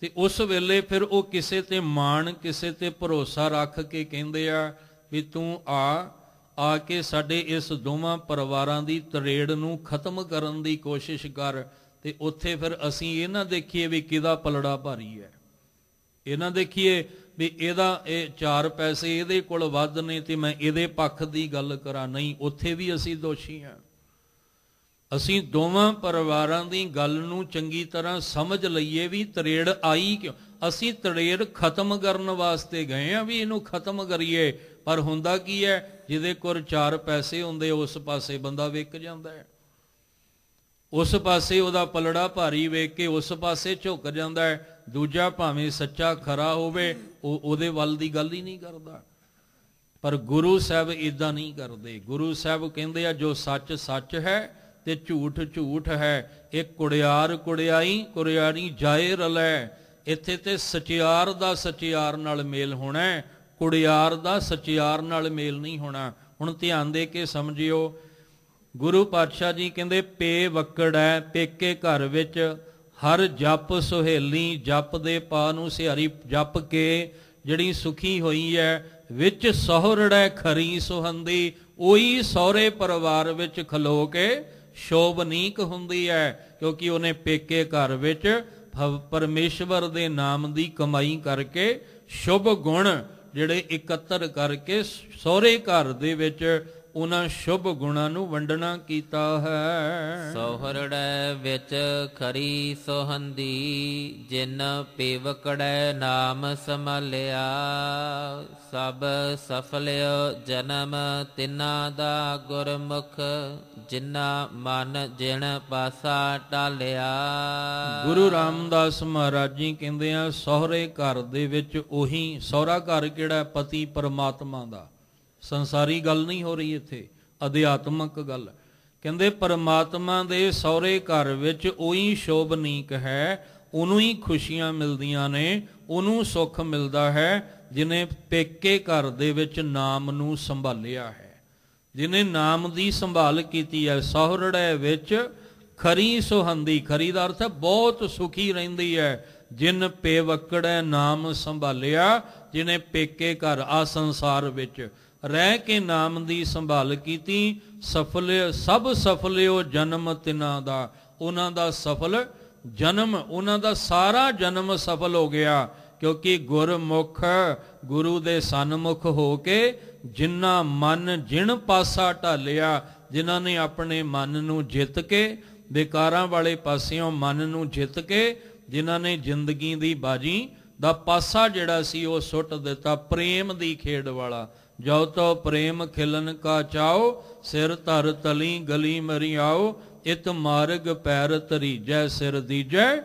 ਤੇ ਉਸ ਵੇਲੇ ਫਿਰ ਉਹ ਕਿਸੇ ਤੇ ਮਾਣ, ਕਿਸੇ ਤੇ ਭਰੋਸਾ ਰੱਖ ਕੇ ਕਹਿੰਦੇ ਆ ਵੀ ਤੂੰ ਆ ਕੇ ਸਾਡੇ ਇਸ ਦੋਵਾਂ ਪਰਿਵਾਰਾਂ ਦੀ ਤਰੇੜ ਨੂੰ ਖਤਮ ਕਰਨ ਦੀ ਕੋਸ਼ਿਸ਼ ਕਰ। ਤੇ ਉੱਥੇ ਫਿਰ ਅਸੀਂ ਇਹ ਨਾ ਦੇਖੀਏ ਵੀ ਕਿਹਦਾ ਪਲੜਾ ਭਾਰੀ ਹੈ, ਇਹ ਨਾ ਦੇਖੀਏ ਵੀ ਇਹ 4 ਪੈਸੇ ਇਹਦੇ ਕੋਲ ਵੱਧ ਨੇ ਤੇ ਮੈਂ ਇਹਦੇ ਪੱਖ ਦੀ ਗੱਲ ਕਰਾਂ। ਨਹੀਂ, ਉੱਥੇ ਵੀ ਅਸੀਂ ਦੋਸ਼ੀ ਹਾਂ। ਅਸੀਂ ਦੋਵਾਂ ਪਰਿਵਾਰਾਂ ਦੀ ਗੱਲ ਨੂੰ ਚੰਗੀ ਤਰ੍ਹਾਂ ਸਮਝ ਲਈਏ ਵੀ ਤਰੇੜ ਆਈ ਕਿਉਂ। ਅਸੀਂ ਤਰੇੜ ਖਤਮ ਕਰਨ ਵਾਸਤੇ ਗਏ ਆ ਵੀ ਇਹਨੂੰ ਖਤਮ ਕਰੀਏ, ਪਰ ਹੁੰਦਾ ਕੀ ਹੈ, ਜਿਹਦੇ ਕੋਲ 4 ਪੈਸੇ ਹੁੰਦੇ ਉਸ ਪਾਸੇ ਬੰਦਾ ਵਿਕ ਜਾਂਦਾ ਹੈ, ਉਸ ਪਾਸੇ ਉਹਦਾ ਪਲੜਾ ਭਾਰੀ ਵੇਖ ਕੇ ਉਸ ਪਾਸੇ ਝੁਕ ਜਾਂਦਾ ਹੈ। ਦੂਜਾ ਭਾਵੇਂ ਸੱਚਾ ਖਰਾ ਹੋਵੇ, ਉਹਦੇ ਵੱਲ ਦੀ ਗੱਲ ਹੀ ਨਹੀਂ ਕਰਦਾ। ਪਰ ਗੁਰੂ ਸਾਹਿਬ ਇਦਾਂ ਨਹੀਂ ਕਰਦੇ। ਗੁਰੂ ਸਾਹਿਬ ਕਹਿੰਦੇ ਆ ਜੋ ਸੱਚ ਸੱਚ ਹੈ ਤੇ ਝੂਠ ਝੂਠ ਹੈ। ਇਹ ਕੁੜਿਆਰ ਕੁੜਿਆਈ ਕੁੜਿਆਰੀ ਜਾਏ ਰਲੈ। ਇੱਥੇ ਤੇ ਸਚਿਆਰ ਦਾ ਸਚਿਆਰ ਨਾਲ ਮੇਲ ਹੋਣਾ, ਕੁੜਿਆਰ ਦਾ ਸਚਿਆਰ ਨਾਲ ਮੇਲ ਨਹੀਂ ਹੋਣਾ। ਹੁਣ ਧਿਆਨ ਦੇ ਕੇ ਸਮਝਿਓ, ਗੁਰੂ ਪਾਤਸ਼ਾਹ ਜੀ ਕਹਿੰਦੇ ਪੇ ਵਕੜ ਹੈ ਪੇਕੇ ਘਰ ਵਿੱਚ, ਹਰ ਜਪ ਸੁਹੇਲੀ ਜਪ ਦੇ ਪਾ ਨੂੰ ਸਿਹਾਰੀ। ਜਪ ਕੇ ਜਿਹੜੀ ਸੁਖੀ ਹੋਈ ਹੈ, ਵਿੱਚ ਸਹੁਰੜੈ ਖਰੀ ਸੁਹੰਦੀ, ਉਹੀ ਸਹੁਰੇ ਪਰਿਵਾਰ ਵਿੱਚ ਖਲੋ ਕੇ ਸ਼ੋਭਨੀਕ ਹੁੰਦੀ ਹੈ, ਕਿਉਂਕਿ ਉਹਨੇ ਪੇਕੇ ਘਰ ਵਿੱਚ ਪਰਮੇਸ਼ਵਰ ਦੇ ਨਾਮ ਦੀ ਕਮਾਈ ਕਰਕੇ ਸ਼ੁਭ ਗੁਣ ਜਿਹੜੇ ਇਕੱਤਰ ਕਰਕੇ ਸਹੁਰੇ ਘਰ ਦੇ ਵਿੱਚ ਉਹਨਾਂ ਸ਼ੁਭ ਗੁਣਾਂ ਨੂੰ ਵੰਡਣਾ ਕੀਤਾ ਹੈ। ਸਹੁਰੜੈ ਵਿੱਚ ਖਰੀ ਸੁਹੰਦੀ, ਜਿਨ ਪੇਵਕੜੈ ਨਾਮ ਸੰਭਾਲਿਆ। ਸਭ ਸਫਲਿਓ ਜਨਮ ਤਿਨਾਂ ਦਾ ਗੁਰਮੁਖ, ਜਿਨਾ ਮਨ ਜਿਣ ਪਾਸਾ ਟਾਲਿਆ। ਗੁਰੂ ਰਾਮਦਾਸ ਮਹਾਰਾਜ ਜੀ ਕਹਿੰਦੇ ਆ ਸਹੁਰੇ ਘਰ ਦੇ ਵਿੱਚ, ਉਹੀ ਸਹੁਰਾ ਘਰ ਕਿਹੜਾ, ਪਤੀ ਪਰਮਾਤਮਾ ਦਾ। ਸੰਸਾਰੀ ਗੱਲ ਨਹੀਂ ਹੋ ਰਹੀ ਇੱਥੇ, ਅਧਿਆਤਮਕ ਗੱਲ। ਕਹਿੰਦੇ ਪਰਮਾਤਮਾ ਦੇ ਸਹੁਰੇ ਘਰ ਵਿੱਚ ਉਹੀ ਸ਼ੋਭਨੀਕ ਹੈ, ਉਹਨੂੰ ਹੀ ਖੁਸ਼ੀਆਂ ਮਿਲਦੀਆਂ ਨੇ, ਉਹਨੂੰ ਸੁੱਖ ਮਿਲਦਾ ਹੈ ਜਿਹਨੇ ਪੇਕੇ ਘਰ ਦੇ ਵਿੱਚ ਨਾਮ ਨੂੰ ਸੰਭਾਲਿਆ ਹੈ, ਜਿਹਨੇ ਨਾਮ ਦੀ ਸੰਭਾਲ ਕੀਤੀ ਹੈ। ਸਹੁਰੜੈ ਵਿੱਚ ਖਰੀ ਸੁਹੰਦੀ, ਖਰੀ ਦਾ ਅਰਥ ਹੈ ਬਹੁਤ ਸੁਖੀ ਰਹਿੰਦੀ ਹੈ। ਜਿਨ ਪੇਵਕੜੈ ਨਾਮ ਸੰਭਾਲਿਆ, ਜਿਹਨੇ ਪੇਕੇ ਘਰ ਆ ਸੰਸਾਰ ਵਿੱਚ ਰਹਿ ਕੇ ਨਾਮ ਦੀ ਸੰਭਾਲ ਕੀਤੀ। ਸਭ ਸਫਲਿਓ ਜਨਮ ਤਿਨਾਂ ਦਾ, ਉਹਨਾਂ ਦਾ ਸਫਲ ਜਨਮ, ਉਹਨਾਂ ਦਾ ਸਾਰਾ ਜਨਮ ਸਫਲ ਹੋ ਗਿਆ, ਕਿਉਂਕਿ ਗੁਰਮੁਖ ਗੁਰੂ ਦੇ ਸਨਮੁਖ ਹੋ ਕੇ ਜਿਨ੍ਹਾਂ ਮਨ ਜਿਣ ਪਾਸਾ ਢਾਲਿਆ, ਜਿਨ੍ਹਾਂ ਨੇ ਆਪਣੇ ਮਨ ਨੂੰ ਜਿੱਤ ਕੇ, ਵਿਕਾਰਾਂ ਵਾਲੇ ਪਾਸਿਓਂ ਮਨ ਨੂੰ ਜਿੱਤ ਕੇ, ਜਿਨ੍ਹਾਂ ਨੇ ਜ਼ਿੰਦਗੀ ਦੀ ਬਾਜੀ ਦਾ ਪਾਸਾ ਜਿਹੜਾ ਸੀ ਉਹ ਸੁੱਟ ਦਿੱਤਾ, ਪ੍ਰੇਮ ਦੀ ਖੇਡ ਵਾਲਾ। ਜੋ ਤੋ ਪ੍ਰੇਮ ਖਿਲਨ ਕਾ ਚਾਓ, ਸਿਰ ਧਰ ਤਲੀ ਗਲੀ ਮਰੀ ਆਓ। ਇਤ ਮਾਰਗ ਪੈਰ ਧਰੀਜੈ, ਸਿਰ ਦੀਜੈ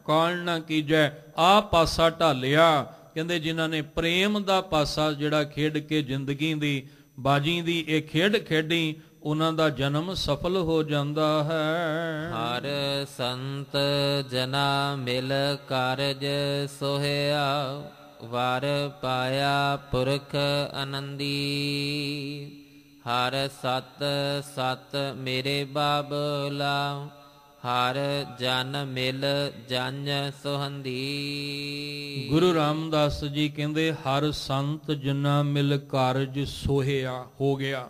ਕੌਣ ਨਾ ਕੀਜੈ। ਆ ਪਾਸਾ ਢਾਲਿਆ, ਕਹਿੰਦੇ ਜਿਨ੍ਹਾਂ ਨੇ ਪ੍ਰੇਮ ਦਾ ਪਾਸਾ ਜਿਹੜਾ ਖੇਡ ਕੇ ਜ਼ਿੰਦਗੀ ਦੀ ਬਾਜੀ ਦੀ ਇਹ ਖੇਡ ਖੇਡੀ, ਉਹਨਾਂ ਦਾ ਜਨਮ ਸਫਲ ਹੋ ਜਾਂਦਾ ਹੈ। ਹਰ ਸੰਤ ਜਨਾ ਮਿਲ ਕਾਰਜ ਸੋਹਿਆ, ਵਰ ਪਾਇਆ ਪੁਰਖ ਆਨੰਦੀ। ਹਰ ਸਤ ਸਤ ਮੇਰੇ ਬਾਬਲਾ, ਹਰ ਜਨ ਮਿਲ ਜਨ ਸੁਹੰਦੀ। ਗੁਰੂ ਰਾਮਦਾਸ ਜੀ ਕਹਿੰਦੇ ਹਰ ਸੰਤ ਜਨਾ ਮਿਲ ਕਾਰਜ ਸੋਹਿਆ, ਹੋ ਗਿਆ।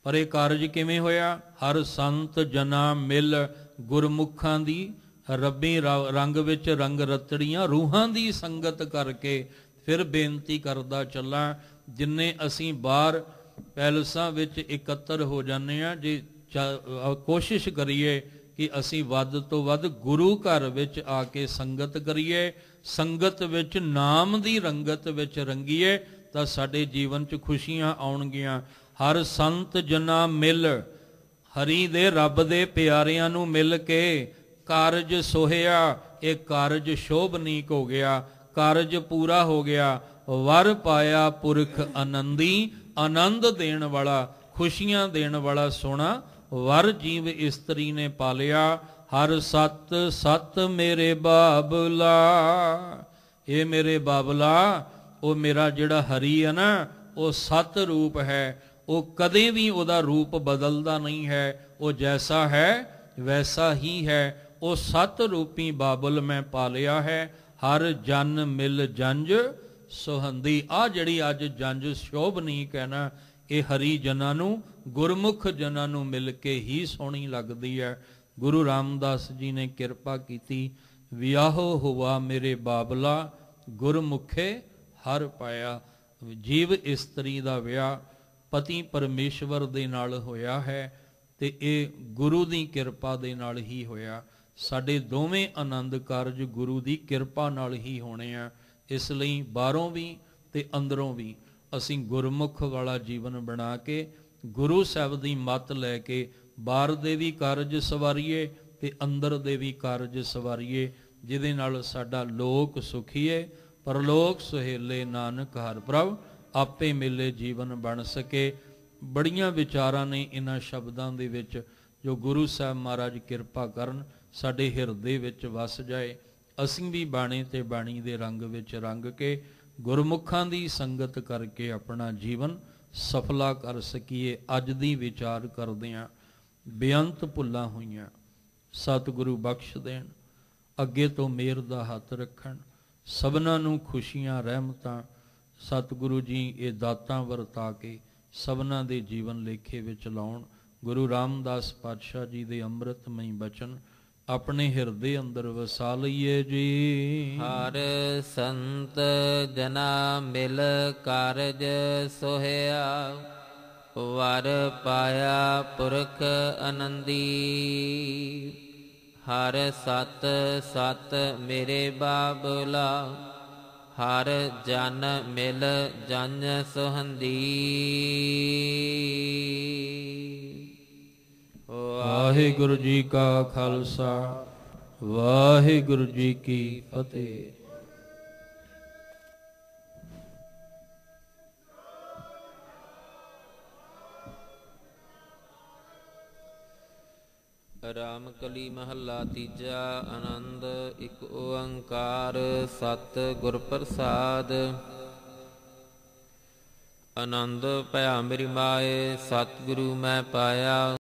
ਪਰ ਇਹ ਕਾਰਜ ਕਿਵੇਂ ਹੋਇਆ? ਹਰ ਸੰਤ ਜਨਾ ਮਿਲ ਗੁਰਮੁਖਾਂ ਦੀ ਰੱਬੀ ਰੰਗ ਵਿੱਚ ਰੰਗ ਰਤੜੀਆਂ ਰੂਹਾਂ ਦੀ ਸੰਗਤ ਕਰਕੇ ਫਿਰ ਬੇਨਤੀ ਕਰਦਾ ਚੱਲਾਂ, ਜਿੰਨੇ ਅਸੀਂ ਬਾਹਰ ਪੈਲਸਾਂ ਵਿੱਚ ਇਕੱਤਰ ਹੋ ਜਾਂਦੇ ਹਾਂ, ਜੇ ਕੋਸ਼ਿਸ਼ ਕਰੀਏ ਕਿ ਅਸੀਂ ਵੱਧ ਤੋਂ ਵੱਧ ਗੁਰੂ ਘਰ ਵਿੱਚ ਆ ਕੇ ਸੰਗਤ ਕਰੀਏ, ਸੰਗਤ ਵਿੱਚ ਨਾਮ ਦੀ ਰੰਗਤ ਵਿੱਚ ਰੰਗੀਏ, ਤਾਂ ਸਾਡੇ ਜੀਵਨ 'ਚ ਖੁਸ਼ੀਆਂ ਆਉਣਗੀਆਂ। ਹਰ ਸੰਤ ਜਨਾ ਮਿਲ, ਹਰੀ ਦੇ ਰੱਬ ਦੇ ਪਿਆਰਿਆਂ ਨੂੰ ਮਿਲ ਕੇ ਕਾਰਜ ਸੋਹਿਆ, ਇਹ ਕਾਰਜ ਸ਼ੋਭਨੀਕ ਹੋ ਗਿਆ, ਕਾਰਜ ਪੂਰਾ ਹੋ ਗਿਆ। ਵਰ ਪਾਇਆ ਪੁਰਖ ਆਨੰਦੀ, ਆਨੰਦ ਦੇਣ ਵਾਲਾ, ਖੁਸ਼ੀਆਂ ਦੇਣ ਵਾਲਾ ਸੋਹਣਾ ਵਰ ਜੀਵ ਇਸਤਰੀ ਨੇ ਪਾਲਿਆ। ਹਰ ਸਤ ਸਤ ਮੇਰੇ ਬਾਬਲਾ, ਇਹ ਮੇਰੇ ਬਾਬਲਾ, ਉਹ ਮੇਰਾ ਜਿਹੜਾ ਹਰੀ ਹੈ ਨਾ, ਉਹ ਸਤ ਰੂਪ ਹੈ, ਉਹ ਕਦੇ ਵੀ ਉਹਦਾ ਰੂਪ ਬਦਲਦਾ ਨਹੀਂ ਹੈ, ਉਹ ਜੈਸਾ ਹੈ ਵੈਸਾ ਹੀ ਹੈ। ਉਹ ਸਤ ਰੂਪੀ ਬਾਬਲ ਮੈਂ ਪਾਲਿਆ ਹੈ। ਹਰ ਜਨ ਮਿਲ ਜੰਜ ਸੁਹੰਦੀ, ਆ ਜਿਹੜੀ ਅੱਜ ਜੰਜ ਸ਼ੋਭਨੀਕ ਹੈ ਨਾ, ਇਹ ਹਰੀ ਜਨਾਂ ਨੂੰ, ਗੁਰਮੁਖ ਜਨਾਂ ਨੂੰ ਮਿਲ ਕੇ ਹੀ ਸੋਹਣੀ ਲੱਗਦੀ ਹੈ। ਗੁਰੂ ਰਾਮਦਾਸ ਜੀ ਨੇ ਕਿਰਪਾ ਕੀਤੀ, ਵਿਆਹੋ ਹੁਆ ਮੇਰੇ ਬਾਬਲਾ, ਗੁਰਮੁਖੇ ਹਰ ਪਾਇਆ। ਜੀਵ ਇਸਤਰੀ ਦਾ ਵਿਆਹ ਪਤੀ ਪਰਮੇਸ਼ਵਰ ਦੇ ਨਾਲ ਹੋਇਆ ਹੈ, ਤੇ ਇਹ ਗੁਰੂ ਦੀ ਕਿਰਪਾ ਦੇ ਨਾਲ ਹੀ ਹੋਇਆ। ਸਾਡੇ ਦੋਵੇਂ ਆਨੰਦ ਕਾਰਜ ਗੁਰੂ ਦੀ ਕਿਰਪਾ ਨਾਲ ਹੀ ਹੋਣੇ ਆ। ਇਸ ਲਈ ਬਾਹਰੋਂ ਵੀ ਤੇ ਅੰਦਰੋਂ ਵੀ ਅਸੀਂ ਗੁਰਮੁਖ ਵਾਲਾ ਜੀਵਨ ਬਣਾ ਕੇ, ਗੁਰੂ ਸਾਹਿਬ ਦੀ ਮੱਤ ਲੈ ਕੇ ਬਾਹਰ ਦੇ ਵੀ ਕਾਰਜ ਸਵਾਰੀਏ ਤੇ ਅੰਦਰ ਦੇ ਵੀ ਕਾਰਜ ਸਵਾਰੀਏ, ਜਿਹਦੇ ਨਾਲ ਸਾਡਾ ਲੋਕ ਸੁਖੀਏ, ਪਰਲੋਕ ਸੁਹੇਲੇ, ਨਾਨਕ ਹਰਿ ਪ੍ਰਭ ਆਪੇ ਮਿਲੇ ਜੀਵਨ ਬਣ ਸਕੇ। ਬੜੀਆਂ ਵਿਚਾਰਾਂ ਨੇ ਇਹਨਾਂ ਸ਼ਬਦਾਂ ਦੇ ਵਿੱਚ, ਜੋ ਗੁਰੂ ਸਾਹਿਬ ਮਹਾਰਾਜ ਕਿਰਪਾ ਕਰਨ ਸਾਡੇ ਹਿਰਦੇ ਵਿੱਚ ਵਸ ਜਾਏ। ਅਸੀਂ ਵੀ ਬਾਣੇ ਤੇ ਬਾਣੀ ਦੇ ਰੰਗ ਵਿੱਚ ਰੰਗ ਕੇ ਗੁਰਮੁਖਾਂ ਦੀ ਸੰਗਤ ਕਰਕੇ ਆਪਣਾ ਜੀਵਨ ਸਫਲਾ ਕਰ ਸਕੀਏ। ਅੱਜ ਦੀ ਵਿਚਾਰ ਕਰਦੇ ਹਾਂ, ਬੇਅੰਤ ਭੁੱਲਾਂ ਹੋਈਆਂ, ਸਤਿਗੁਰੂ ਬਖਸ਼ ਦੇਣ, ਅੱਗੇ ਤੋਂ ਮਿਹਰ ਦਾ ਹੱਥ ਰੱਖਣ, ਸਭਨਾਂ ਨੂੰ ਖੁਸ਼ੀਆਂ ਰਹਿਮਤਾਂ ਸਤਿਗੁਰੂ ਜੀ ਇਹ ਦਾਤਾਂ ਵਰਤਾ ਕੇ ਸਭਨਾਂ ਦੇ ਜੀਵਨ ਲੇਖੇ ਵਿੱਚ ਲਾਉਣ। ਗੁਰੂ ਰਾਮਦਾਸ ਪਾਤਸ਼ਾਹ ਜੀ ਦੇ ਅੰਮ੍ਰਿਤਮਈ ਬਚਨ ਆਪਣੇ ਹਿਰਦੇ ਅੰਦਰ ਵਸਾ ਲਈਏ ਜੀ। ਹਰ ਸੰਤ ਜਨਾ ਮਿਲ ਕਾਰਜ ਸੋਹਿਆ, ਵਰ ਪਾਇਆ ਪੁਰਖ ਆਨੰਦੀ। ਹਰ ਸਤ ਸਤ ਮੇਰੇ ਬਾਬਲਾ, ਹਰ ਜਨ ਮਿਲ ਜਨ ਸੁਹੰਦੀ। ਵਾਹਿਗੁਰੂ ਜੀ ਕਾ ਖਾਲਸਾ, ਵਾਹਿਗੁਰੂ ਜੀ ਕੀ ਫਤਿਹ। ਰਾਮ ਕਲੀ ਮਹੱਲਾ ਤੀਜਾ। ਆਨੰਦ ਇੱਕ ਓੰਕਾਰ ਸਤ ਗੁਰ ਪ੍ਰਸਾਦ। ਆਨੰਦ ਭਇਆ ਮੇਰੀ ਮਾਏ, ਸਤਿਗੁਰੂ ਮੈਂ ਪਾਇਆ।